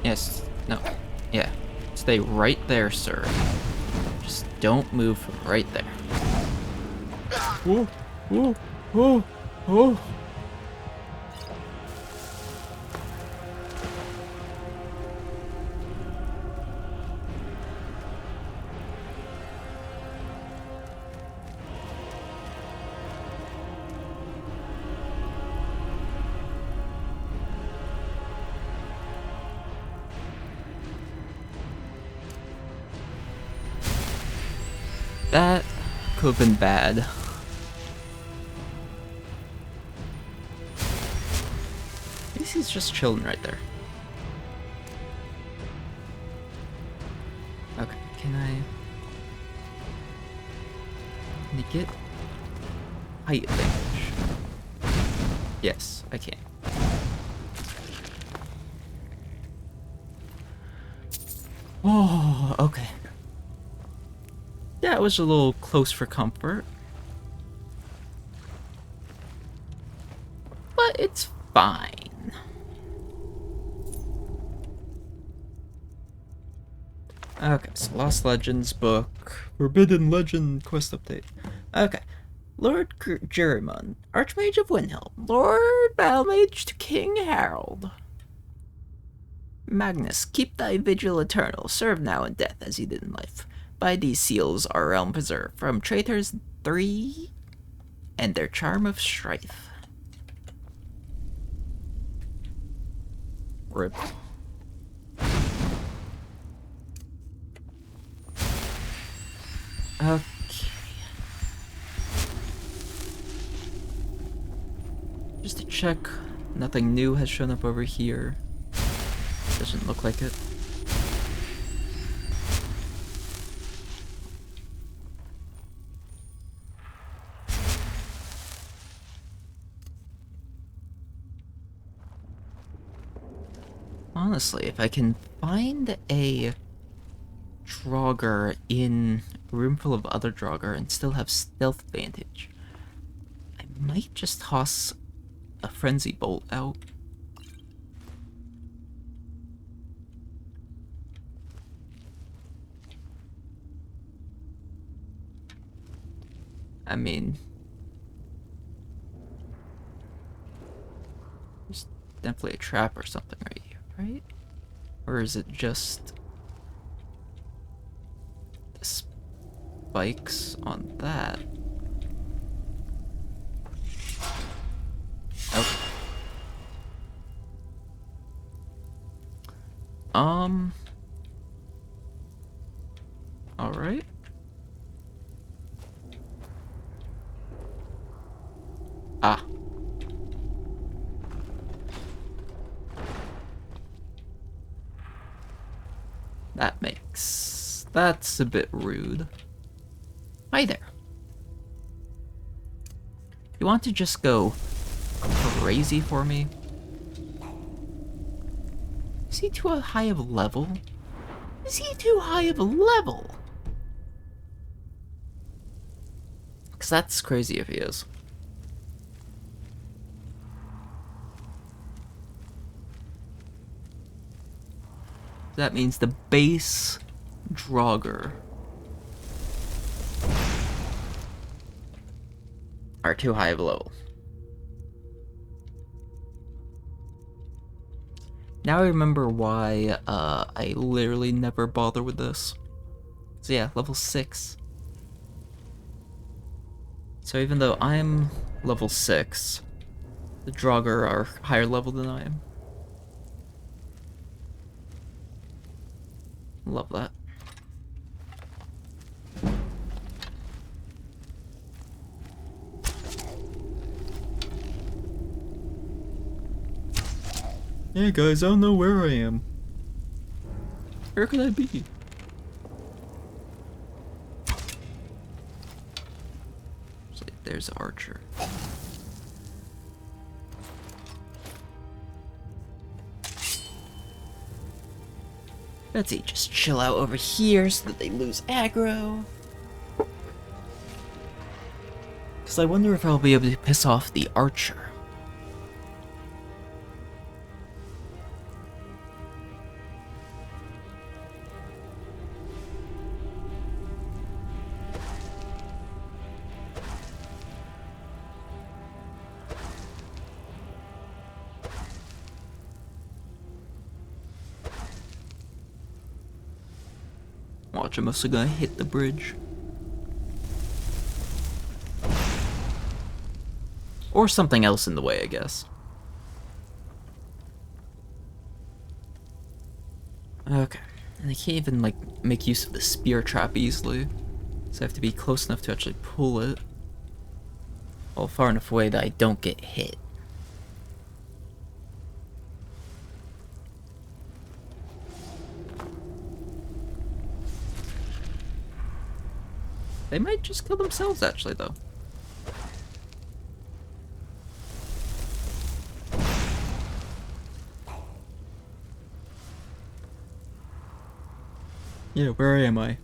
Yes. No. Yeah. Stay right there, sir. Just don't move from right there. Oh, oh, oh, oh. That could have been bad. At least he's just chilling right there. Okay, can I get height advantage? Yes, I can. Oh, okay. That was a little close for comfort. But it's fine. Okay, so Lost Legends book. Forbidden Legend quest update. Okay. Lord Jeremon, Archmage of Windhelm. Lord Battlemage to King Harold. Magnus, keep thy vigil eternal. Serve now in death as you did in life. By these seals our realm preserved from traitors 3 and their charm of strife. Rip. Okay. Just to check, nothing new has shown up over here. Doesn't look like it. honestly, if I can find a Draugr in a room full of other Draugr and still have stealth advantage, I might just toss a Frenzy Bolt out. I mean, there's definitely a trap or something right here, right? Or is it just the spikes on that? Okay. Alright. Ah. That's a bit rude. Hi there. You want to just go crazy for me? Is he too high of a level? Is he too high of a level? Because that's crazy if he is. That means the base Draugr are too high of a level. Now I remember why I literally never bother with this. So yeah, level 6. So even though I'm level 6, the Draugr are higher level than I am. Love that. Yeah, guys, I don't know where I am. Where could I be? So there's Archer. Betsy, just chill out over here so that they lose aggro. Because I wonder if I'll be able to piss off the Archer. Watch, I'm also gonna hit the bridge. Or something else in the way, I guess. Okay. And I can't even, like, make use of the spear trap easily. So I have to be close enough to actually pull it. Well, far enough away that I don't get hit. They might just kill themselves, actually, though. Yeah, where am I?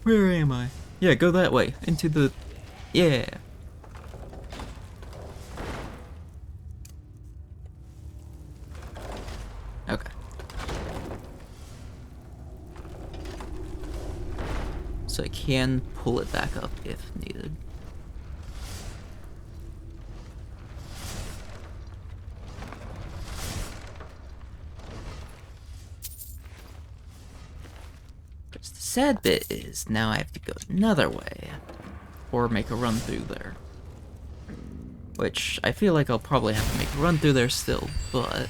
Where am I? Yeah, go that way. Into the... Yeah. Okay. So I can pull it back up if needed. Because the sad bit is now I have to go another way. Or make a run through there. Which I feel like I'll probably have to make a run through there still, but...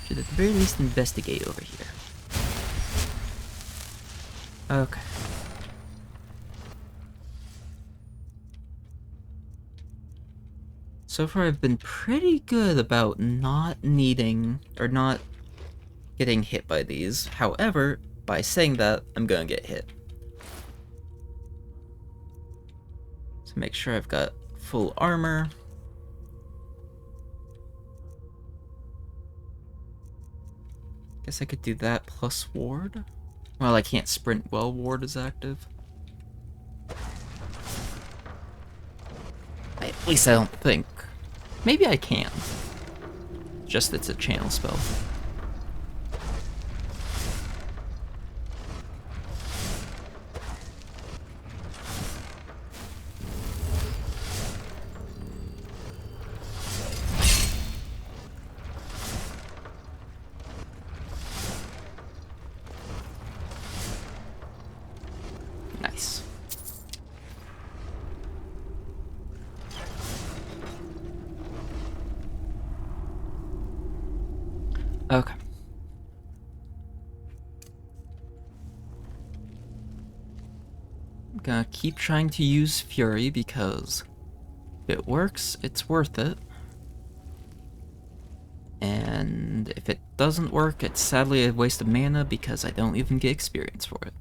should at the very least investigate over here. Okay. So far I've been pretty good about not needing, or not getting hit by these. However, by saying that, I'm gonna get hit. So make sure I've got full armor. Guess I could do that plus ward. Well, I can't sprint while ward is active. At least I don't think. Maybe I can. Just it's a channel spell. Nice. Okay. I'm gonna keep trying to use Fury because if it works, it's worth it. And if it doesn't work, it's sadly a waste of mana because I don't even get experience for it.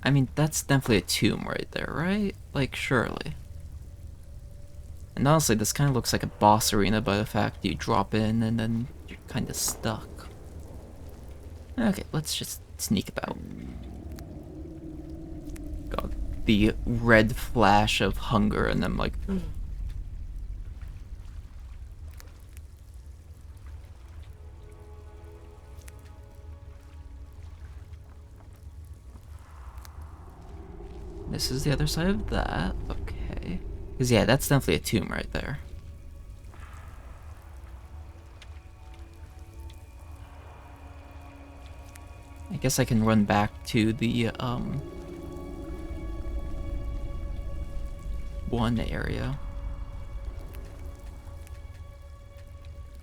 I mean, that's definitely a tomb right there, right? Like, surely. And honestly, this kind of looks like a boss arena by the fact you drop in and then you're kind of stuck. Okay, let's just sneak about. Got the red flash of hunger and then like... This is the other side of that, okay. Because yeah, that's definitely a tomb right there. I guess I can run back to the, one area.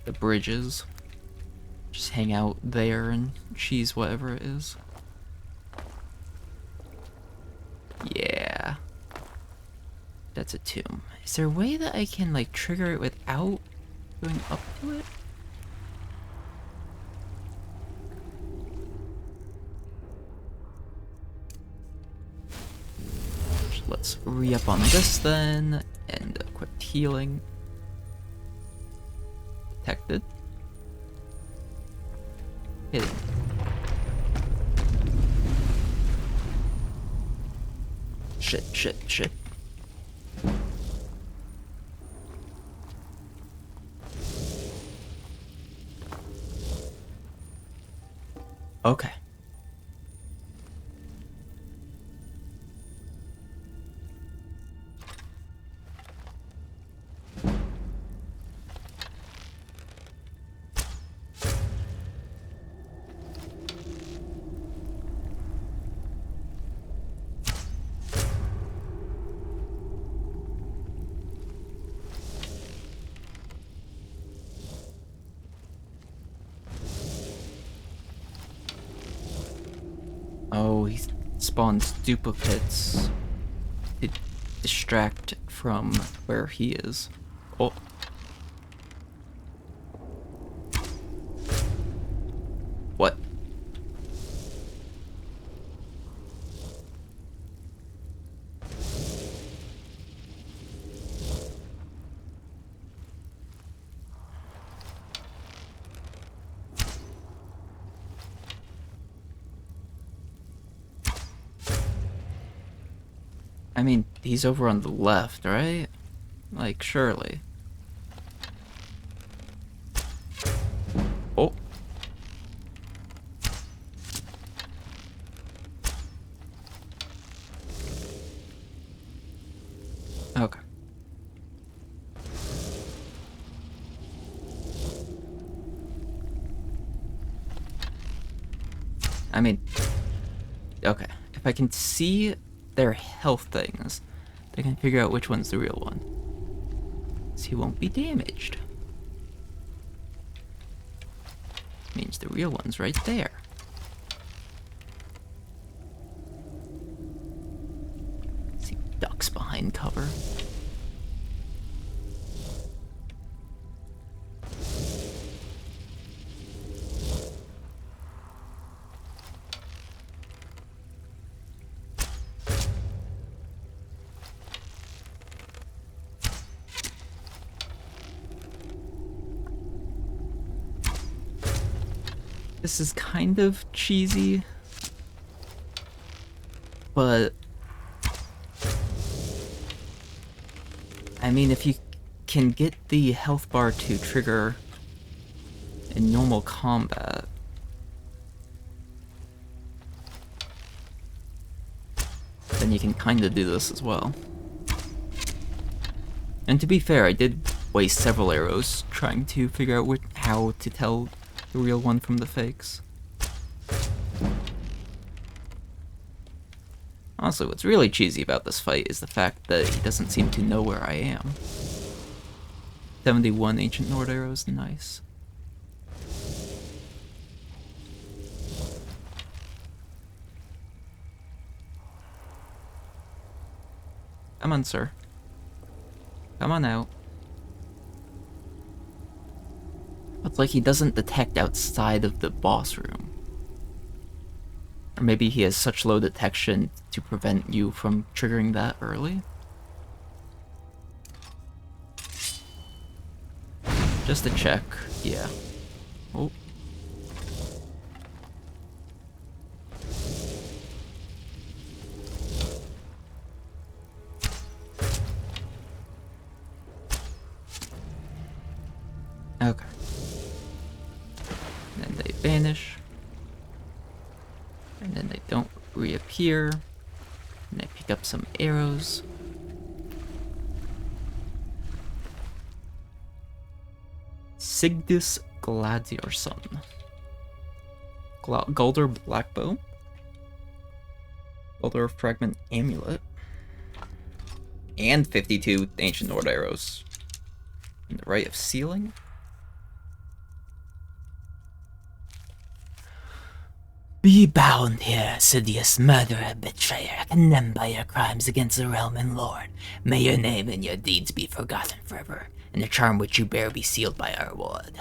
The bridges. Just hang out there and cheese whatever it is. Yeah. That's a tomb. Is there a way that I can, like, trigger it without going up to it? Let's re-up on this then, and equip healing. Detected. Hidden. Shit, shit, shit. Okay. Oh, he spawns duplicates to distract from where he is. Oh. What? I mean, he's over on the left, right? Like, surely. Oh. Okay. I mean, okay. If I can see their health things, they can figure out which one's the real one. So he won't be damaged. Means the real one's right there. See ducks behind cover. This is kind of cheesy, but I mean, if you can get the health bar to trigger in normal combat, then you can kind of do this as well. And to be fair, I did waste several arrows trying to figure out how to tell the real one from the fakes. Honestly, what's really cheesy about this fight is the fact that he doesn't seem to know where I am. 71 Ancient Nord arrows, nice. Come on, sir. Come on out. It's like he doesn't detect outside of the boss room. Or maybe he has such low detection to prevent you from triggering that early? Just to check, yeah. Oh. Okay. Then they vanish. And then they don't reappear. And I pick up some arrows. Sigdus Gladiorsson. Galder Blackbow. Galder Fragment Amulet. And 52 Ancient Nord arrows. And the Rite of Sealing. Be bound here, Sidious murderer, betrayer, condemned by your crimes against the realm and lord. May your name and your deeds be forgotten forever, and the charm which you bear be sealed by our ward.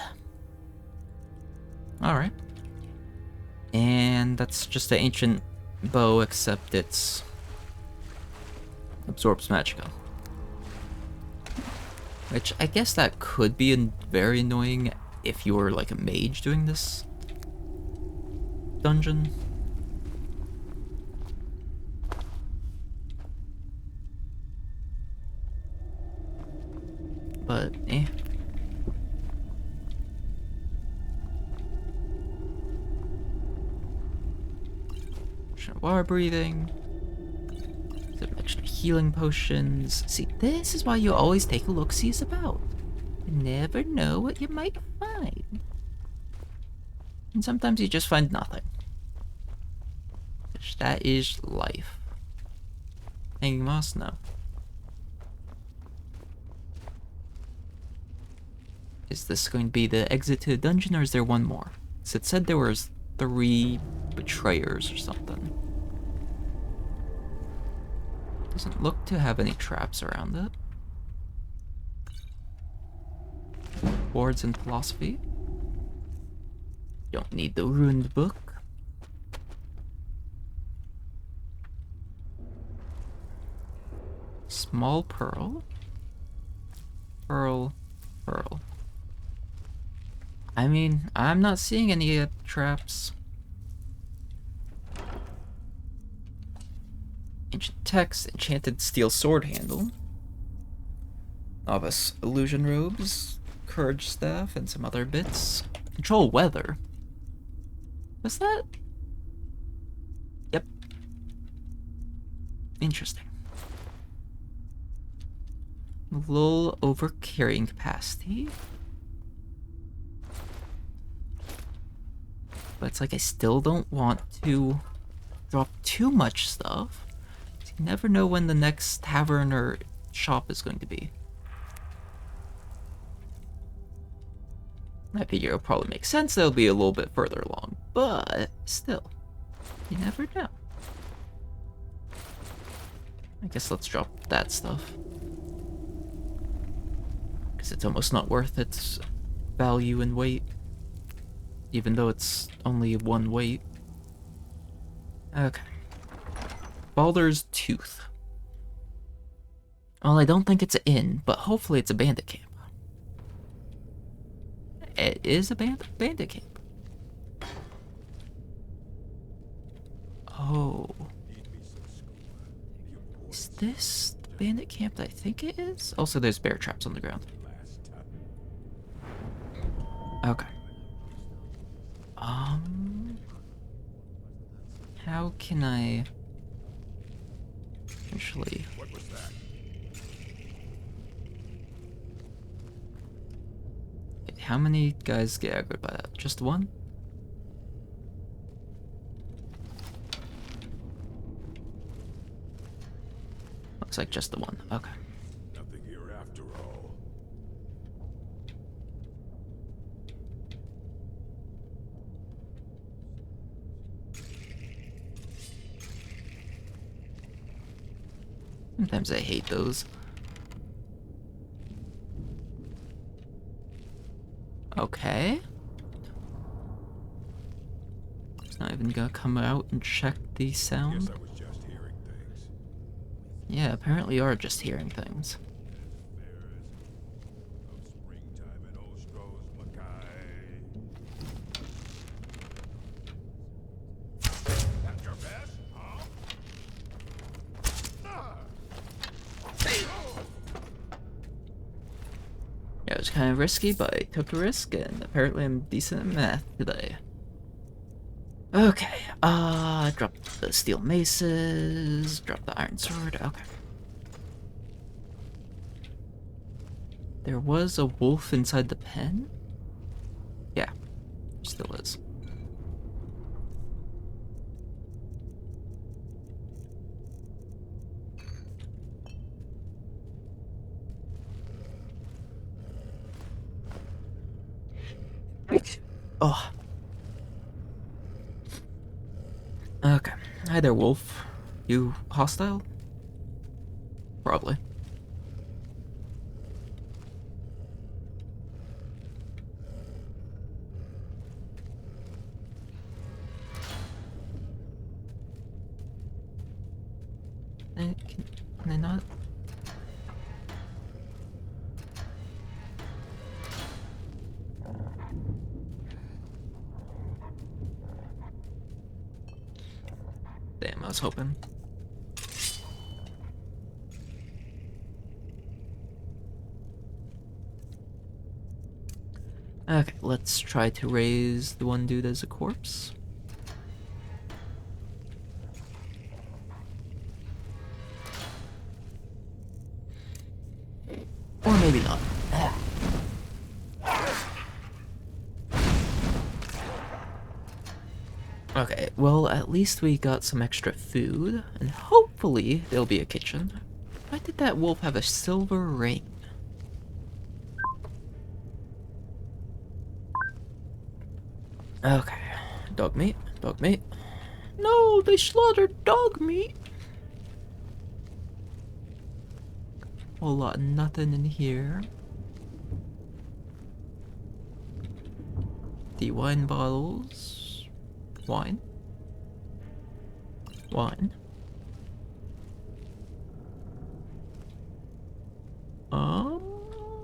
Alright. And that's just the ancient bow, except it's absorbs magicka. Which I guess that could be very annoying if you were like a mage doing this dungeon. But water breathing. Some extra healing potions. See, this is why you always take a look-sees about. You never know what you might find. And sometimes you just find nothing. Which that is life. Hanging moss? No. Is this going to be the exit to the dungeon, or is there one more? So it said there was 3 betrayers or something. Doesn't look to have any traps around it. Boards and philosophy. Don't need the ruined book. Small pearl. Pearl. Pearl. I mean, I'm not seeing any traps. Ancient text, enchanted steel sword handle. Novice illusion robes, courage staff, and some other bits. Control weather. What's that? Yep. Interesting. A little over carrying capacity. But it's like I still don't want to drop too much stuff. You never know when the next tavern or shop is going to be. I figure it'll probably make sense they'll be a little bit further along, but still, you never know. I guess let's drop that stuff. Because it's almost not worth its value and weight. Even though it's only 1 weight. Okay. Baldur's Tooth. Well, I don't think it's an inn, but hopefully it's a bandit camp. It is a bandit camp. Oh. Is this the bandit camp that I think it is? Also, there's bear traps on the ground. Okay. How can I actually... What was that? How many guys get aggroed by that? Just one? Looks like just the one. Okay. Nothing here after all. Sometimes I hate those. Okay. It's not even gonna come out and check the sound. Guess I was just hearing things. Yeah, apparently you are just hearing things. Of springtime in Ostros, Mackay. That's your best, huh? Yeah, it was kind of risky, but I took a risk, and apparently I'm decent at math today. Okay, drop the steel maces, drop the iron sword, okay. There was a wolf inside the pen? Yeah, still is. Oh. Okay. Hi there, wolf. You hostile? Probably. Can I not? Damn, I was hoping. Okay, let's try to raise the one dude as a corpse. Or maybe not. Okay, well, at least we got some extra food, and hopefully there'll be a kitchen. Why did that wolf have a silver ring? Okay, dog meat, dog meat. No, they slaughtered dog meat! Whole lot of nothing in here. The wine bottles. Wine. Wine.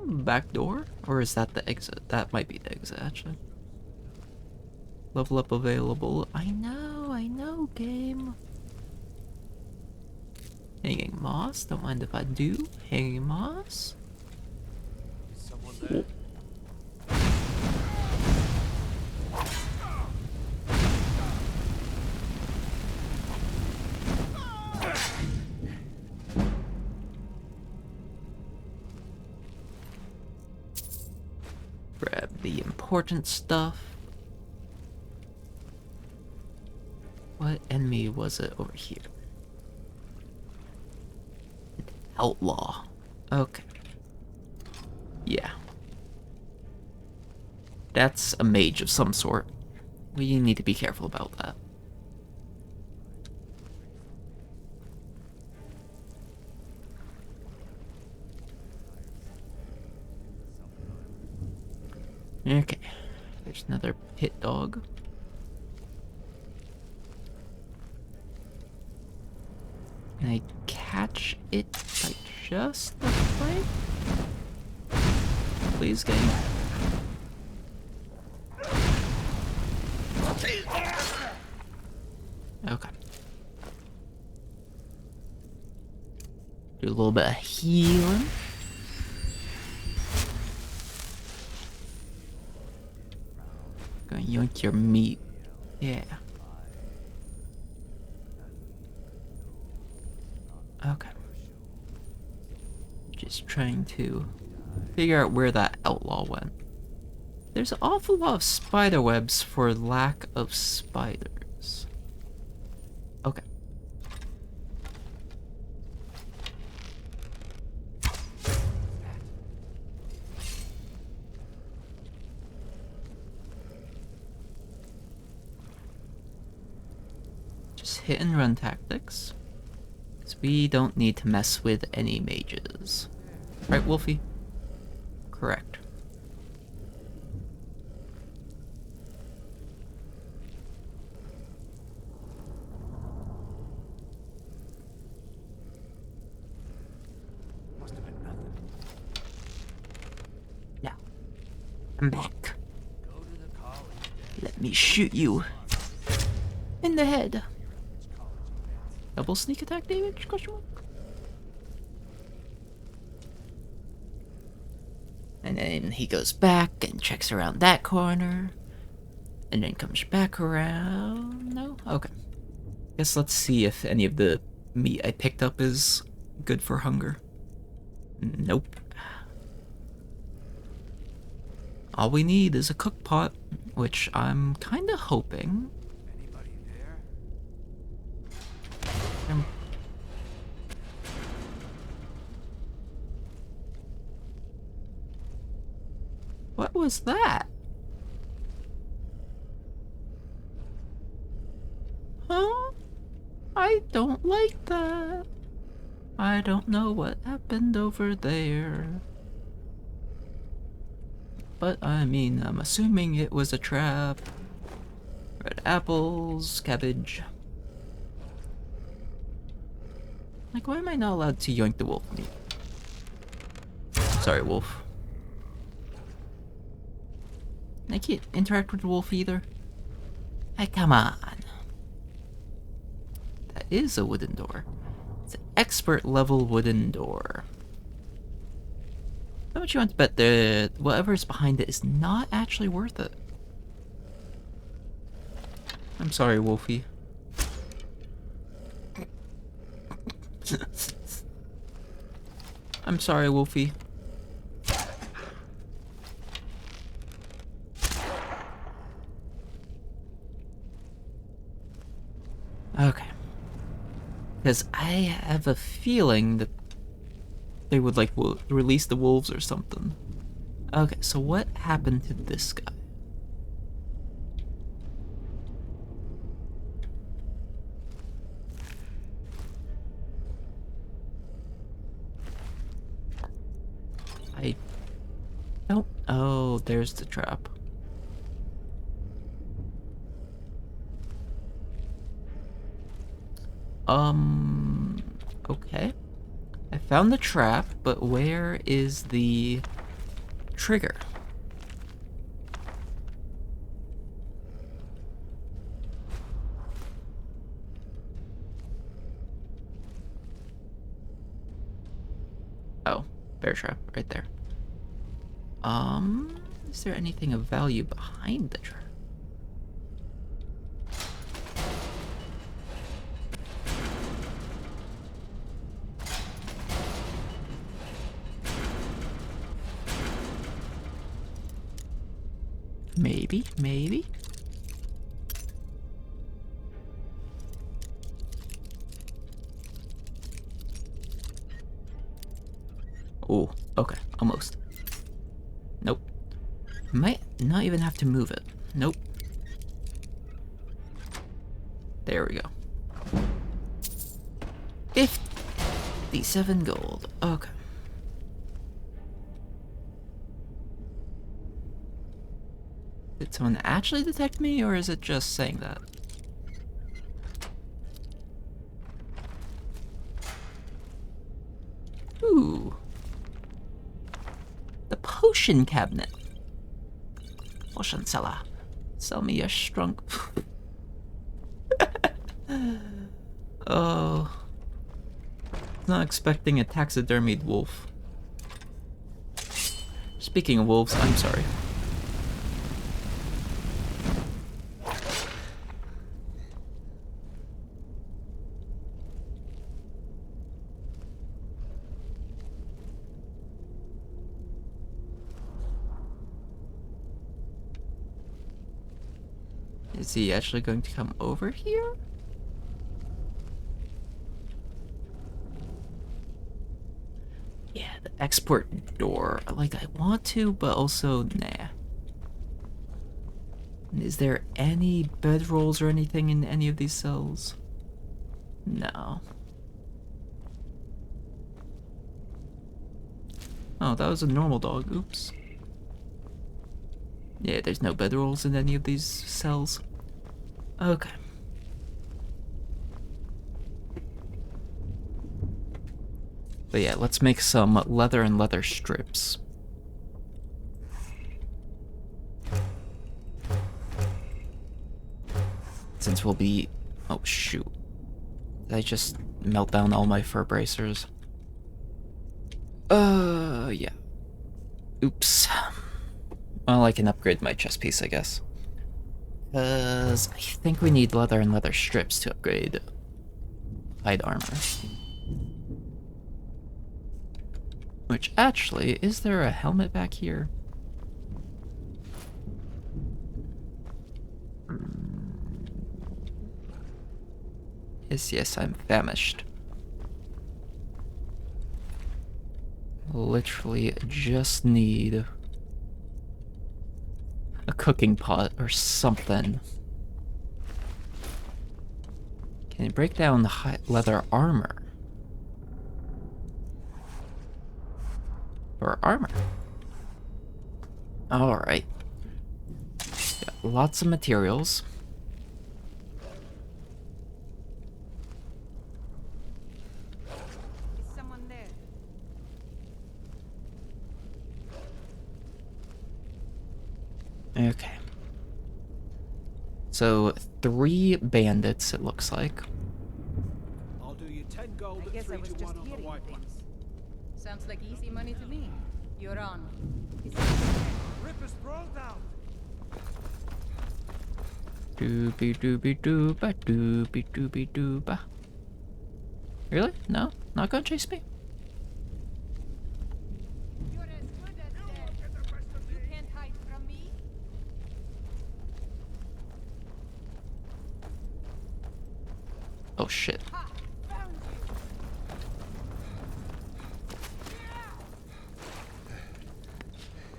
Back door? Or is that the exit? That might be the exit, actually. Level up available. I know, game. Hanging moss. Don't mind if I do. Hanging moss. Someone there? Grab the important stuff. What enemy was it over here? Outlaw. Okay. Yeah. That's a mage of some sort. We need to be careful about that. Okay. There's another pit dog. Can I catch it by just the flank? Please, game. Okay. Do a little bit of healing. Gonna yoink your meat. Yeah. Okay. Just trying to figure out where that outlaw went. There's an awful lot of spider webs for lack of spiders. Okay. Just hit and run tactics. Because we don't need to mess with any mages. Right, Wolfie? Correct. Must have been nothing. Now, come back. Go to the college. Let me shoot you in the head. Double sneak attack damage? Question mark? And then he goes back and checks around that corner. And then comes back around. No? Okay. Guess let's see if any of the meat I picked up is good for hunger. Nope. All we need is a cook pot, which I'm kinda hoping. Anybody there? What was that? Huh? I don't like that. I don't know what happened over there. But I mean, I'm assuming it was a trap. Red apples, cabbage. Like, why am I not allowed to yoink the wolf meat? Sorry, wolf. I can't interact with the wolf either. Hey, come on. That is a wooden door. It's an expert level wooden door. How much you want to bet that whatever's behind it is not actually worth it? I'm sorry, Wolfie. I'm sorry, Wolfie. Okay. Because I have a feeling that they would, like, release the wolves or something. Okay, so what happened to this guy? I don't... Oh, there's the trap. Okay. I found the trap, but where is the trigger? Oh, bear trap right there. Is there anything of value behind the trap? Maybe, maybe. Oh, okay, almost. Nope. Might not even have to move it. Nope. There we go. 57 gold. Okay. Did someone actually detect me, or is it just saying that? Ooh. The potion cabinet. Potion seller. Sell me your strong... Oh. Not expecting a taxidermied wolf. Speaking of wolves, I'm sorry. Is he actually going to come over here? Yeah, the export door. Like, I want to, but also, nah. Is there any bedrolls or anything in any of these cells? No. Oh, that was a normal dog. Oops. Yeah, there's no bedrolls in any of these cells. Okay. But yeah, let's make some leather and leather strips. Since we'll be... Oh, shoot. Did I just melt down all my fur bracers? Yeah. Oops. Well, I can upgrade my chest piece, I guess. Because I think we need leather and leather strips to upgrade hide armor. Which, actually, is there a helmet back here? Yes, I'm famished. Literally just need a cooking pot or something. Can you break down the leather armor? Or armor? Alright. Lots of materials. Is someone there? Okay. So, 3 bandits, it looks like. I'll do you 10 gold I at guess I 3 was to just 1 on the hearing white things. ones. Sounds like easy money to me. You're on. Is Rip is sprawled out. Doobie doobie dooba doobie doobie dooba. Really? No? Not gonna chase me? You're as good as dead. You can't hide from me. Oh shit. Ha! Found you.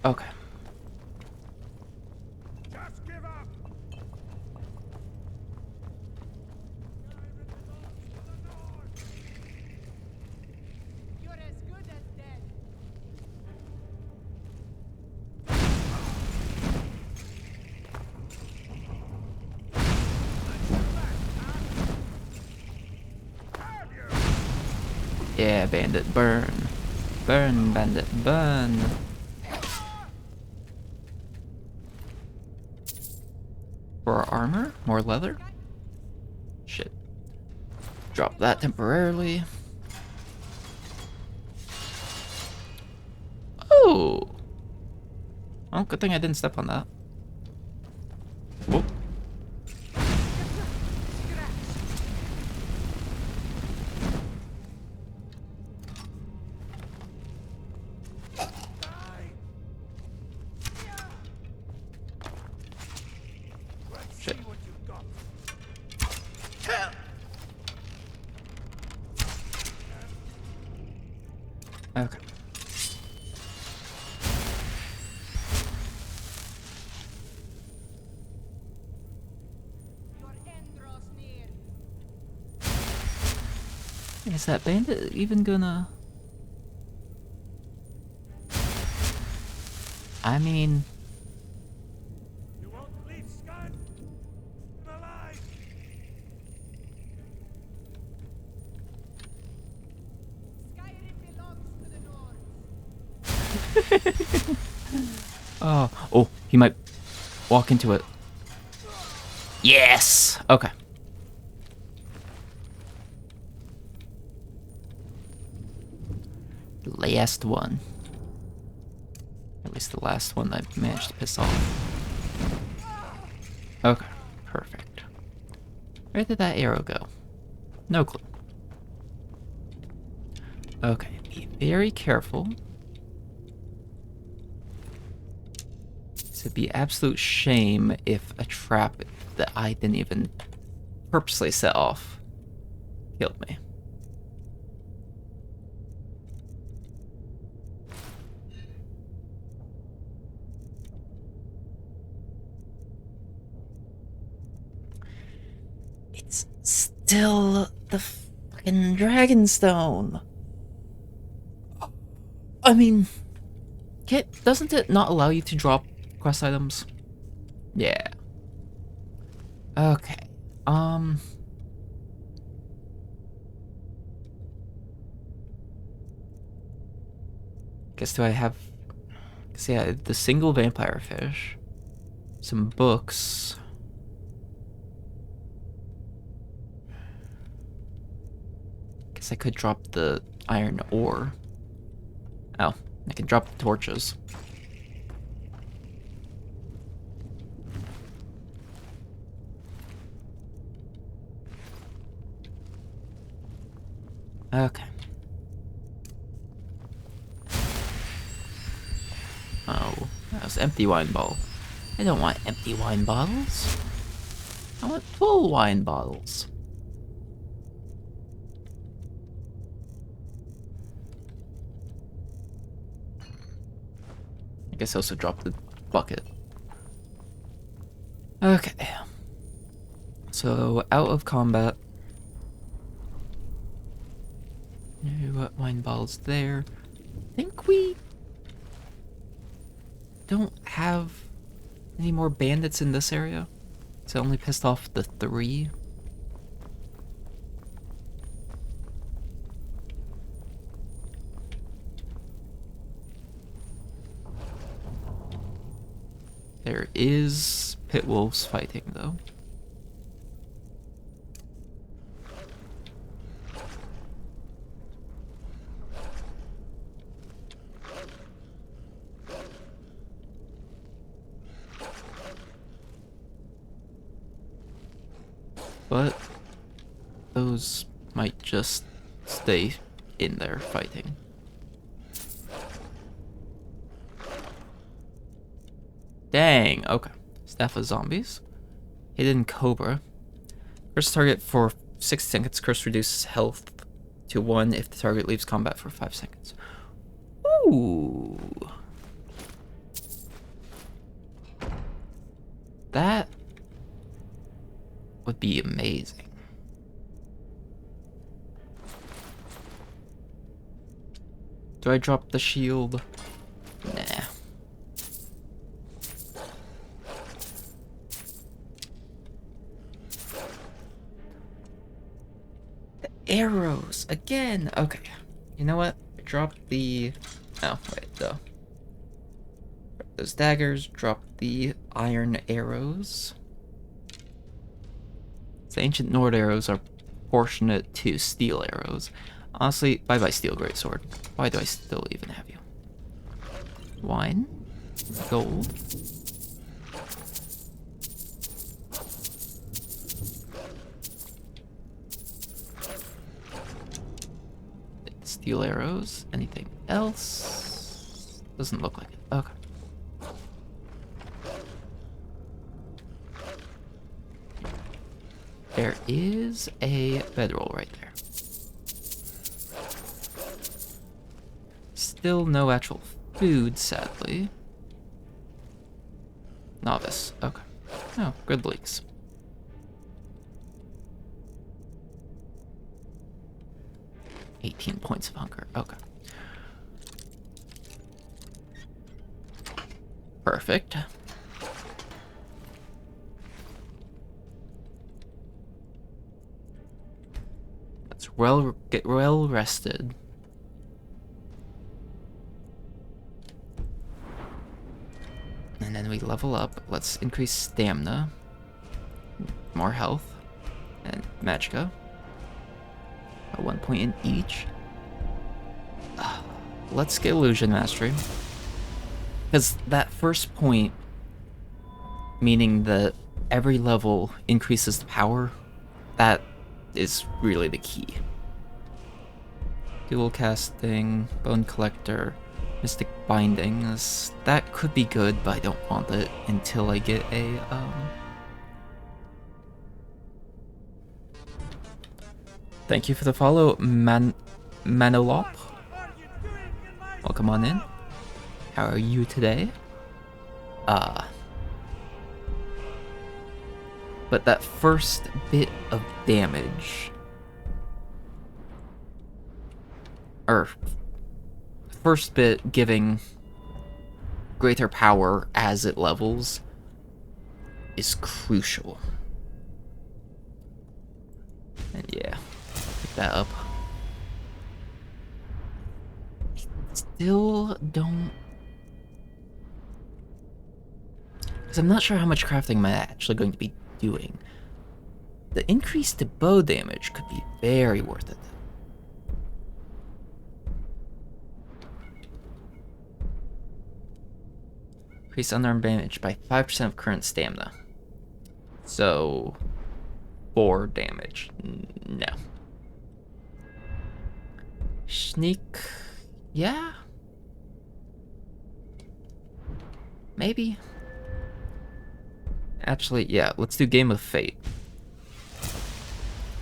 Okay. Just give up. You're as good as dead. Yeah, bandit, burn. Burn, bandit, burn. For armor? More leather? Shit. Drop that temporarily. Oh! Oh, good thing I didn't step on that. Whoop. Shit. See what you've got. Okay. Your end draws near. Is that bandit even gonna... I mean... You won't leave Skyrim alive. Skyrim belongs to the North. Oh, he might walk into it. Yes! Okay. Last one. At least the last one I managed to piss off. Okay, perfect. Where did that arrow go? No clue. Okay, be very careful. It'd be absolute shame if a trap that I didn't even purposely set off killed me. It's still the fucking Dragonstone. I mean, doesn't it not allow you to drop quest items? Yeah. Okay. Guess do I have... Cause yeah, the single vampire fish. Some books. Guess I could drop the iron ore. Oh, I can drop the torches. Okay. Oh, that was empty wine bottle. I don't want empty wine bottles. I want full wine bottles. I guess I also dropped the bucket. Okay. So, out of combat. No wine bottles there. I think we don't have any more bandits in this area. So I only pissed off the 3. There is pit wolves fighting though. But those might just stay in there fighting. Dang, okay. Staff of zombies. Hidden cobra. Curse target for 6 seconds. Curse reduces health to 1 if the target leaves combat for 5 seconds. Ooh. That would be amazing. Do I drop the shield? Nah. The arrows again. Okay. You know what? Drop the... Oh, wait, though. Drop those daggers. Drop the iron arrows. The ancient Nord arrows are proportionate to steel arrows. Honestly, bye-bye steel greatsword. Why do I still even have you? Wine. Gold. Steel arrows. Anything else? Doesn't look like it. Okay. There is a bedroll right there. Still no actual food, sadly. Novice. Okay. Oh, good leaks. $18 points of hunger. Okay. Perfect. Let's get well rested. And then we level up. Let's increase stamina. More health. And magicka. At 1 point in each. let's get Illusion Mastery. Because that first point, meaning that every level increases the power, that is really the key. Dual casting, Bone Collector, Mystic Bindings. That could be good, but I don't want it until I get a, Thank you for the follow, Manolop. Welcome on in. How are you today? But that first bit of damage, or first bit giving greater power as it levels, is crucial. And yeah, pick that up. Still don't... because I'm not sure how much crafting am I actually going to be doing. The increase to bow damage could be very worth it. Increase unarmed damage by 5% of current stamina. So, 4 damage. No. Sneak... yeah? Maybe? Actually, yeah, let's do Game of Fate.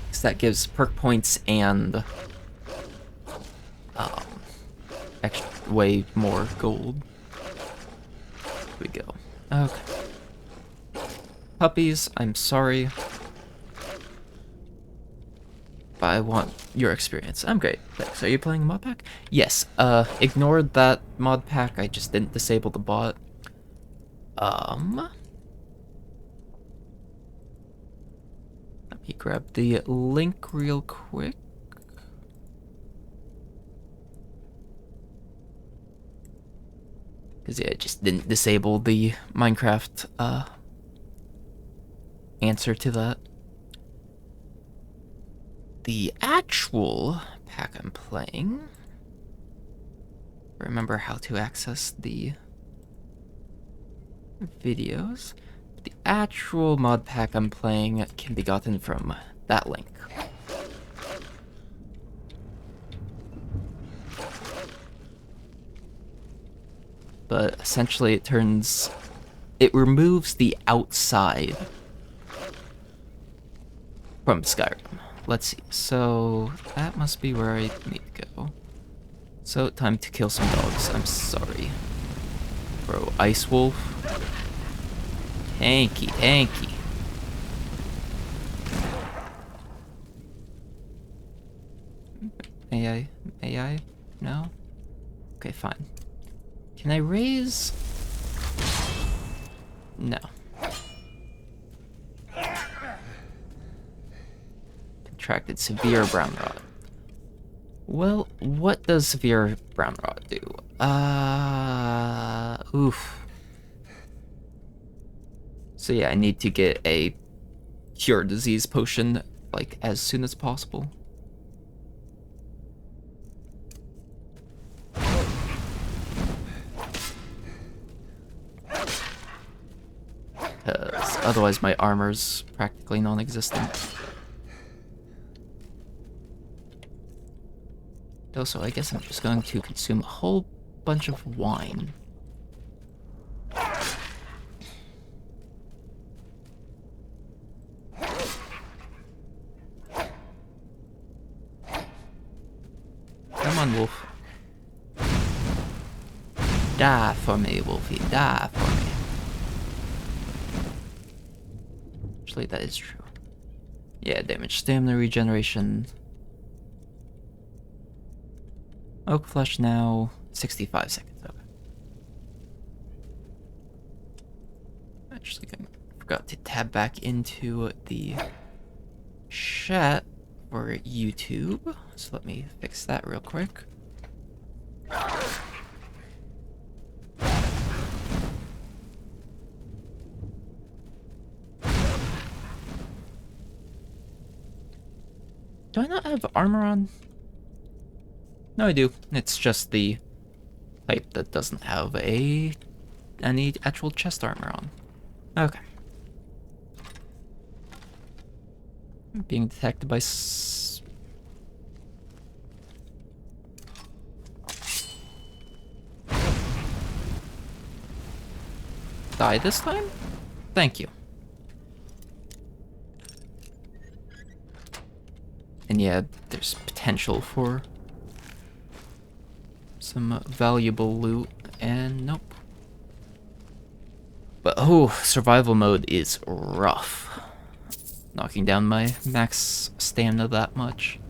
Because that gives perk points and extra, way more gold. Here we go. Okay. Puppies, I'm sorry, but I want your experience. I'm great. Thanks. Are you playing a mod pack? Yes. Ignored that mod pack. I just didn't disable the bot. Let me grab the link real quick. Because, yeah, I just didn't disable the Minecraft, answer to that. The actual pack I'm playing... remember how to access the videos. The actual mod pack I'm playing can be gotten from that link. But essentially it removes the outside from Skyrim. Let's see, so that must be where I need to go. So, time to kill some dogs. I'm sorry. Bro, Ice Wolf. Tanky, tanky. May I? No? Okay, fine. Can I raise? No. Contracted severe brown rot. Well, what does severe brown rot do? Oof. So yeah, I need to get a cure disease potion, like, as soon as possible. Because otherwise my armor's practically non-existent. Also, I guess I'm just going to consume a whole bunch of wine. Come on, Wolf. Die for me, Wolfie. Die for me. Actually, that is true. Yeah, damage, stamina, regeneration. Oak Flesh now, 65 seconds. Okay. Actually, I forgot to tab back into the chat for YouTube. So let me fix that real quick. Do I not have armor on? No, I do. It's just the type that doesn't have any actual chest armor on. Okay. Being detected by die this time? Thank you. And yeah, there's potential for some valuable loot, and nope. But oh, survival mode is rough. Knocking down my max stamina that much.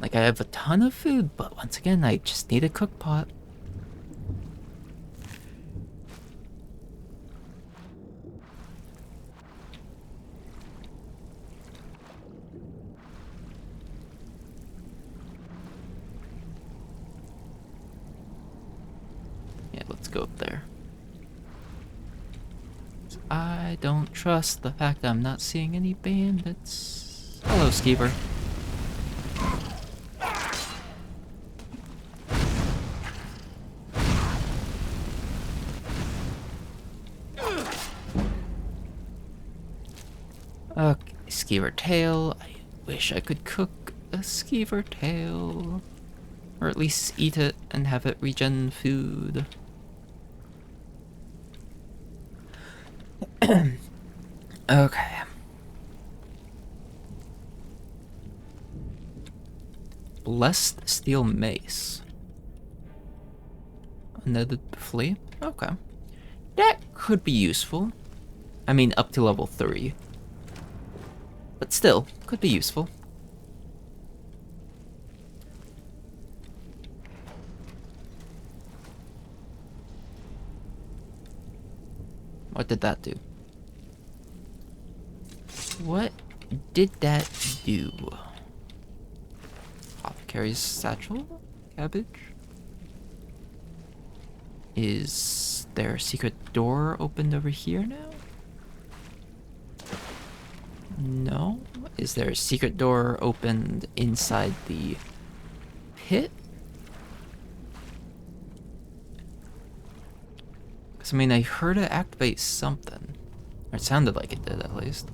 Like, I have a ton of food, but once again, I just need a cook pot. Yeah, let's go up there. I don't trust the fact I'm not seeing any bandits. Hello, Skeever. Okay, skeever tail. I wish I could cook a skeever tail. Or at least eat it and have it regen food. Okay. Blessed steel mace. Another flea? Okay. That could be useful. I mean, up to level 3. But still, could be useful. What did that do? What did that do? Apothecary's satchel? Cabbage? Is there a secret door opened over here now? No? Is there a secret door opened inside the pit? Because, I mean, I heard it activate something. Or it sounded like it did, at least.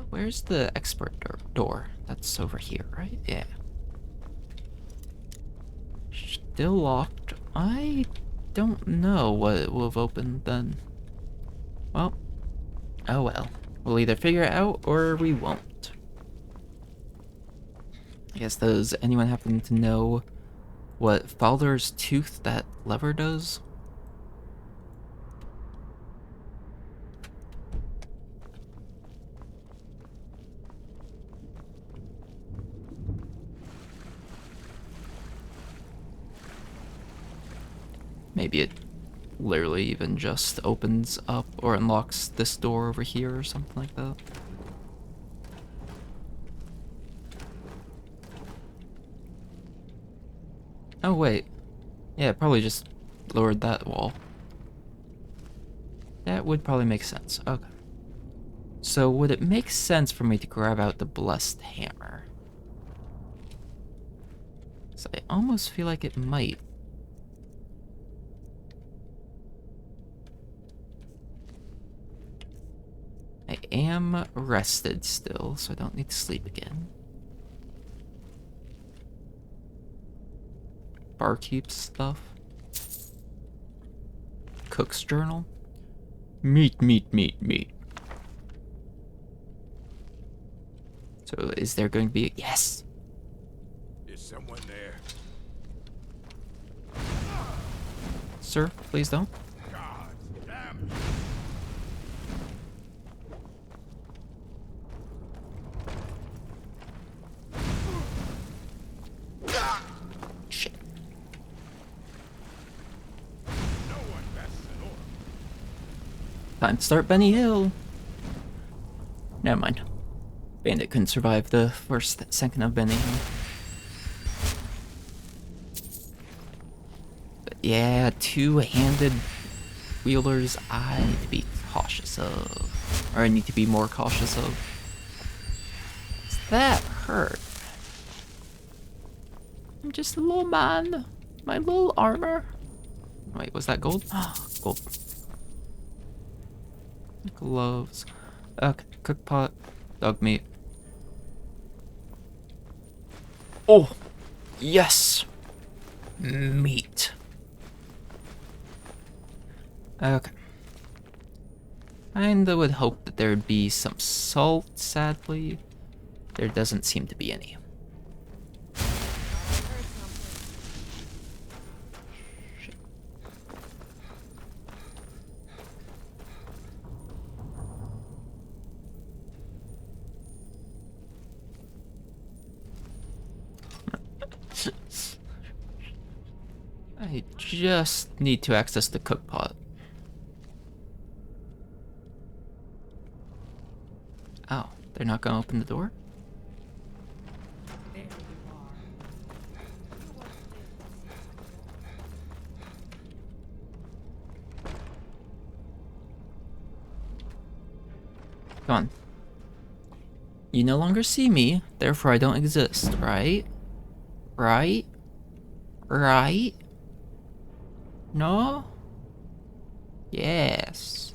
Where's the expert door? That's over here, right? Yeah. Still locked. I don't know what it will have opened then. Well, oh well. We'll either figure it out or we won't. I guess, does anyone happen to know what Fowler's tooth, that lever, does? Maybe it literally even just opens up or unlocks this door over here or something like that. Oh wait. Yeah, it probably just lowered that wall. That would probably make sense. Okay. So would it make sense for me to grab out the blessed hammer? So I almost feel like it might. I am rested still, so I don't need to sleep again. Barkeep stuff. Cook's journal. Meat, meat, meat, meat. So is there going to be... Yes! Is someone there? Sir, please don't. God damn. Shit. No one bests an order. Time to start Benny Hill. Never mind. Bandit couldn't survive the first second of Benny Hill. But yeah, two-handed wheelers I need to be cautious of. Or I need to be more cautious of. Does that hurt? I'm just a little man. My little armor. Wait, was that gold? Gold. Gloves. Okay, cook pot. Dog meat. Oh! Yes! Meat. Okay. Kinda would hope that there would be some salt, sadly. There doesn't seem to be any. Shit. I just need to access the cook pot. Oh, they're not gonna open the door? Come on. You no longer see me, therefore I don't exist, right? Right? Right? No? Yes.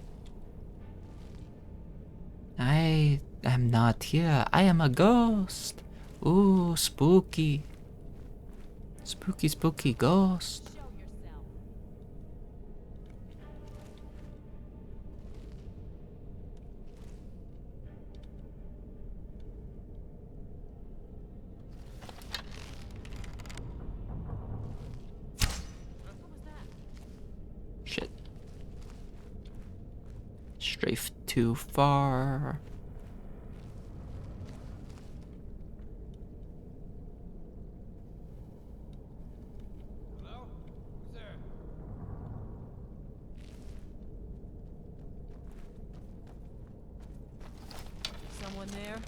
I am not here. I am a ghost. Ooh, spooky. Spooky, spooky ghost. Show yourself. What was that? Shit. Strafe too far. Hello? Who's there? Someone there?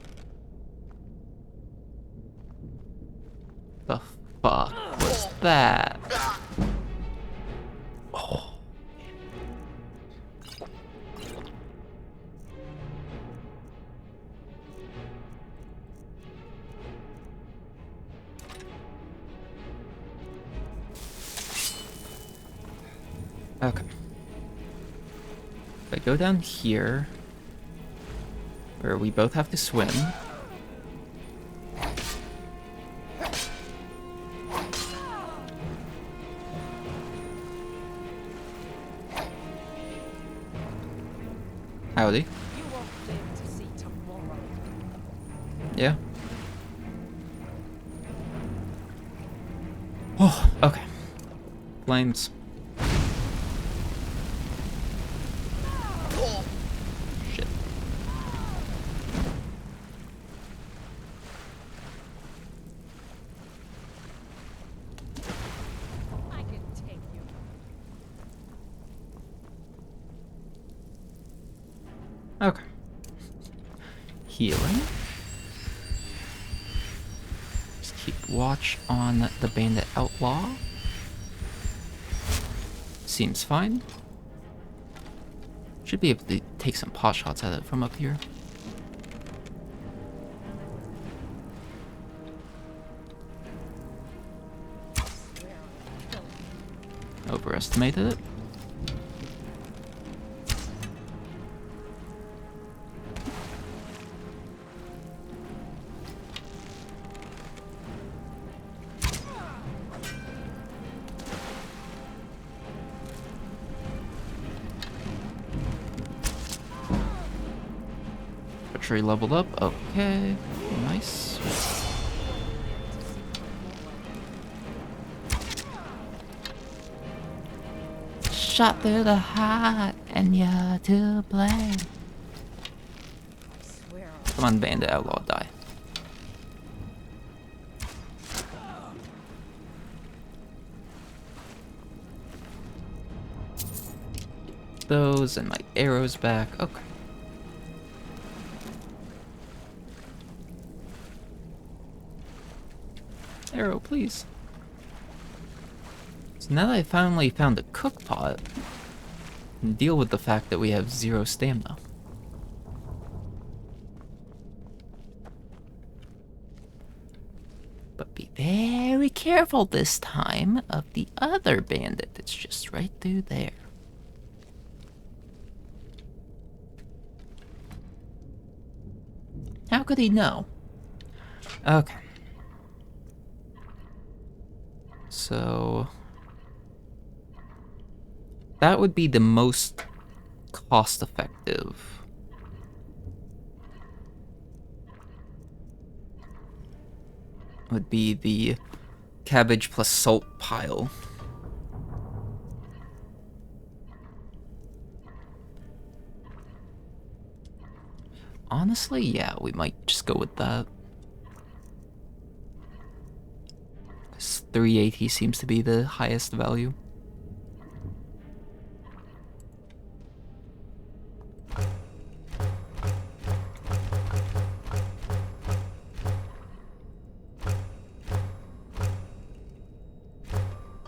The fuck was that? Oh. Okay. If I go down here, where we both have to swim. Howdy. You won't live to see tomorrow. Yeah. Oh, okay. Flames. Shit. I can take you. Okay. Healing. Just keep watch on the bandit outlaw. Seems fine. Should be able to take some pot shots at it from up here. Overestimated it. Tree leveled up. Okay. Nice. Shot through the heart, and you're to blame. Swear Come on, bandit outlaw, die. those and my arrows back. Okay. Arrow, please. So now that I finally found a cook pot, I can deal with the fact that we have 0 stamina. But be very careful this time of the other bandit that's just right through there. How could he know? Okay. So that would be the most cost-effective. Would be the cabbage plus salt pile. Honestly, yeah, we might just go with that. 'Cause 380 seems to be the highest value.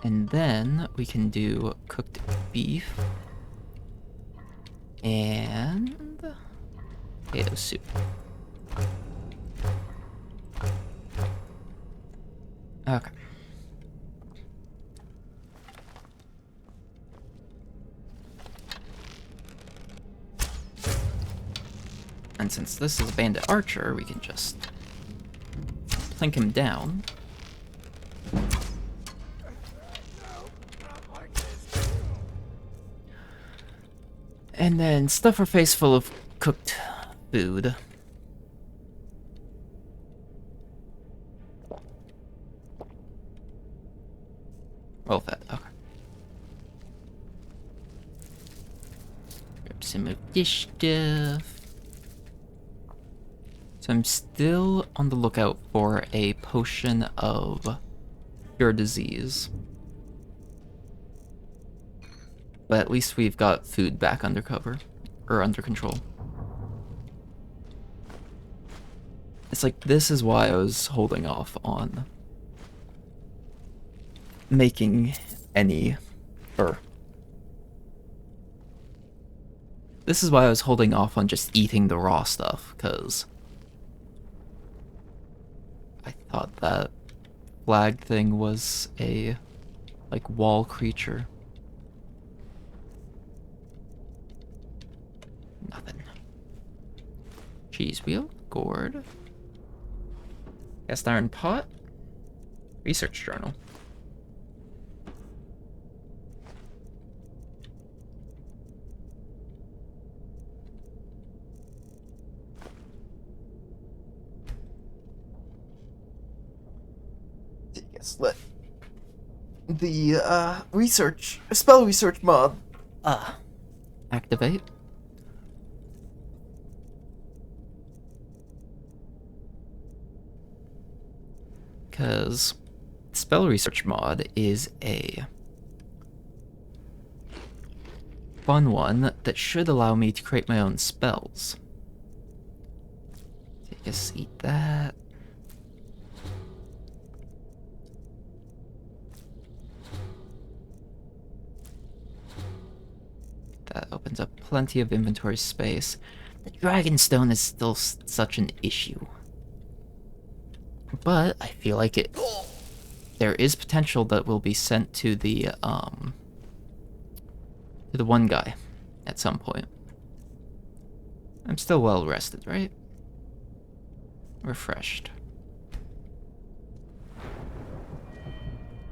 And then we can do cooked beef and potato soup. Okay. And since this is a bandit archer, we can just plink him down. And then stuff her face full of cooked food. Well fed, okay. Grab some of this stuff. So I'm still on the lookout for a potion of cure disease. But at least we've got food back under cover, or under control. It's like, this is why I was holding off on making any, or this is why I was holding off on just eating the raw stuff, because I thought that flag thing was a, like, wall creature. Nothing. Cheese wheel, gourd, cast iron pot, research journal. Yes, let the spell research mod activate. Because spell research mod is a fun one that should allow me to create my own spells. Just eat that. That opens up plenty of inventory space. The Dragonstone is still such an issue. But I feel like there is potential that will be sent to the one guy at some point. I'm still well rested, right? Refreshed.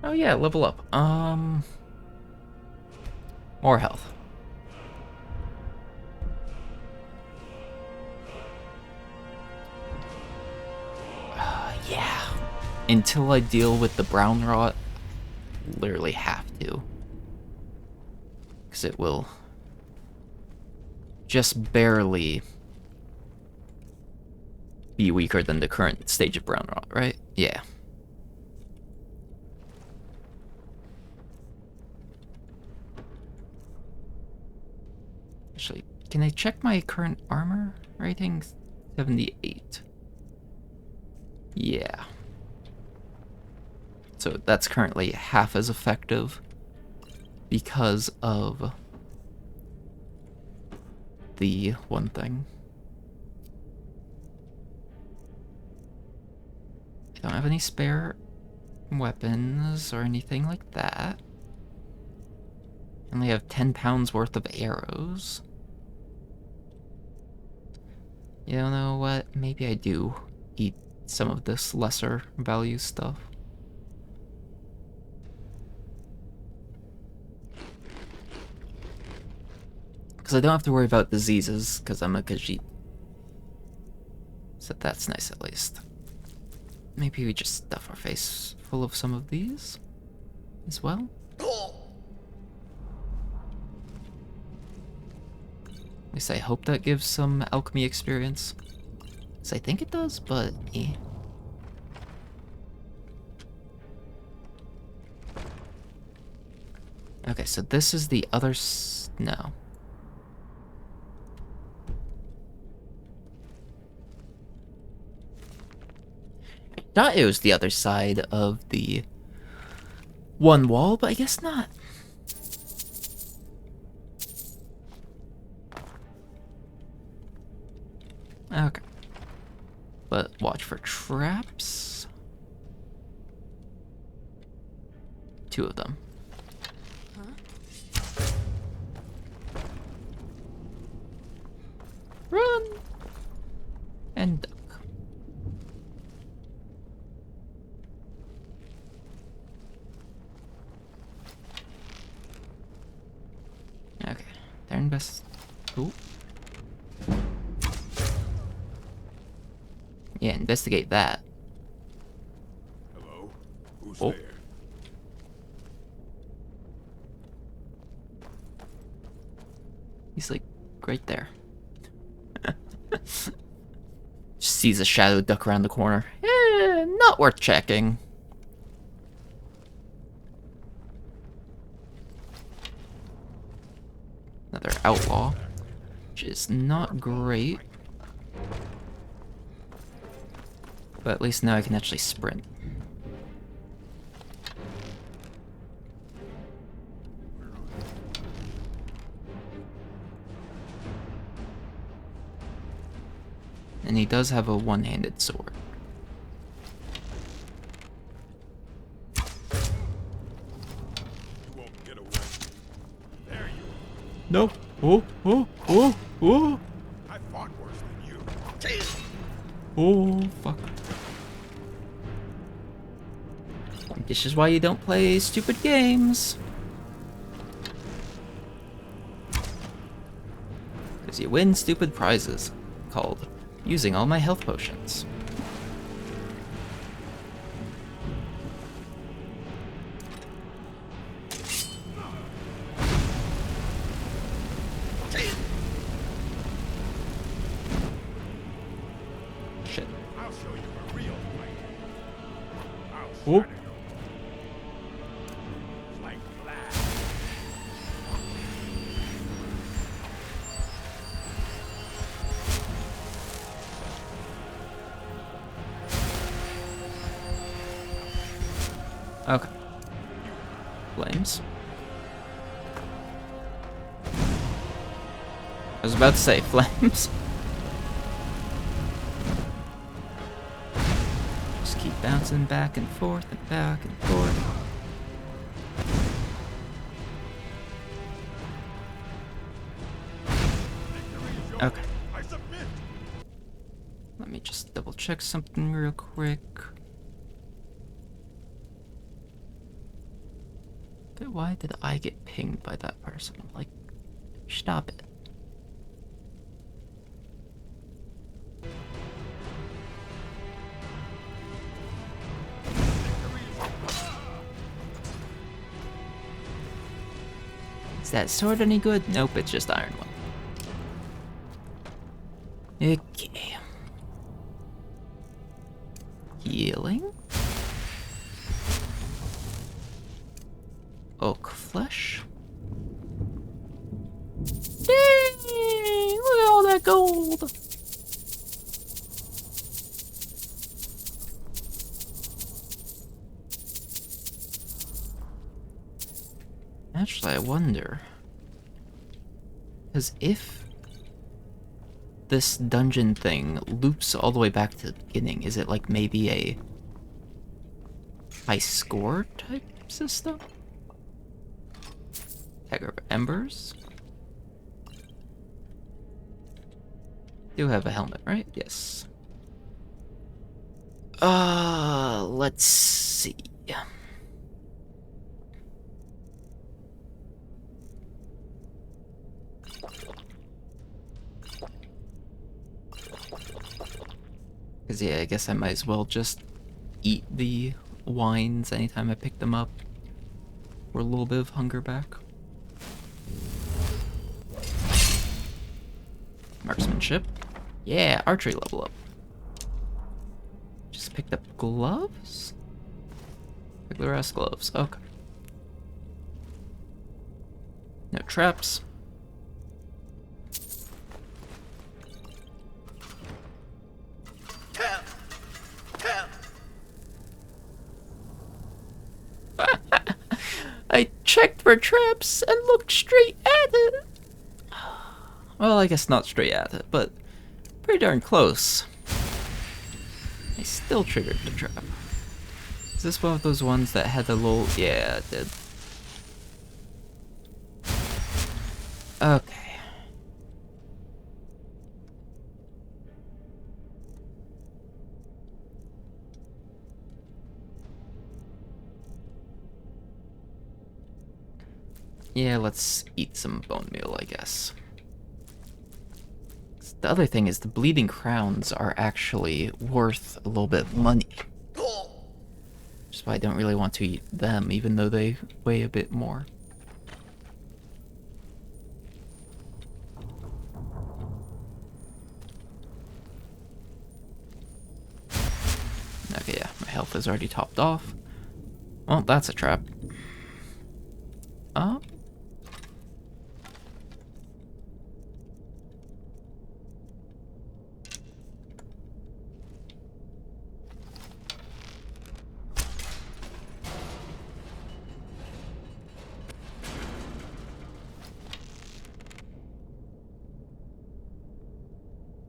Oh yeah, level up. More health. Yeah. Until I deal with the brown rot, literally have to. Because it will just barely be weaker than the current stage of brown rot, right? Yeah. Actually, can I check my current armor rating? 78. Yeah. So that's currently half as effective because of the one thing. I don't have any spare weapons or anything like that. I only have 10 pounds worth of arrows. You know what? Maybe I do eat some of this lesser value stuff. Because I don't have to worry about diseases, because I'm a Khajiit. So that's nice at least. Maybe we just stuff our face full of some of these as well. At least I hope that gives some alchemy experience. So I think it does, but eh. Okay, so this is the other no. Thought it was the other side of the one wall, but I guess not. Okay. But watch for traps. 2 of them. Run! And duck. Okay. They're invest. Ooh. Yeah, investigate that. Hello? Who's Oh. there? He's like right there. Just sees a shadow duck around the corner. Not worth checking. Another outlaw, which is not great. But at least now I can actually sprint. And he does have a one-handed sword. You won't get away. There you are. No. Oh. I fought worse than you. Oh, fuck. This is why you don't play stupid games. Because you win stupid prizes, called using all my health potions. Shit. I'll show you a real fight. I'll Oh. shatter your bones like glass. Okay. Flames. I was about to say flames. Just keep bouncing back and forth and back and forth. Okay. I submit. Let me just double check something real quick. Okay, why did I get pinged by that person? Like, stop it. Is that sword any good? Nope, it's just iron one. Okay. Healing. Oak flesh. Yay! of gold. Actually, I wonder. Because if this dungeon thing loops all the way back to the beginning, is it like maybe a high score type system? Tiger of Embers? Do have a helmet, right? Yes. Let's see. Because, yeah, I guess I might as well just eat the wines anytime I pick them up. For a little bit of hunger back. Marksmanship. Yeah, archery level up. Just picked up gloves? Regular ass gloves. Okay. No traps. I checked for traps and looked straight at it. Well, I guess not straight at it, but pretty darn close. I still triggered the trap. Is this one of those ones that had the little... Yeah, it did. Okay. Yeah, let's eat some bone meal, I guess. The other thing is the bleeding crowns are actually worth a little bit of money. Which is why I don't really want to eat them, even though they weigh a bit more. Okay, yeah, my health is already topped off. Well, that's a trap.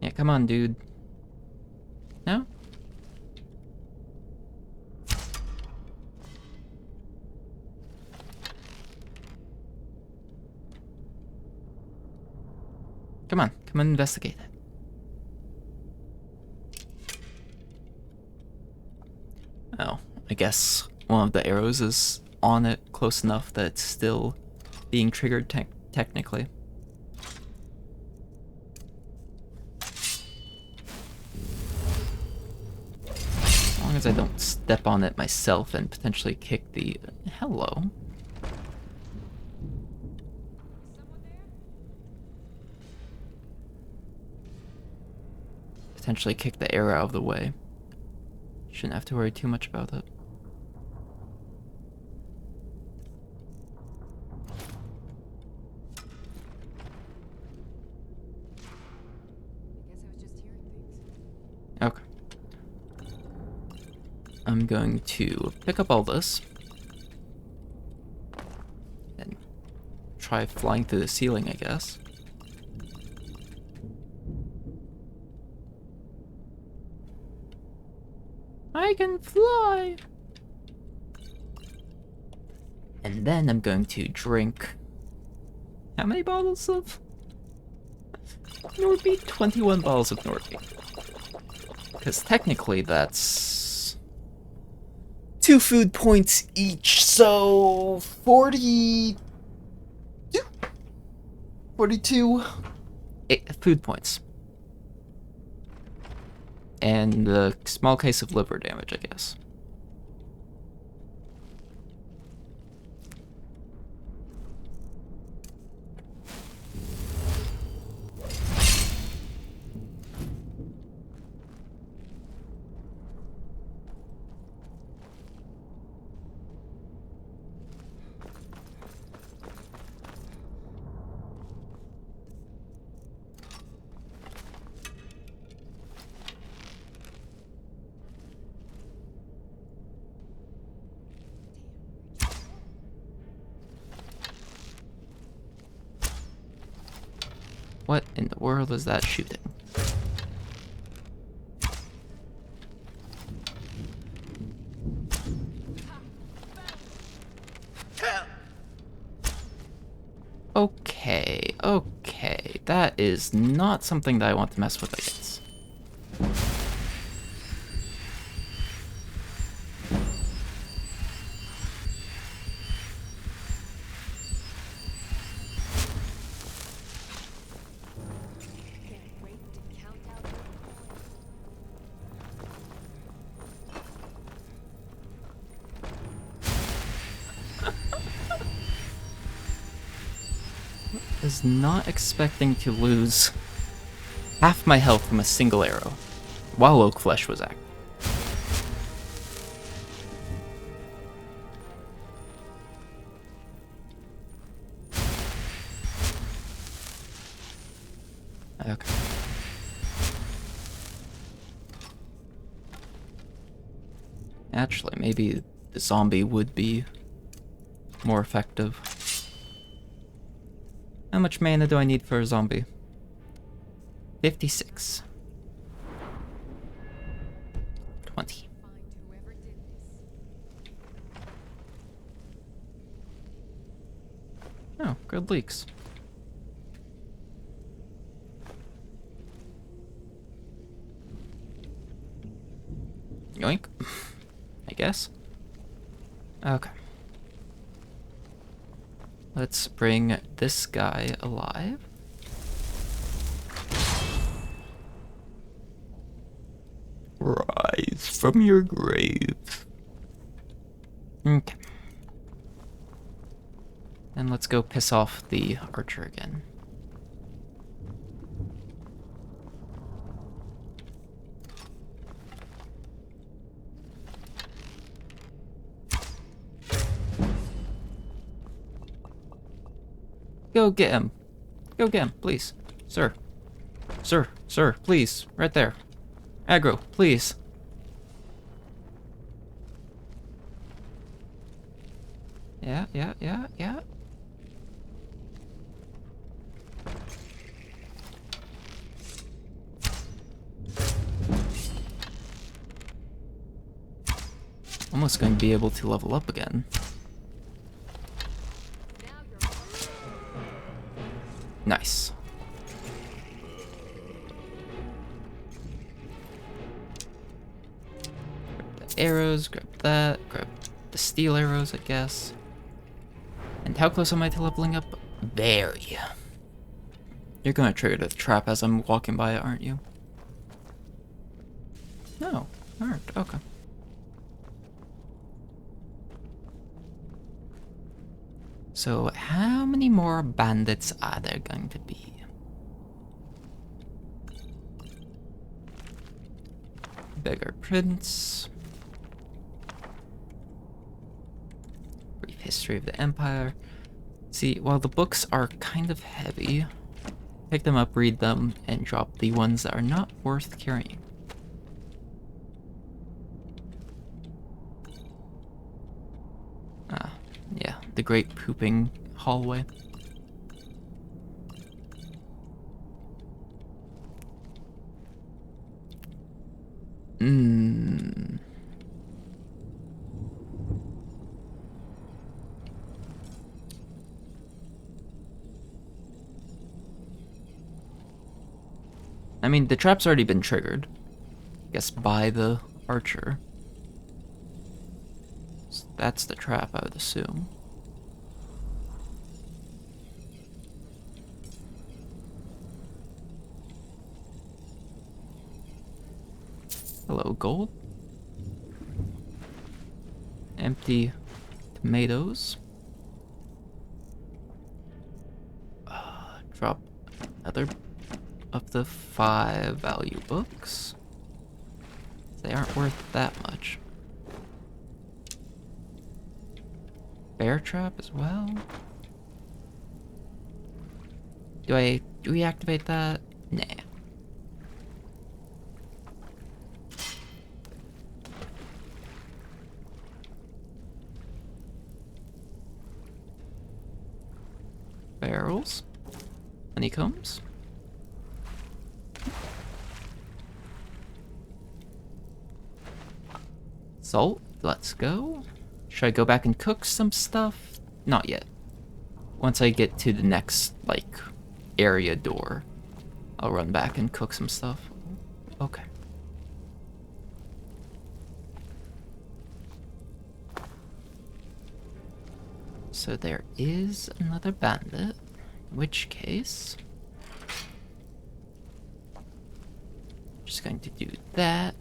Yeah, come on, dude. No? Come on investigate it. Oh, I guess one of the arrows is on it close enough that it's still being triggered technically. As long as I don't step on it myself and potentially kick the... Hello. Potentially kick the arrow out of the way. Shouldn't have to worry too much about it. Okay. I'm going to pick up all this and try flying through the ceiling, I guess. I can fly! And then I'm going to drink... How many bottles of... Norby? 21 bottles of Norby. Because technically that's... 2 food points each, so... 42? 42 food points. And a small case of liver damage, I guess. What in the world is that shooting? Okay, okay. That is not something that I want to mess with, I guess. Can't wait to count out your coins. Was not expecting to lose half my health from a single arrow while Oak Flesh was active. Okay. Actually, maybe the zombie would be more effective. How much mana do I need for a zombie? 56. 20. Find whoever did this. Oh, good leaks. Yoink. I guess. Okay. Let's bring this guy alive. Rise from your grave. Okay. And let's go piss off the archer again. Go get him. Go get him, please. Sir. Sir, sir, please. Right there. Aggro, please. Yeah, yeah, yeah, yeah. Almost going to be able to level up again. Nice. Grab the arrows, grab that, grab the steel arrows, I guess. And how close am I to leveling up? Very. You're gonna trigger the trap as I'm walking by it, aren't you? No, aren't. Okay. So, how many more bandits are there going to be? Beggar Prince. Brief history of the Empire. See, while the books are kind of heavy, pick them up, read them, and drop the ones that are not worth carrying. Ah, yeah, the great pooping hallway. I mean, the trap's already been triggered. I guess by the archer. So that's the trap, I would assume. Hello, gold. Empty tomatoes. Drop another of the 5 value books. They aren't worth that much. Bear trap as well. Do I reactivate that? Nah. Barrels. Honeycombs. Salt, let's go. Should I go back and cook some stuff? Not yet. Once I get to the next, like, area door, I'll run back and cook some stuff. Okay. So there is another bandit, in which case... just going to do that.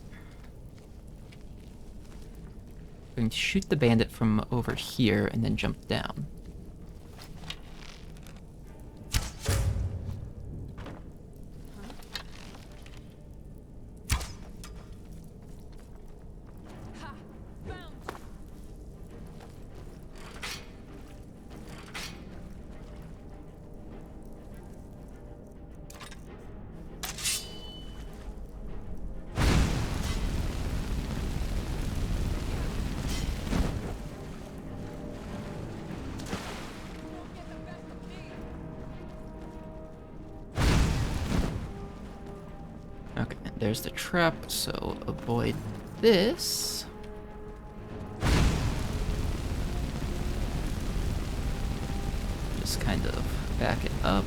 Going to shoot the bandit from over here and then jump down. Ha! Found you. Won't get the best of me. Okay, there's the trap, so avoid this. Just kind of back it up.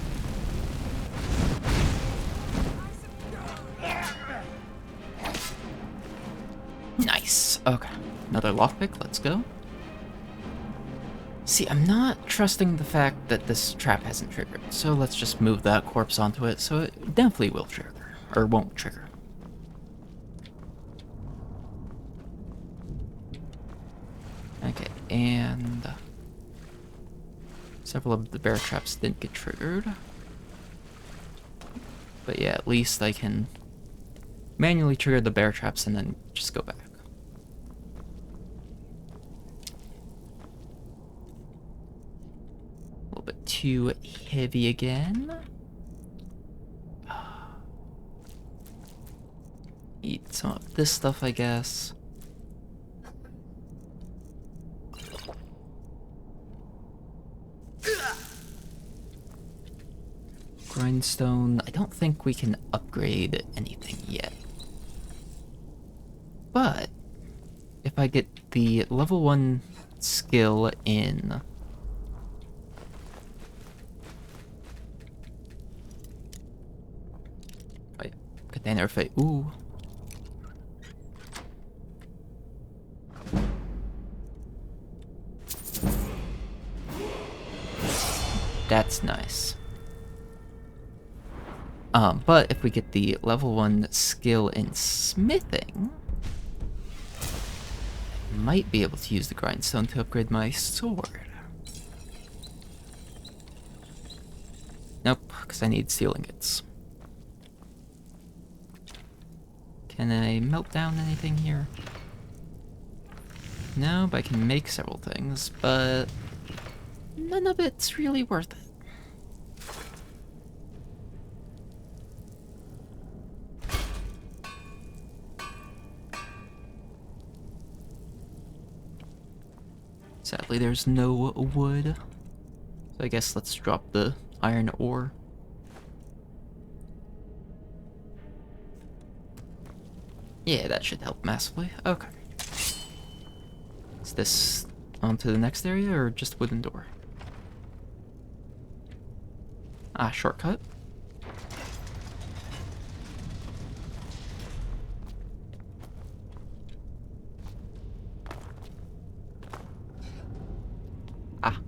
Nice. Okay, another lockpick, let's go. See, I'm not trusting the fact that this trap hasn't triggered, so let's just move that corpse onto it, so it definitely will trigger, or won't trigger. Okay, and several of the bear traps didn't get triggered. But yeah, at least I can manually trigger the bear traps and then just go back. A little bit too heavy again. Eat some of this stuff, I guess. Grindstone, I don't think we can upgrade anything yet. But if I get the level 1 skill in container fate, ooh. That's nice. But if we get the level 1 skill in smithing, I might be able to use the grindstone to upgrade my sword. Nope, because I need steel ingots. Can I melt down anything here? No, but I can make several things, but none of it's really worth it. Sadly, there's no wood. So I guess let's drop the iron ore. Yeah, that should help massively. Okay. Is this on to the next area or just wooden door? Ah, shortcut. Ah.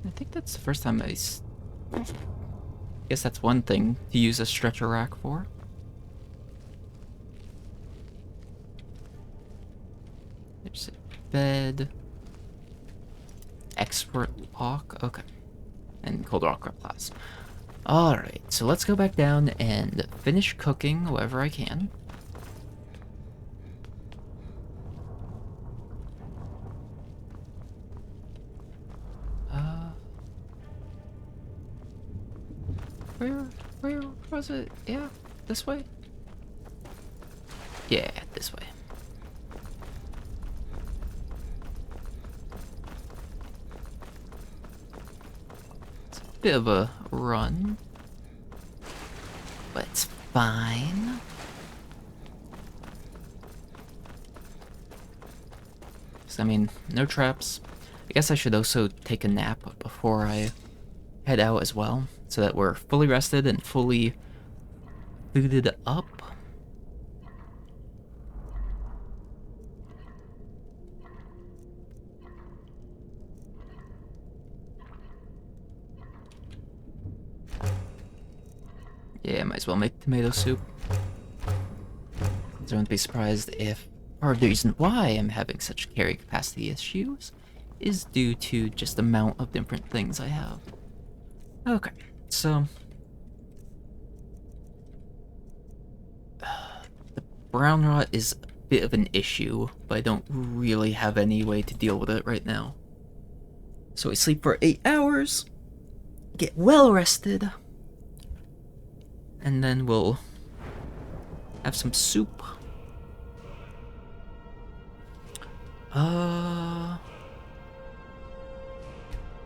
I think that's the first time guess that's one thing to use a stretcher rack for. There's a bed. Expert lock. Okay. And cold rock glass. Alright, so let's go back down and finish cooking whatever I can. Where was it? Yeah, this way? Yeah, this way. bit of a run, but it's fine. So, I mean, no traps. I guess I should also take a nap before I head out as well, so that we're fully rested and fully fooded up. Yeah, might as well make tomato soup. So I wouldn't be surprised if part of the reason why I'm having such carry capacity issues is due to just the amount of different things I have. Okay, so the brown rot is a bit of an issue, but I don't really have any way to deal with it right now. So I sleep for 8 hours, get well rested, and then we'll have some soup.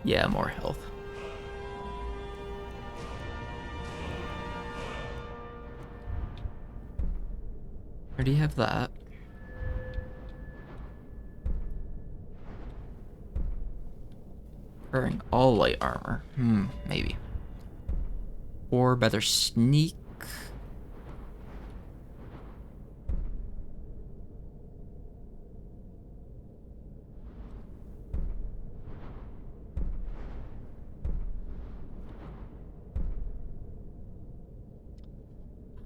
Yeah, more health. Already have that. Wearing all light armor. Maybe. Or better sneak.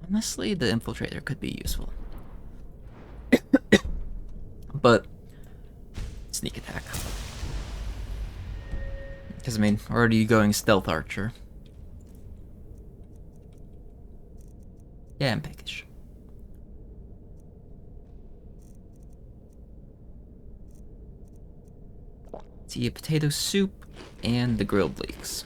Honestly, the infiltrator could be useful. But sneak attack. Because, I mean, already going stealth archer. Yeah, I'm peckish. See, a potato soup and the grilled leeks.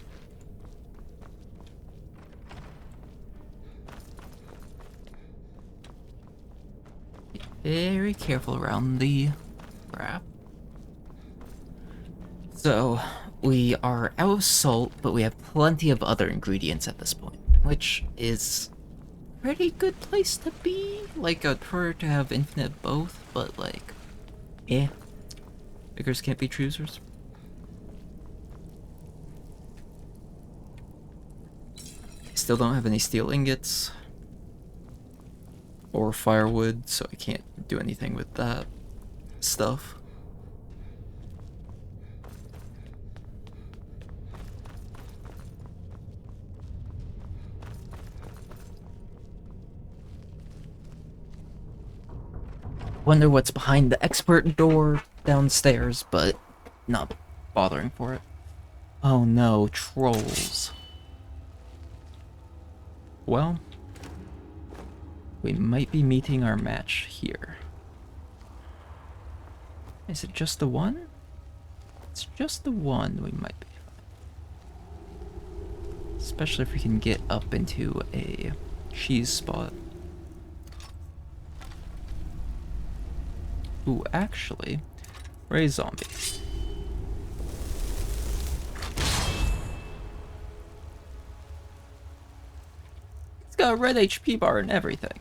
Be very careful around the wrap. So, we are out of salt, but we have plenty of other ingredients at this point, which is a pretty good place to be. Like, I'd prefer to have infinite both, but like, beggars can't be choosers. Still don't have any steel ingots or firewood, so I can't do anything with that stuff. Wonder what's behind the expert door downstairs, but not bothering for it. Oh no, trolls. Well, we might be meeting our match here. Is it just the one? It's just the one, we might be fine. Especially if we can get up into a cheese spot. Ooh, actually, we're a zombie. It's got a red HP bar and everything.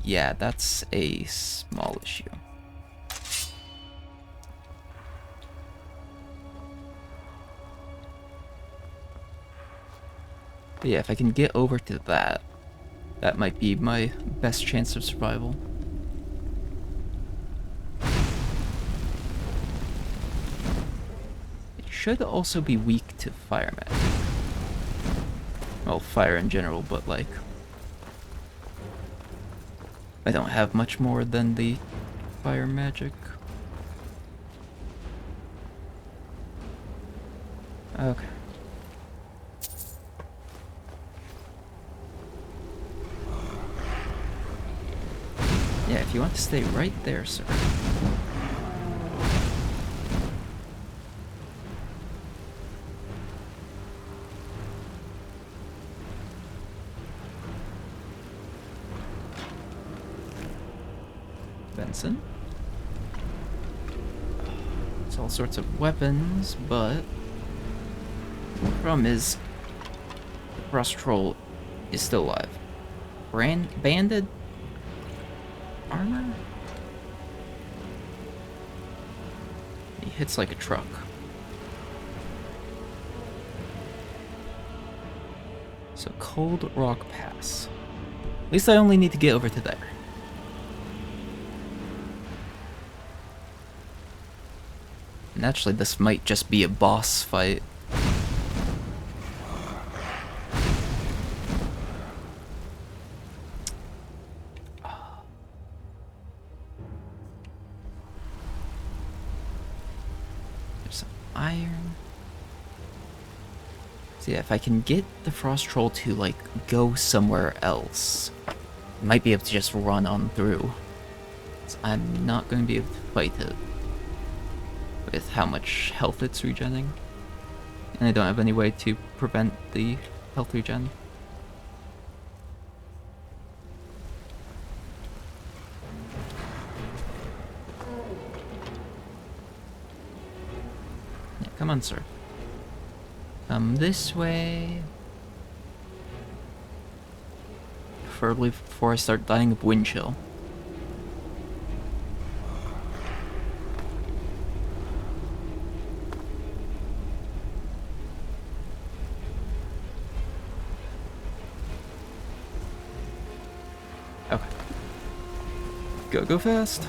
Yeah, that's a small issue. But yeah, if I can get over to that, that might be my best chance of survival. It should also be weak to fire magic. Well, fire in general, but like, I don't have much more than the fire magic. Okay. Yeah, if you want to stay right there, sir. all sorts of weapons, but the problem is the Frost Troll is still alive. Banded armor? He hits like a truck. So Cold Rock Pass. At least I only need to get over to there. And actually, this might just be a boss fight. There's some iron. So yeah, if I can get the Frost Troll to, like, go somewhere else, I might be able to just run on through. So I'm not going to be able to fight it with how much health it's regenning. And I don't have any way to prevent the health regen. Yeah, come on, sir. Come this way. Preferably before I start dying of wind chill. Okay. Go fast.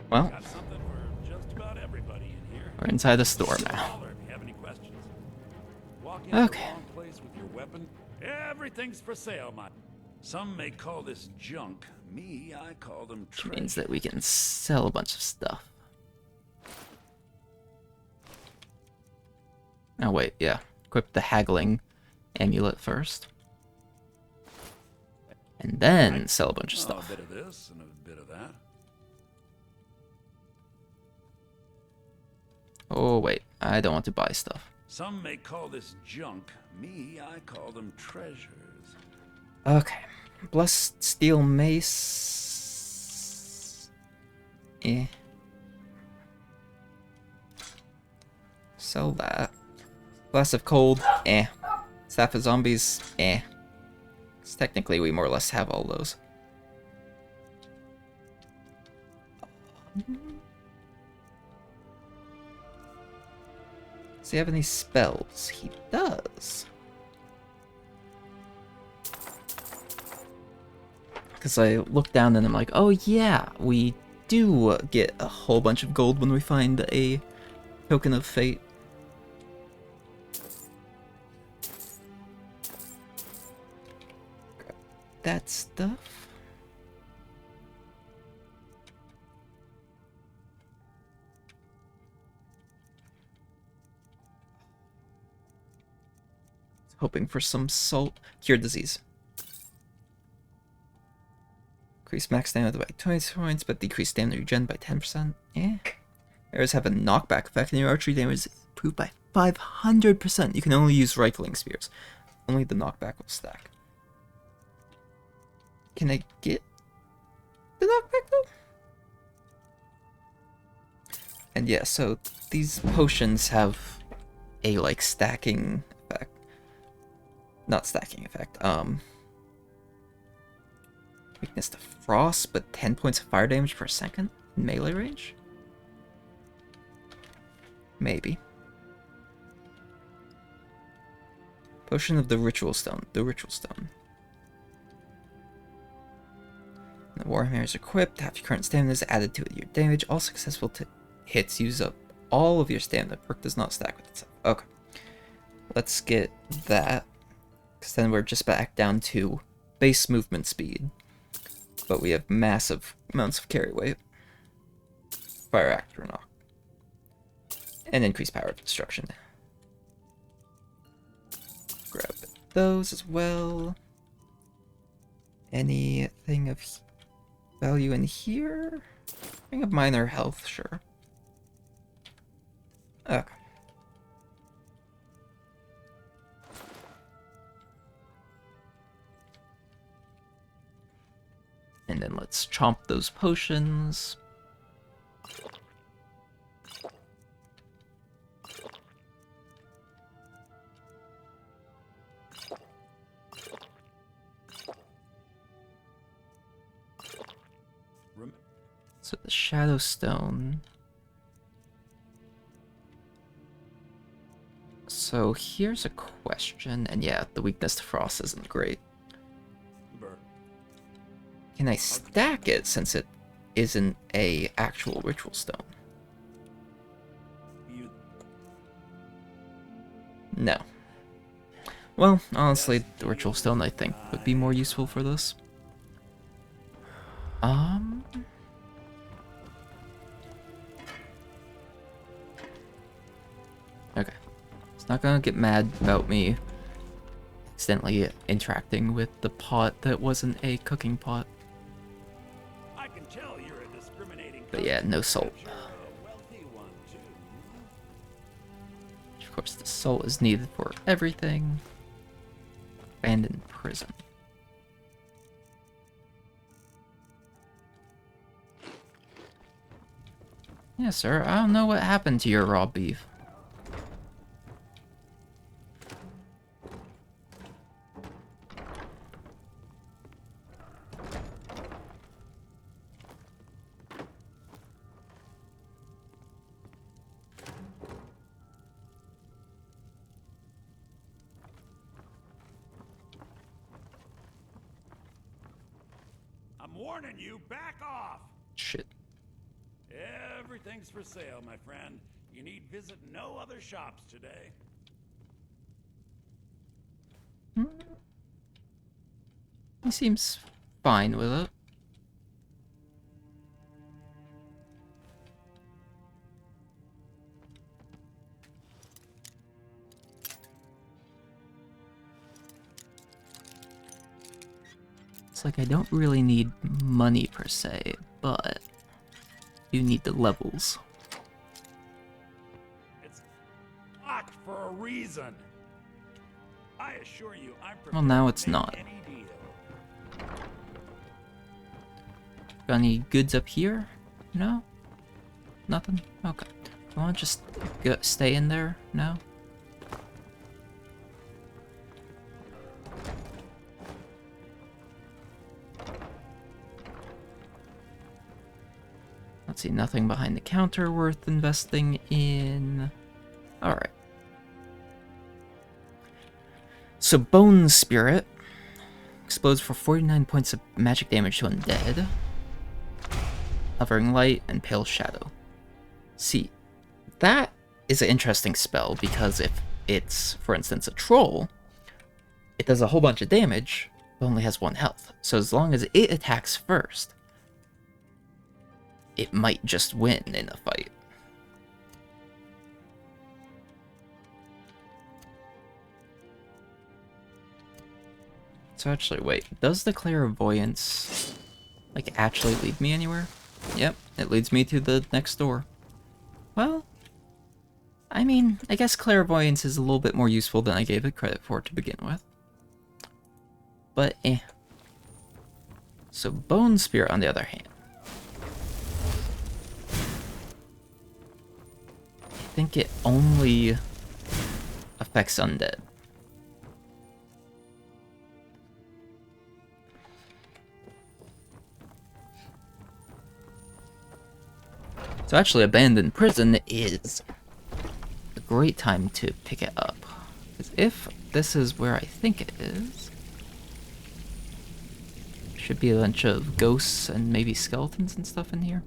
Well, Got something for just about everybody in here. we're inside the store now. Holler if you have any questions. Walk into Okay. the wrong place with your weapon. Everything's for sale, my. Some may call this junk. Me, I call them Which means treasure. that we can sell a bunch of stuff. Oh wait, yeah. Equip the haggling amulet first. And then sell a bunch of Oh, stuff. a bit of this and a bit of that. Oh wait, I don't want to buy stuff. Some may call this junk. Me, I call them treasures. Okay. Blessed steel mace. Eh. Sell that. Glass of cold. Eh. Staff of zombies. Eh. 'Cause technically we more or less have all those. Does he have any spells? He does. Because I look down and I'm like, oh yeah, we do get a whole bunch of gold when we find a token of fate. Grab that stuff. Hoping for some salt. Cure disease. Increase max stamina by 20 points, but decrease stamina regen by 10%. Yeah. Arrows have a knockback effect, and your archery damage is improved by 500%. You can only use rifling spears. Only the knockback will stack. Can I get the knockback though? And yeah, so these potions have a like stacking effect. Not stacking effect. Weakness to frost, but 10 points of fire damage per second in melee range? Maybe. Potion of the Ritual Stone. The Ritual Stone. When the Warhammer is equipped, half your current stamina is added to your damage. All successful hits use up all of your stamina. Perk does not stack with itself. Okay. Let's get that. Because then we're just back down to base movement speed. But we have massive amounts of carry weight. Fire Actor Knock. And increased power of destruction. Grab those as well. Anything of value in here? Ring of minor health, sure. Okay. And then let's chomp those potions. So the Shadow Stone. So here's a question, and yeah, the weakness to frost isn't great. Can I stack it since it isn't a actual ritual stone? No. Well, honestly, the ritual stone I think would be more useful for this. Okay. It's not gonna get mad about me accidentally interacting with the pot that wasn't a cooking pot. I can tell you're a discriminating. But yeah, no salt. You're a wealthy one, too. Of course, the salt is needed for everything. Abandoned prison. Yeah, sir, I don't know what happened to your raw beef. I'm warning you, back off! Shit. Everything's for sale, my friend. You need visit no other shops today. He seems fine with it. It's like I don't really need money per se, but you need the levels. It's locked for a reason. I assure you, I'm prepared Well, now to it's make not. any deal. Got any goods up here? No? Nothing? Okay. You wanna just stay in there? No? Let's see, nothing behind the counter worth investing in. Alright. So, Bone Spirit explodes for 49 points of magic damage to undead. Hovering Light and Pale Shadow. See, that is an interesting spell because if it's, for instance, a troll, it does a whole bunch of damage, but only has 1 health. So as long as it attacks first, it might just win in a fight. So actually, wait, does the clairvoyance, like, actually lead me anywhere? Yep, it leads me to the next door. Well, I mean, I guess clairvoyance is a little bit more useful than I gave it credit for to begin with. But eh. So Bone Spirit, on the other hand. I think it only affects undead. So actually, Abandoned Prison is a great time to pick it up. Because if this is where I think it is, should be a bunch of ghosts and maybe skeletons and stuff in here.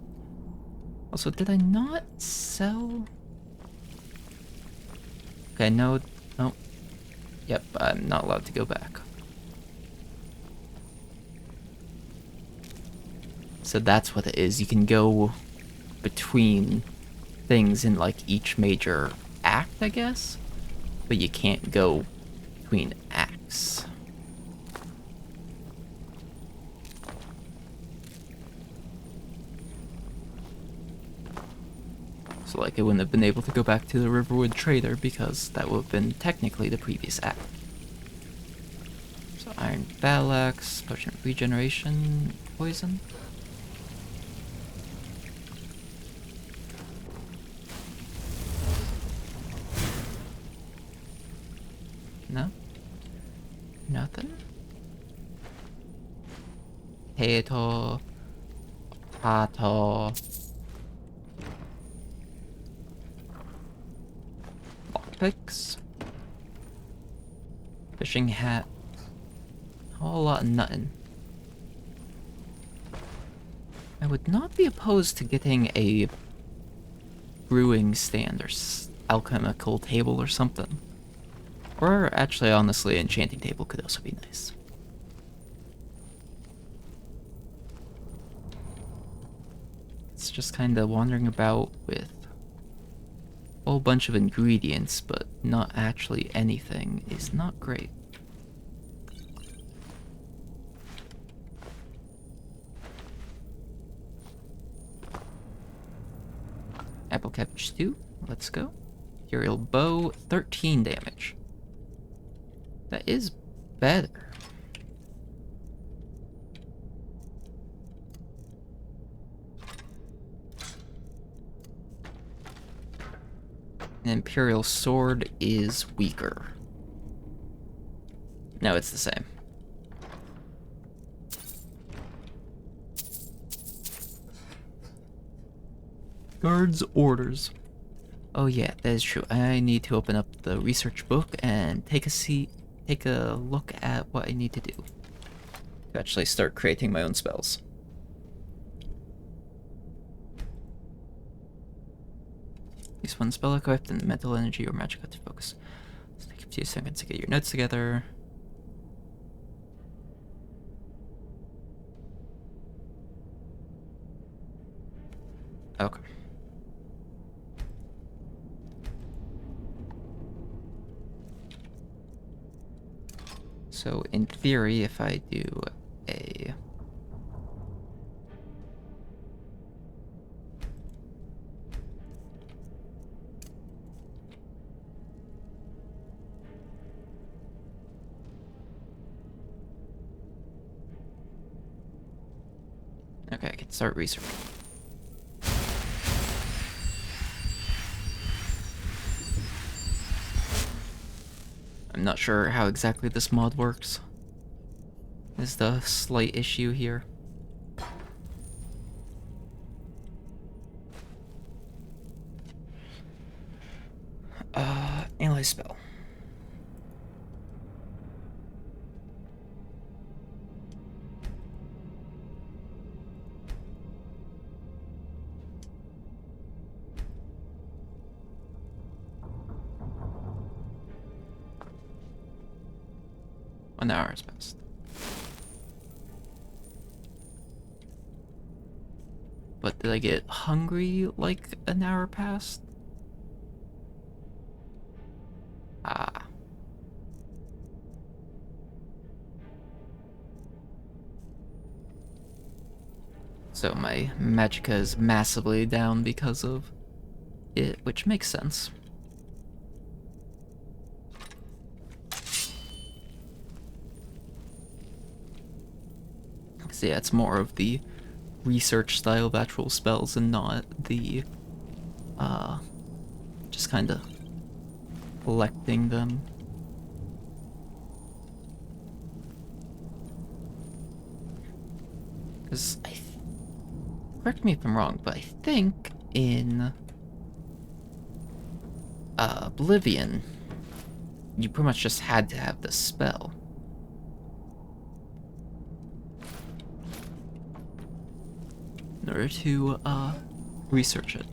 Also, did I not sell? Okay, no. Yep, I'm not allowed to go back. So that's what it is. You can go between things in like each major act, I guess, but you can't go between acts. So like I wouldn't have been able to go back to the Riverwood Trader because that would have been technically the previous act. So Iron Battle Axe, Potion of Regeneration, Poison. No? Nothing? Potato. Potato. Lockpicks. Fishing hat. A whole lot of nothing. I would not be opposed to getting a brewing stand or alchemical table or something. Or actually, honestly, enchanting table could also be nice. It's just kind of wandering about with a whole bunch of ingredients, but not actually anything is not great. Apple cabbage stew, let's go. Imperial bow, 13 damage. That is better. An Imperial sword is weaker. No, it's the same. Guards' orders. Oh yeah, that is true. I need to open up the research book and take a look at what I need to do to actually start creating my own spells. Use one spell equipped and mental energy or magic to focus. Let's take a few seconds to get your notes together. Okay. So in theory, if I do a okay, I can start researching. I'm not sure how exactly this mod works. Is the slight issue here. Analyze spell. An hour has passed. But did I get hungry like an hour passed? Ah. So my magicka is massively down because of it, which makes sense. So yeah, it's more of the research style of actual spells and not the, just kind of collecting them. Because correct me if I'm wrong, but I think in Oblivion, you pretty much just had to have the spell. In order to research it.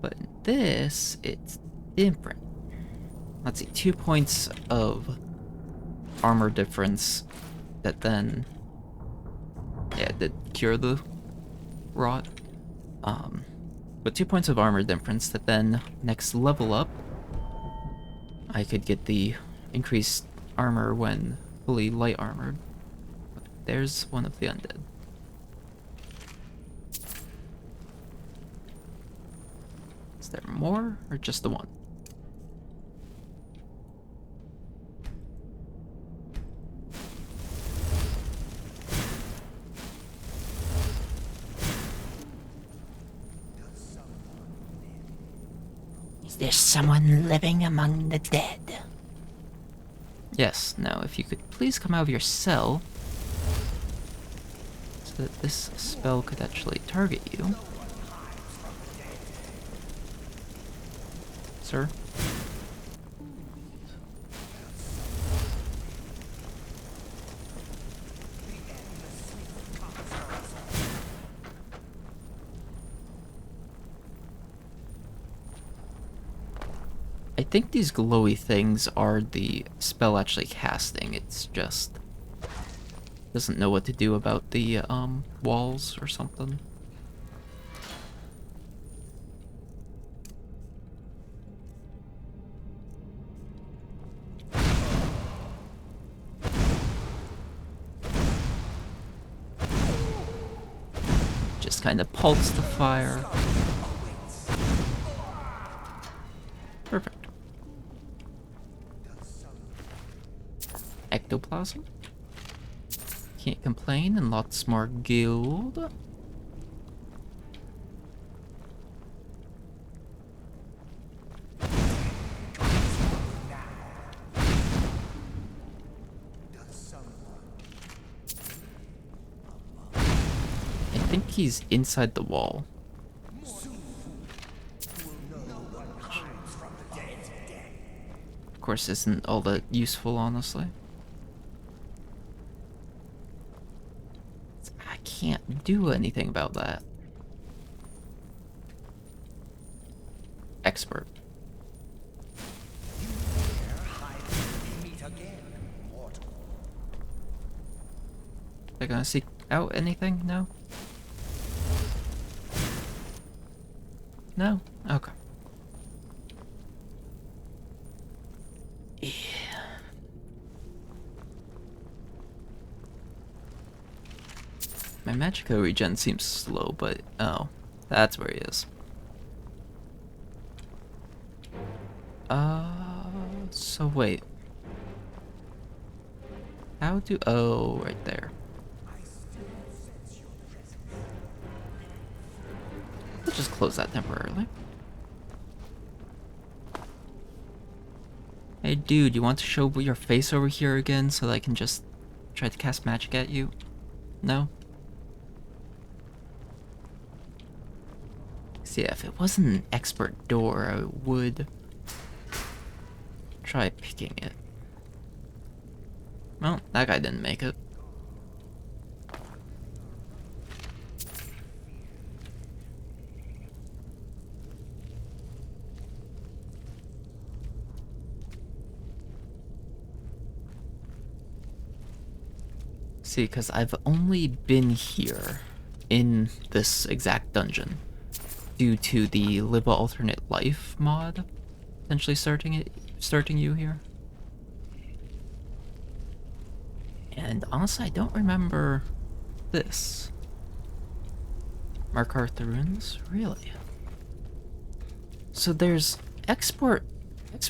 But in this, it's different. Let's see, 2 points of armor difference that then, yeah, did cure the rot. But 2 points of armor difference that then next level up, I could get the increased armor when fully light armored. There's one of the undead. there more, or just the one? Is there someone living among the dead? Yes, now if you could please come out of your cell so that this spell could actually target you. Sir? I think these glowy things are the spell actually casting. It's just doesn't know what to do about the walls or something. Just kind of pulse the fire. Perfect. Ectoplasm. Can't complain, and lots more gold. I think he's inside the wall. Of course, isn't all that useful, honestly. I can't do anything about that. Expert. They're gonna seek out anything? No? No? Okay. Yeah. My Magico regen seems slow, but oh, that's where he is. So wait. How do, oh, right there. We'll just close that temporarily. Hey dude, you want to show your face over here again so that I can just try to cast magic at you? No? See, if it wasn't an expert door, I would try picking it. Well, that guy didn't make it. See, because I've only been here in this exact dungeon due to the Live a Alternate Life mod potentially starting you here. And honestly, I don't remember this. Mark Arthur Runes? Really? So there's expert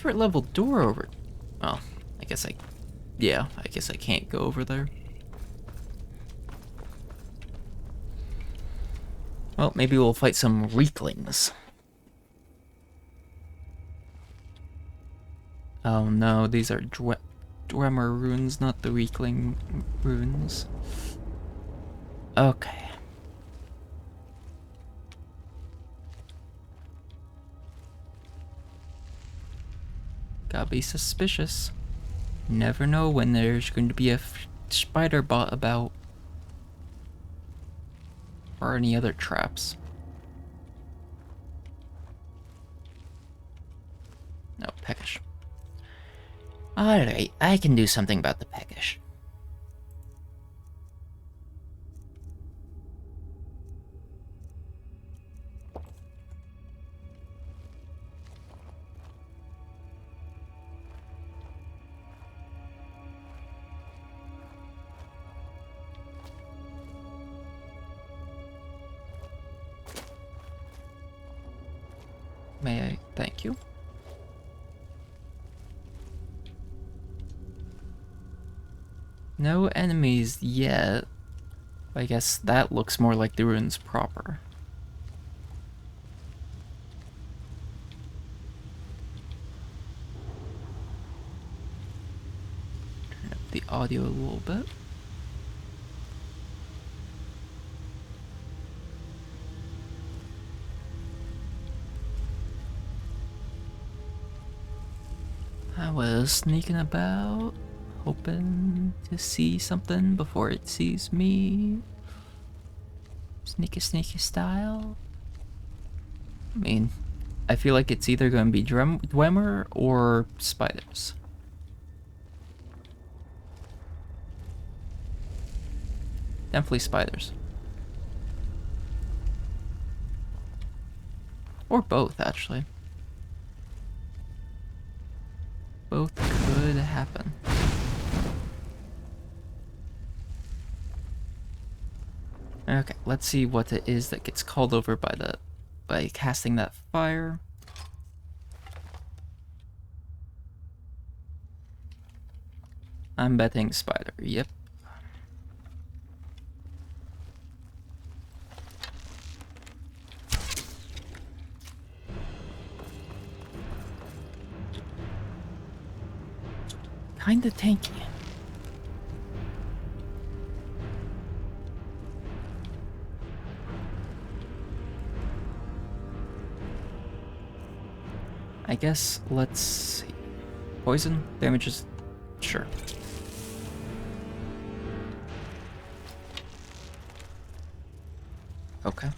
level door over. Well, I guess I can't go over there. Well, maybe we'll fight some Reeklings. Oh no, these are Dwemer runes, not the Reekling runes. Okay. Gotta be suspicious. Never know when there's going to be a spider bot about. Or any other traps. No, peckish. Alright, I can do something about the peckish. May Thank you. No enemies yet. I guess that looks more like the ruins proper. Turn up the audio a little bit. I was sneaking about, hoping to see something before it sees me. Sneaky, sneaky style. I mean, I feel like it's either going to be Dwemer or spiders. Definitely spiders. Or both, actually. Both could happen. Okay, let's see what it is that gets called over by casting that fire. I'm betting spider, yep. Kinda tanky. I guess let's see. Poison damages, sure. Okay.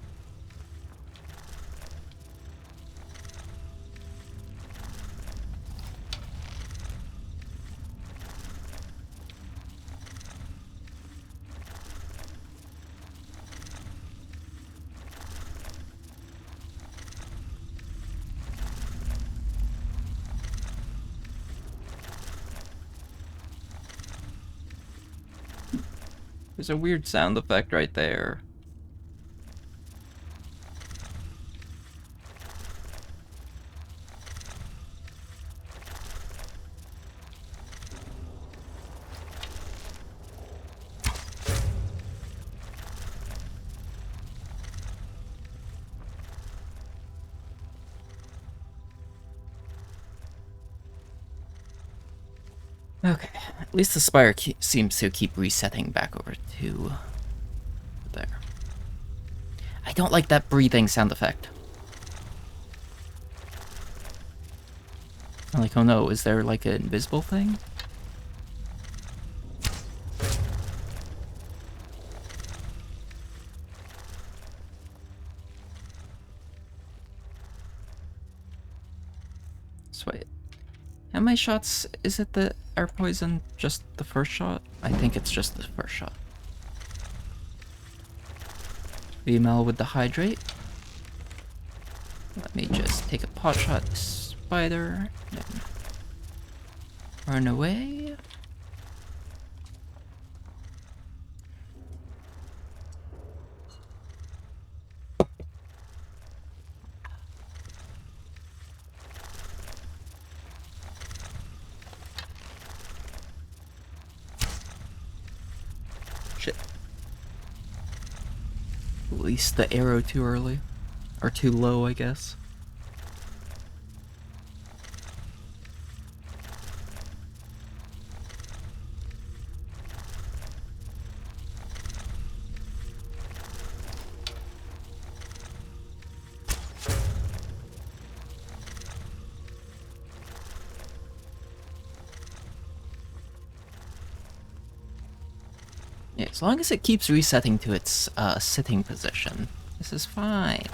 There's a weird sound effect right there. Okay, at least the spire seems to keep resetting back over to there. I don't like that breathing sound effect. I'm like, oh no, is there like an invisible thing? Sweet. How many shots is it that are poisoned? Just the first shot? I think it's just the first shot. VML with the hydrate. Let me just take a pot shot spider, then run away. Shit. Released the arrow too early. Or too low, I guess. Yeah, as long as it keeps resetting to its sitting position, this is fine.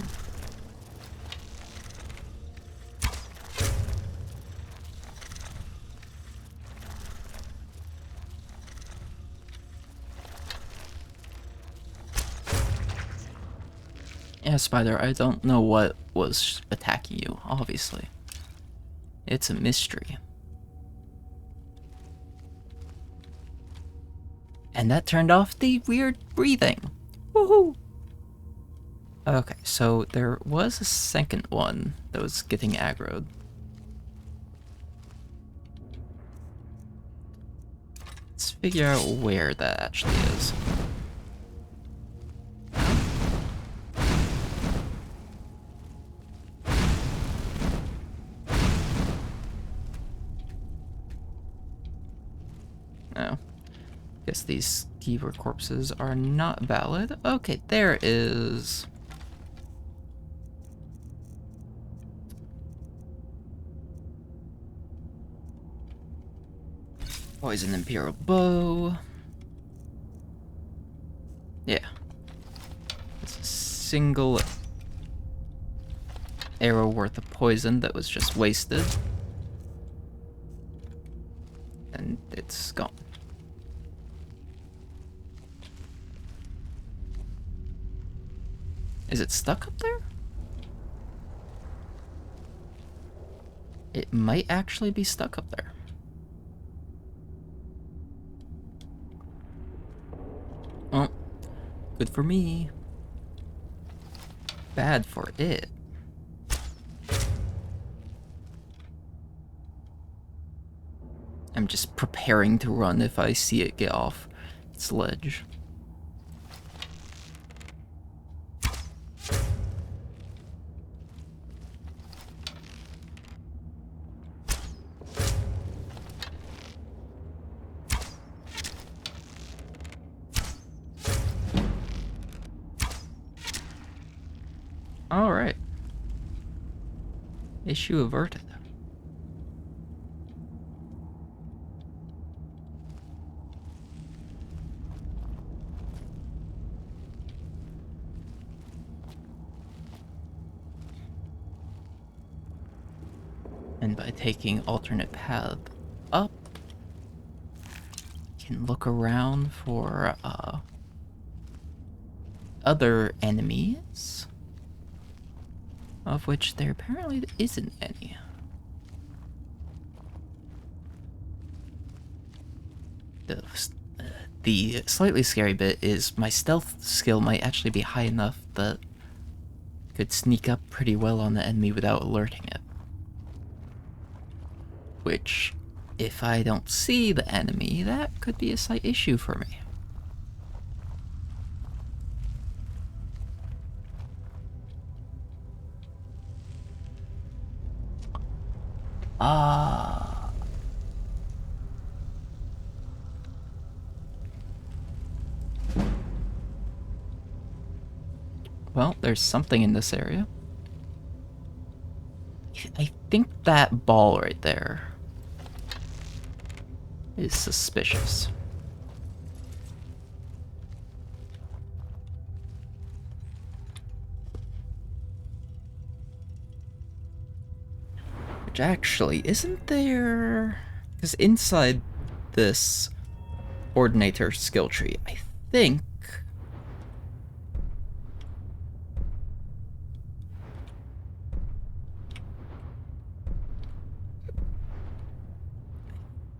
Yeah, Spider, I don't know what was attacking you, obviously. It's a mystery. And that turned off the weird breathing. Woohoo! Okay, so there was a second one that was getting aggroed. let's figure out where that actually is. No. Guess these keeper corpses are not valid. Okay, there is... Poison Imperial Bow. Yeah. It's a single arrow worth of poison that was just wasted. And it's gone. Is it stuck up there? It might actually be stuck up there. Oh, good for me. Bad for it. I'm just preparing to run if I see it get off its ledge. Alright. Issue averted. And by taking alternate path up, you can look around for other enemies, of which there apparently isn't any. The slightly scary bit is my stealth skill might actually be high enough that I could sneak up pretty well on the enemy without alerting it. Which, if I don't see the enemy, that could be a slight issue for me. Well, there's something in this area. I think that ball right there is suspicious. Which actually, isn't there... Because inside this Ordinator skill tree, I think...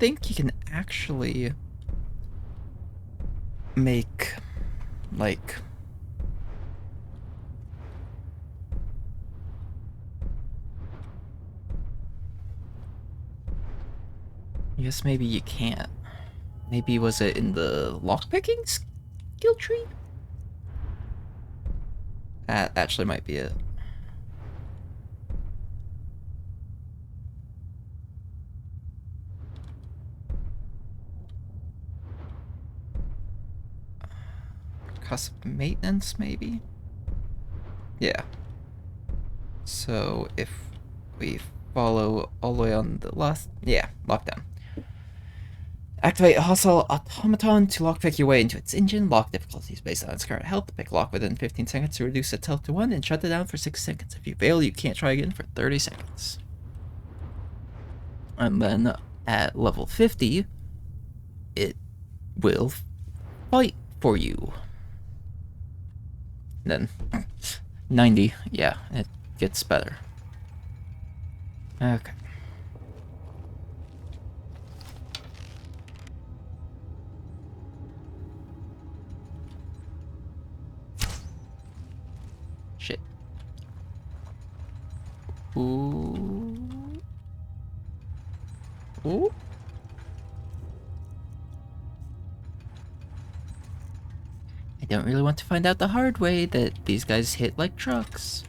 you can actually make, like... I guess maybe you can't. Maybe was it in the lockpicking skill tree? That actually might be it. Cost of maintenance, maybe? Yeah. So if we follow all the way on the last... Yeah, lockdown. Activate a hostile automaton to lockpick your way into its engine. Lock difficulties based on its current health. Pick lock within 15 seconds to reduce its health to 1 and shut it down for 6 seconds. If you fail, you can't try again for 30 seconds. And then at level 50, it will fight for you. Then 90, yeah, it gets better. Okay. Shit. Ooh. Ooh. don't really want to find out the hard way that these guys hit like trucks.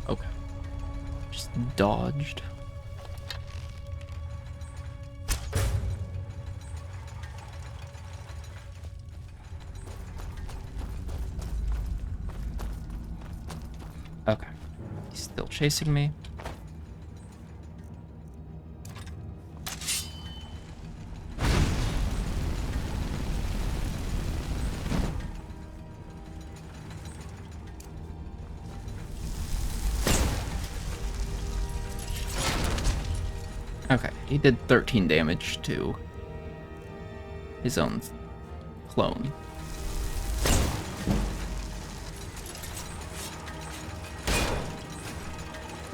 Okay. Just dodged. Okay. He's still chasing me. Okay, he did 13 damage to his own clone.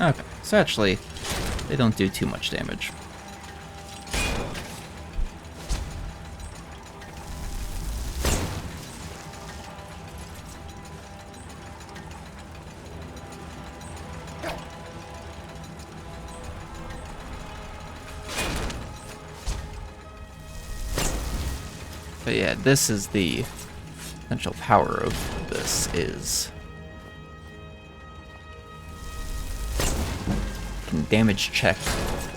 Okay, so actually, they don't do too much damage. But yeah, this is the essential power of this is can damage check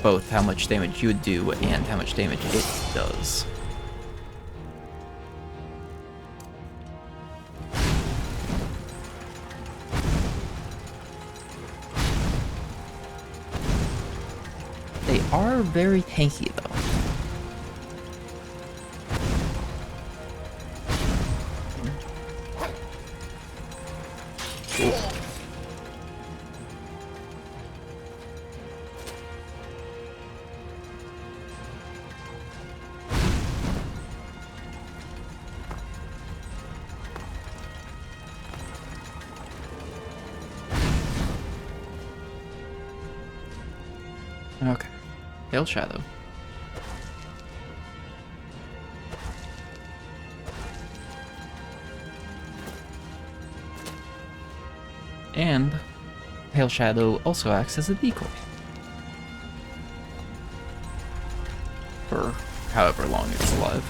both how much damage you would do and how much damage it does. They are very tanky though. Okay. Pale Shadow. And Pale Shadow also acts as a decoy. For however long it's alive.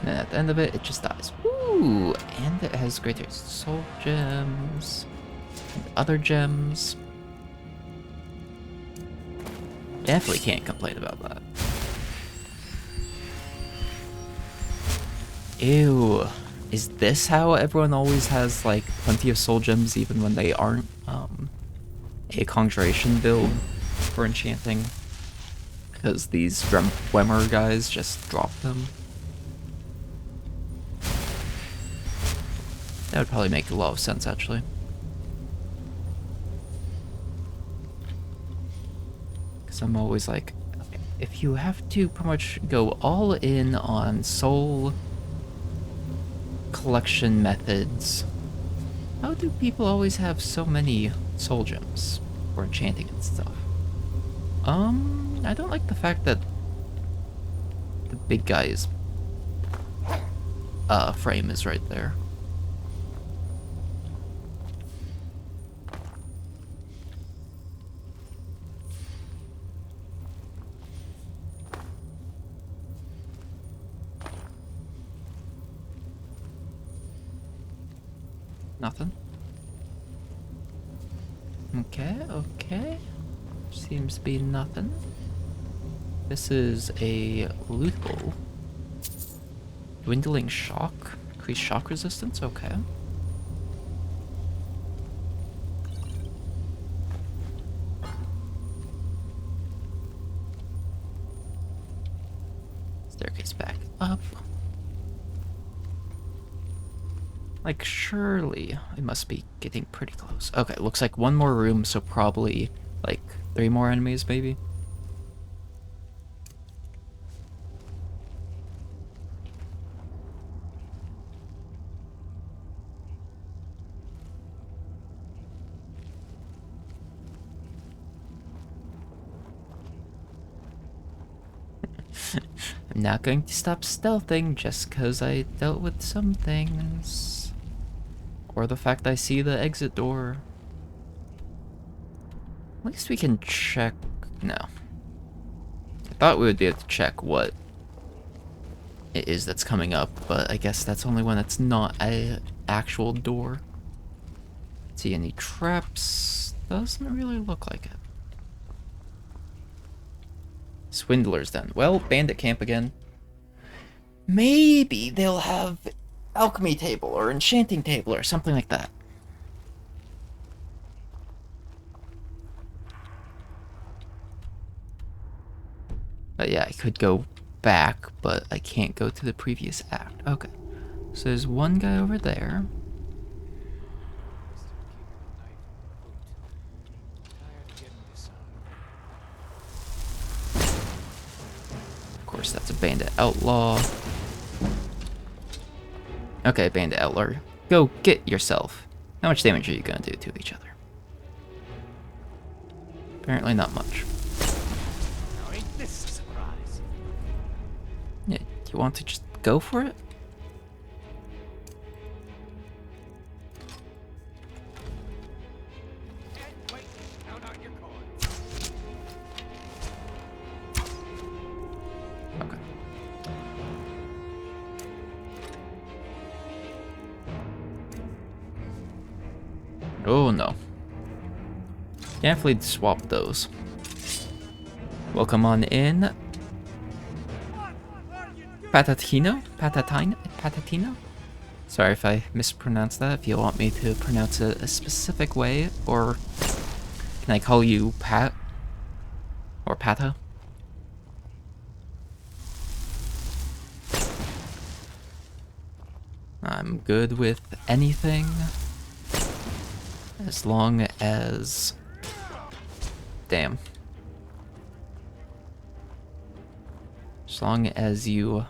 And at the end of it, it just dies. Ooh, and it has greater soul gems and other gems. Definitely can't complain about that. Ew. Is this how everyone always has, like, plenty of soul gems even when they aren't, a conjuration build for enchanting? Because these Dwemer guys just drop them? That would probably make a lot of sense, actually. Because I'm always like, if you have to pretty much go all in on soul collection methods, how do people always have so many soul gems for enchanting and stuff? I don't like the fact that the big guy's frame is right there. Nothing. Okay. Seems to be nothing. This is a loot bowl. Dwindling shock? Increased shock resistance? Okay. Staircase back up. Like, surely we must be getting pretty close. Okay, looks like one more room, so probably, like, 3 more enemies, maybe? I'm not going to stop stealthing just because I dealt with some things. Or the fact I see the exit door. At least we can check... No. I thought we would be able to check what it is that's coming up, but I guess that's only when it's not a actual door. See any traps? Doesn't really look like it. Swindlers then. Well, bandit camp again. Maybe they'll have alchemy table or enchanting table or something like that. But yeah, I could go back, but I can't go to the previous act. Okay. So there's one guy over there. Of course, that's a bandit outlaw. Okay, bandit outlaw. Go get yourself. How much damage are you gonna do to each other? Apparently not much. Now ain't this a surprise? Yeah, do you want to just go for it? Wait, count out your coins. Okay. Oh no. Definitely swap those. Welcome on in. Patatino? Patatino? Sorry if I mispronounced that. If you want me to pronounce it a specific way, or can I call you Pat? Or Pata? I'm good with anything. As long as... Damn. As long as you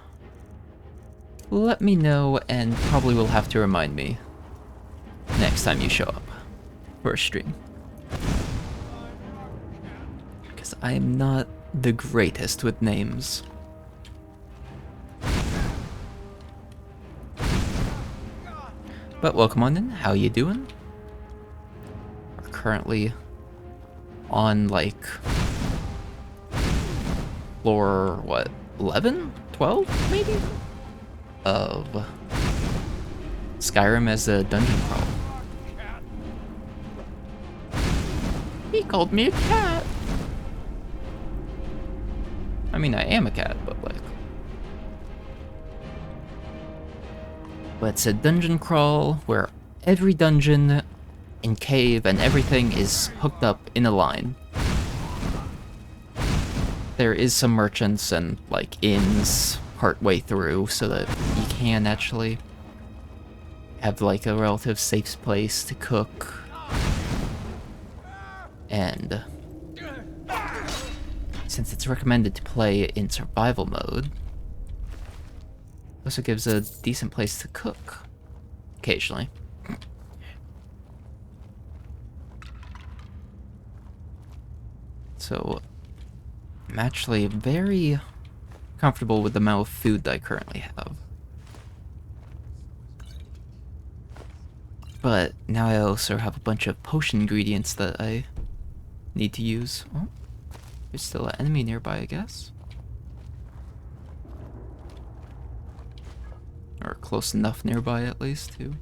let me know, and probably will have to remind me next time you show up for a stream. Because I am not the greatest with names. But welcome on in, how you doing? We're currently on like floor, what, 11? 12 maybe? Of Skyrim as a dungeon crawl. He called me a cat. I mean, I am a cat, but like... But it's a dungeon crawl where every dungeon and cave and everything is hooked up in a line. There is some merchants and like inns partway through so that you can actually have like a relative safe place to cook. And since it's recommended to play in survival mode, it also gives a decent place to cook occasionally. So I'm actually very comfortable with the amount of food that I currently have. But now I also have a bunch of potion ingredients that I need to use. Oh, there's still an enemy nearby, I guess. Or close enough nearby, at least, to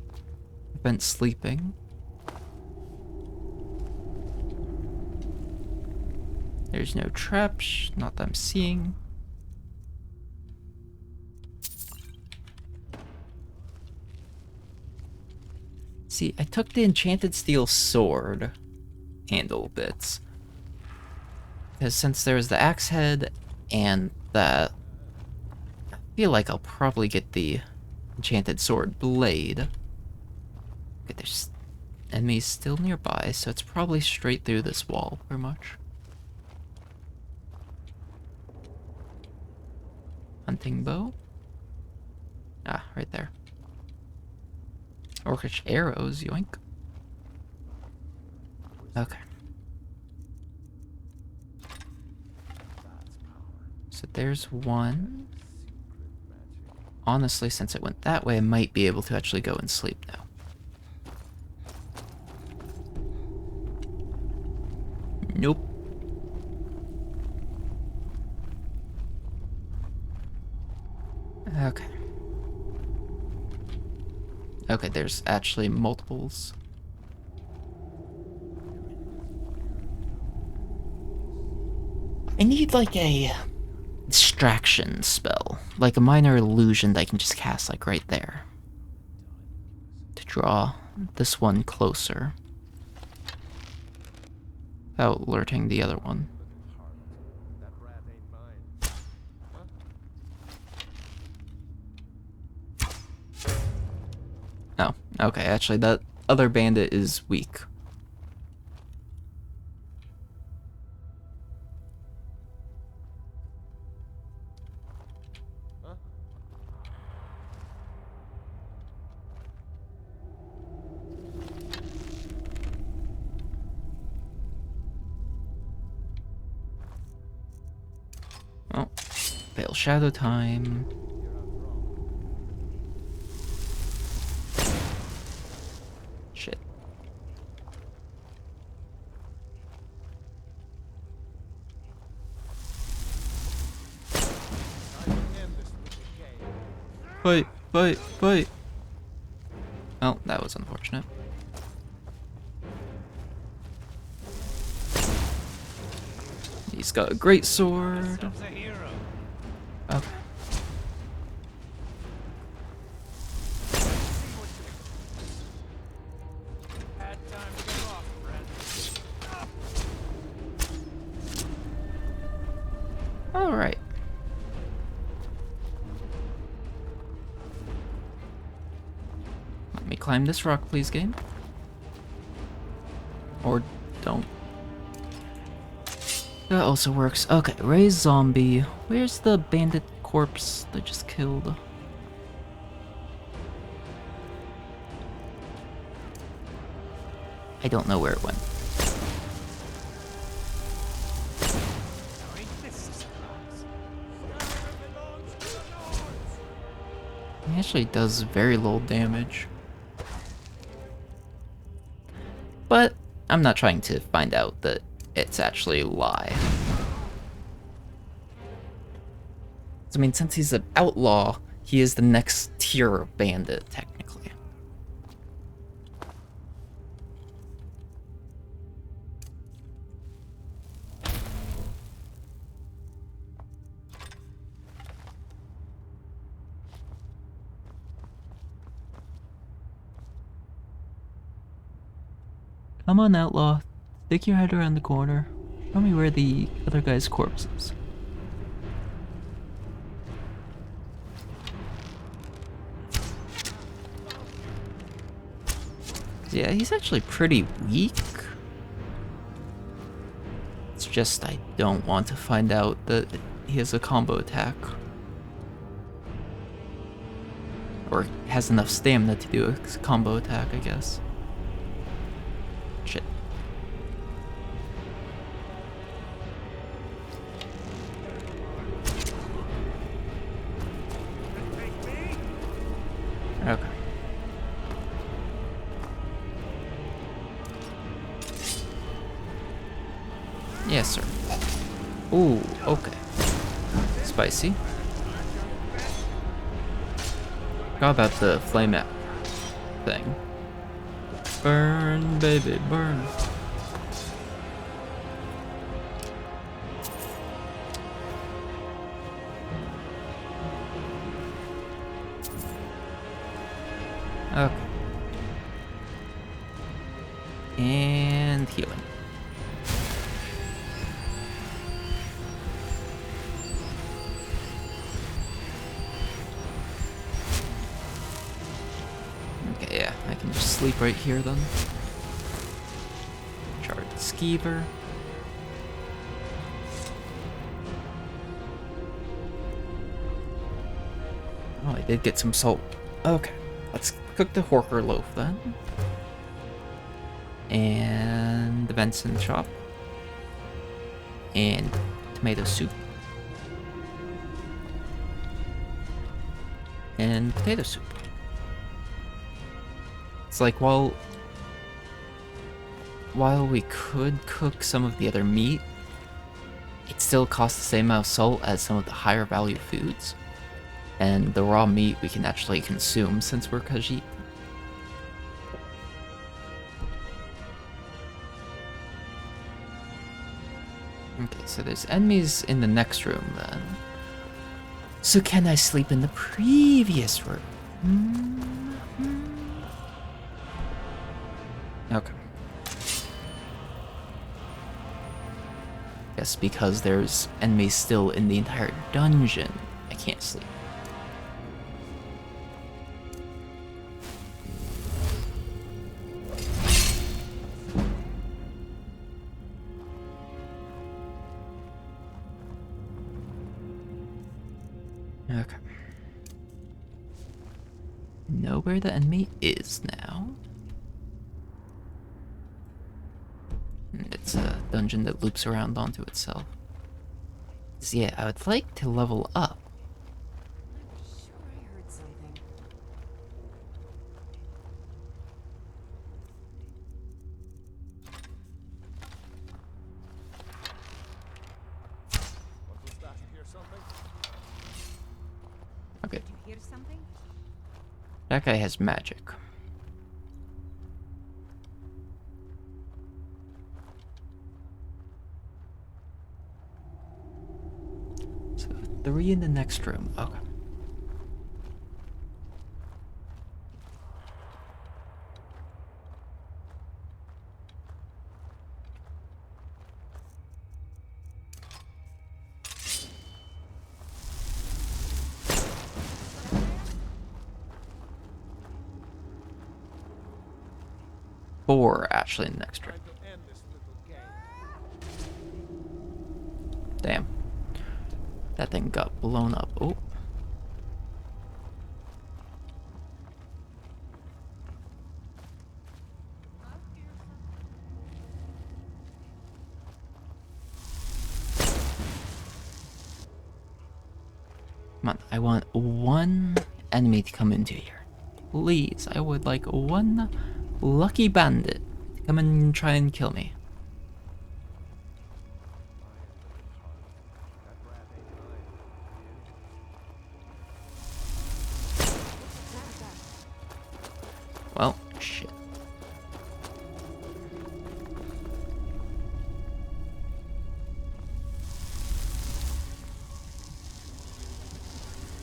prevent sleeping. There's no traps, not that I'm seeing. See, I took the enchanted steel sword handle bits. Because since there's the axe head and that, I feel like I'll probably get the enchanted sword blade. Okay, there's enemies still nearby, so it's probably straight through this wall, pretty much. Hunting bow. Ah, right there. Orcish arrows, yoink. Okay. So there's one. Honestly, since it went that way, I might be able to actually go and sleep now. Nope. Okay. Okay, there's actually multiples. I need like a distraction spell, like a minor illusion that I can just cast like right there to draw this one closer without alerting the other one. Oh, okay, actually that other bandit is weak. Oh, pale shadow time. Shit. Fight, fight, fight. Oh, that was unfortunate. He's got a great sword. Okay. Alright. Let me climb this rock, please, game. Or don't. That also works. Okay, raise zombie. Where's the bandit corpse that just killed? I don't know where it went. He actually does very little damage. But I'm not trying to find out that it's actually a lie. I mean, since he's an outlaw, he is the next tier of bandit, technically. Come on, outlaw. Stick your head around the corner. Show me where the other guy's corpse is. Yeah, he's actually pretty weak. It's just I don't want to find out that he has a combo attack. Or has enough stamina to do a combo attack, I guess. Shit. Okay. Yes, sir. Ooh, okay. Spicy. How about the flame app thing? Burn, baby, burn. Okay. And healing. Okay, yeah, I can just sleep right here then. Charge Skeever. Oh, I did get some salt. Okay, let's cook the Horker loaf then. And the venison chop. And tomato soup. and potato soup. It's like, while we could cook some of the other meat, it still costs the same amount of salt as some of the higher value foods. And the raw meat we can actually consume since we're Khajiit. Okay, so there's enemies in the next room then. So can I sleep in the previous room? Okay. Yes, because there's enemies still in the entire dungeon, I can't sleep. Okay. Know where the enemy is now. It's a dungeon that loops around onto itself. So yeah, I would like to level up. I'm sure I heard something. Okay, Did you hear something? that guy has magic. So 3 in the next room. Okay. Four actually in the next room. Damn. That thing got blown up. Oh. Come on, I want one enemy to come into here. Please, I would like one lucky bandit to come and try and kill me. Well, shit.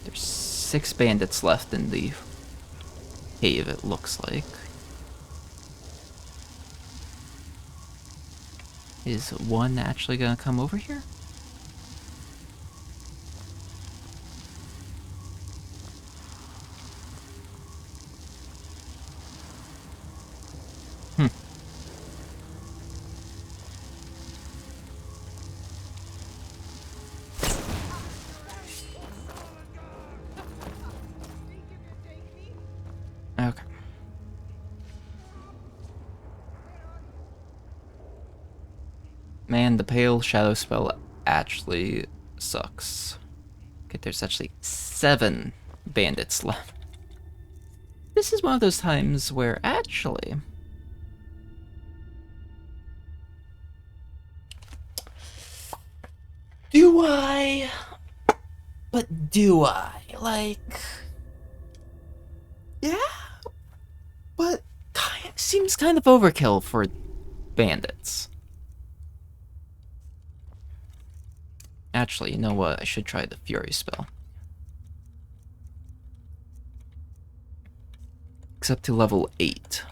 There's 6 bandits left in the cave, it looks like. Is one actually gonna come over here? Okay. Man, the pale shadow spell actually sucks. Okay, there's actually 7 bandits left. This is one of those times where actually... Do I? But do I? Like... Yeah? But seems kind of overkill for bandits. Actually, you know what? I should try the Fury spell. It's up to level 8.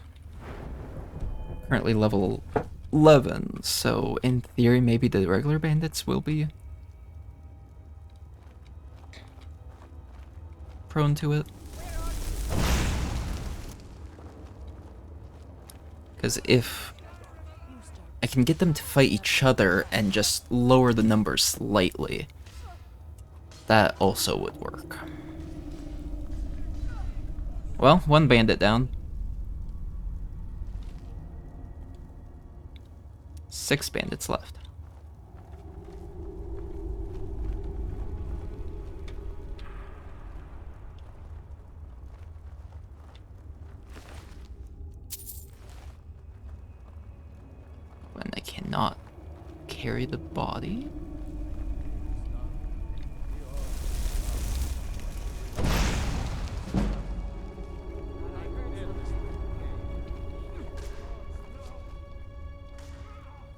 Currently level 11, so in theory maybe the regular bandits will be prone to it. Because if I can get them to fight each other and just lower the numbers slightly, that also would work. Well, one bandit down. 6 bandits left. cannot carry the body.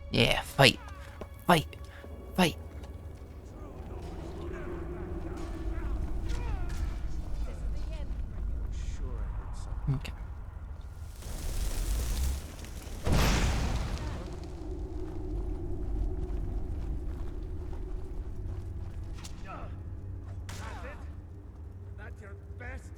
Yeah, fight. Fight. Fight. Okay. That's your best.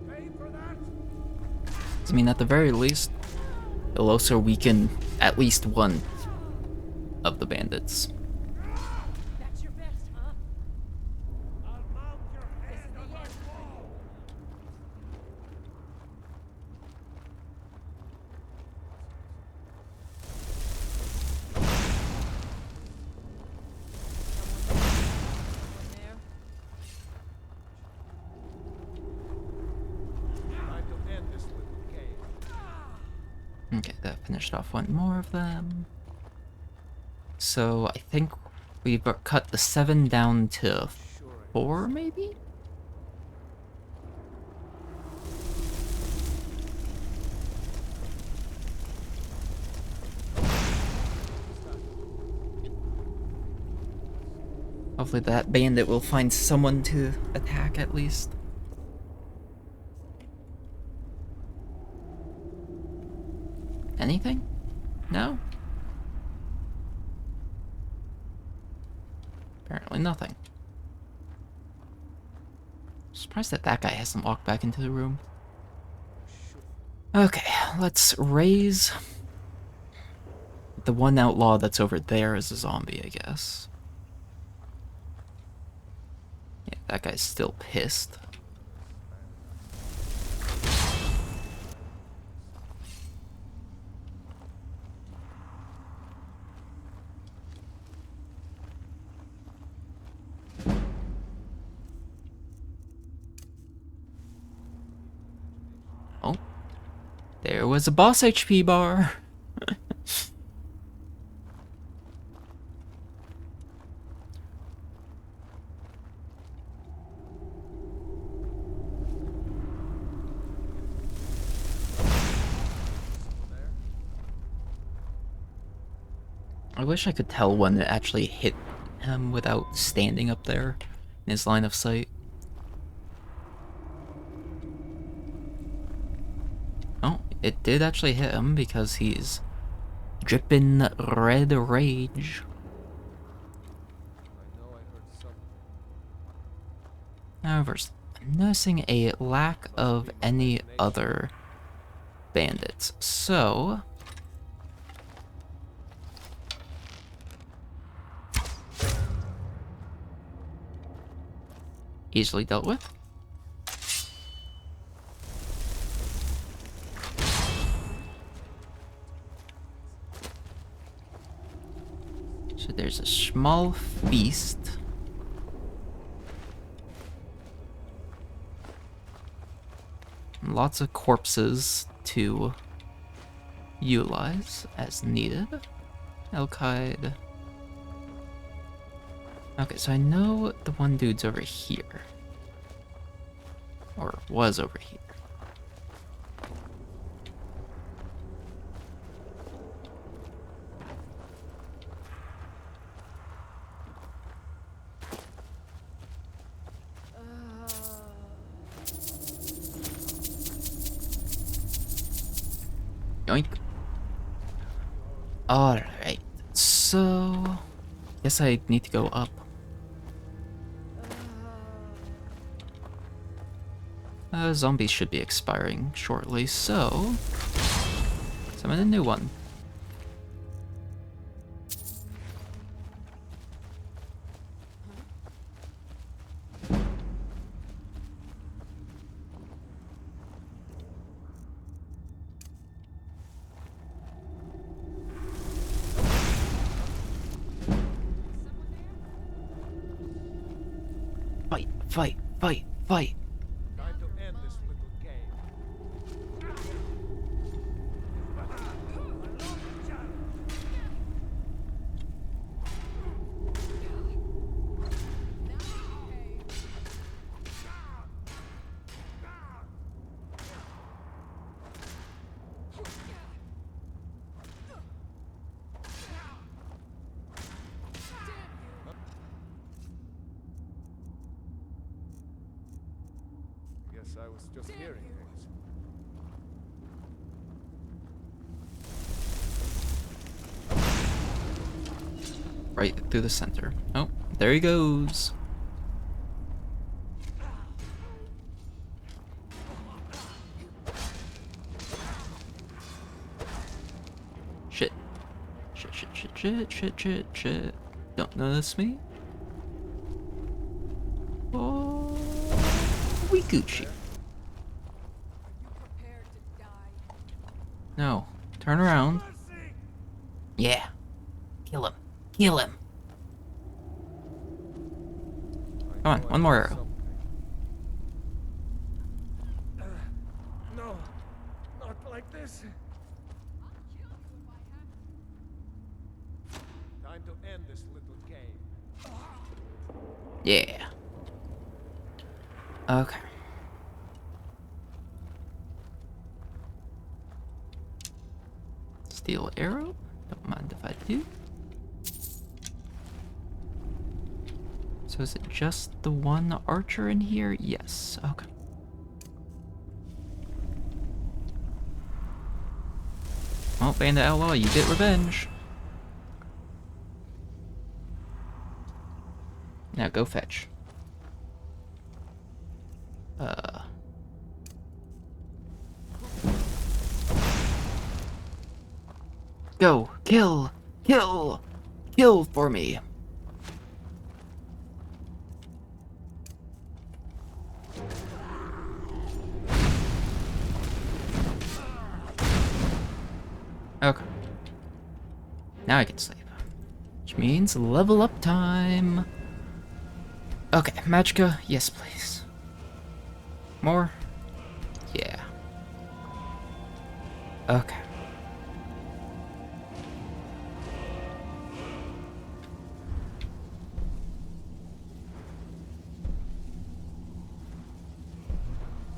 Pay for that. I mean, at the very least, it'll also weaken at least one of the bandits. That's your best, huh? I'll mount your head This is on the my end. wall. Someone there? Time to end this little game. Okay, that finished off one more of them. So I think we've cut the 7 down to 4, maybe? Hopefully that bandit will find someone to attack at least. Anything? No? Apparently nothing. Surprised that that guy hasn't walked back into the room. Okay, let's raise... The one outlaw that's over there is a zombie, I guess. Yeah, that guy's still pissed. Oh, there was a boss HP bar. I wish I could tell when it actually hit him without standing up there in his line of sight. Oh, it did actually hit him because he's dripping red rage. However, I'm noticing a lack of any other bandits, so... easily dealt with. So there's a small feast. Lots of corpses to utilize as needed. Elkide. Okay, so I know the one dude's over here. Or was over here. Yoink. Alright, so... guess I need to go up. Zombies should be expiring shortly, so... summon a new one. Fight, fight, fight, fight. I was just hearing things. Right through the center. Oh, there he goes. Shit. Shit. Don't notice me. Oh, we Gucci. No, turn around. Yeah. Kill him. Kill him. Come on, one more arrow. No, not like this. Time to end this little game. Yeah. Okay. Steel arrow. Don't mind if I do. So is it just the one archer in here? Yes. Okay. Well, Bandit Outlaw, you get revenge. Now go fetch. Go! Kill! Kill! Kill for me! Okay. Now I can sleep. Which means level up time. Okay, Magicka, yes please. More? Yeah. Okay.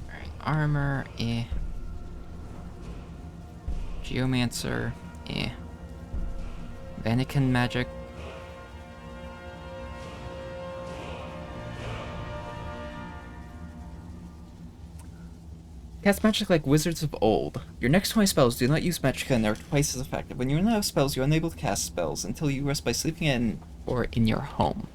Alright, armor, eh. Geomancer, eh. Vatican magic. Cast magic like wizards of old. Your next 20 spells do not use magicka and are twice as effective. When you run out of spells, you are unable to cast spells until you rest by sleeping in or in your home.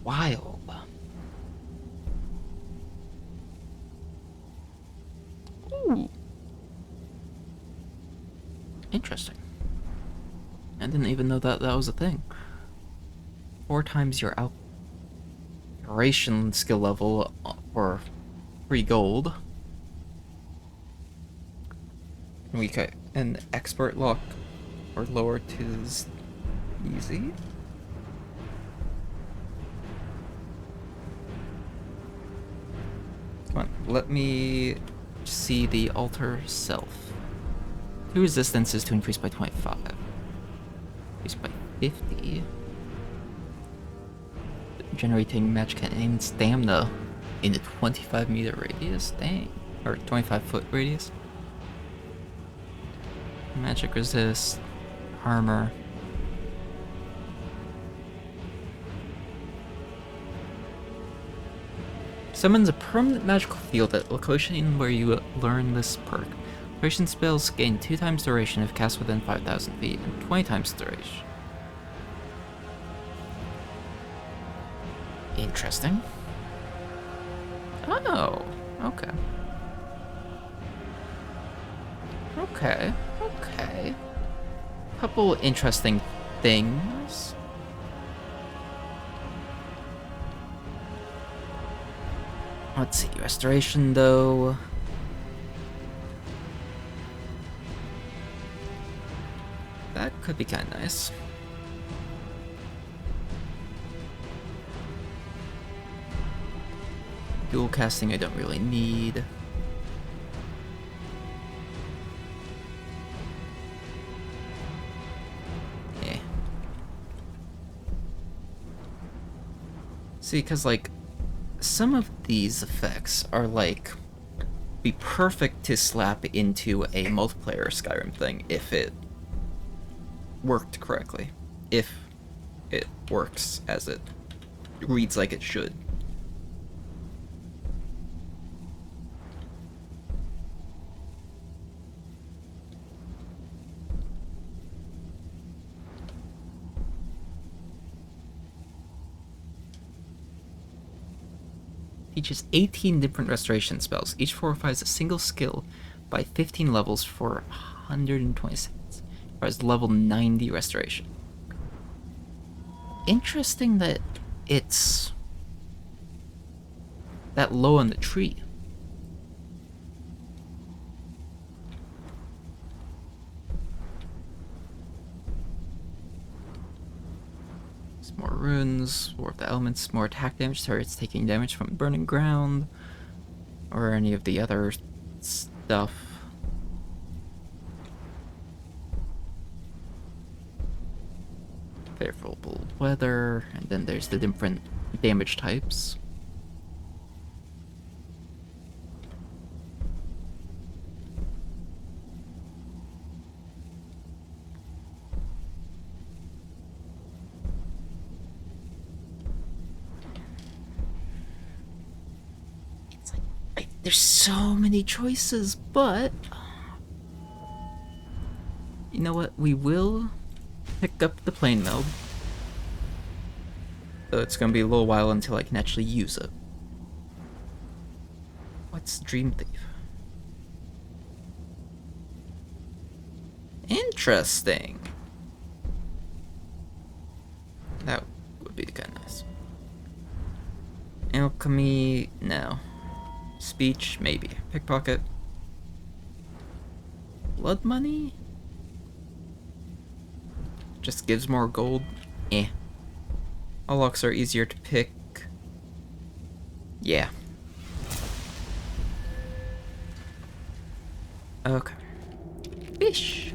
Wild. Ooh. Interesting. I didn't even know that was a thing. 4 times your operation skill level for free gold. We got an expert lock or lower to easy. Come on, let me see the altar self. 2 resistances to increase by 25. Increase by 50. Generating magic and stamina in a 25-meter radius. Dang. Or 25-foot radius. Magic resist. Armor. Summons a permanent magical field at location where you learn this perk. Duration spells gain 2 times duration if cast within 5,000 feet, and 20 times duration. Interesting. Oh, okay. Okay. Couple interesting things. Let's see, restoration though. That could be kind of nice. Dual casting I don't really need. See, because, like, some of these effects are, like, be perfect to slap into a multiplayer Skyrim thing if it worked correctly. If it works as it reads like it should. Teaches 18 different restoration spells. Each fortifies a single skill by 15 levels for 120 seconds. Requires level 90 restoration. Interesting that it's that low on the tree. Some more runes, War of the Elements, more attack damage, targets taking damage from burning ground, or any of the other stuff. Favorable weather, and then there's the different damage types. It's like, there's so many choices, but you know what? We will pick up the plane meld. So it's gonna be a little while until I can actually use it. What's Dream Thief? Interesting. That would be kind of nice. Alchemy, no. Speech, maybe. Pickpocket. Blood money? Just gives more gold? Eh. All locks are easier to pick. Yeah. Okay. Fish!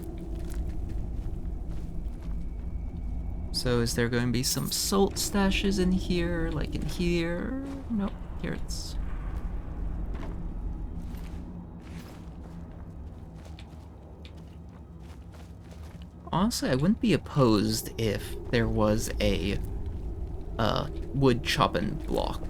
So is there going to be some salt stashes in here, like in here? Nope, here it's... Honestly, I wouldn't be opposed if there was a wood chopping block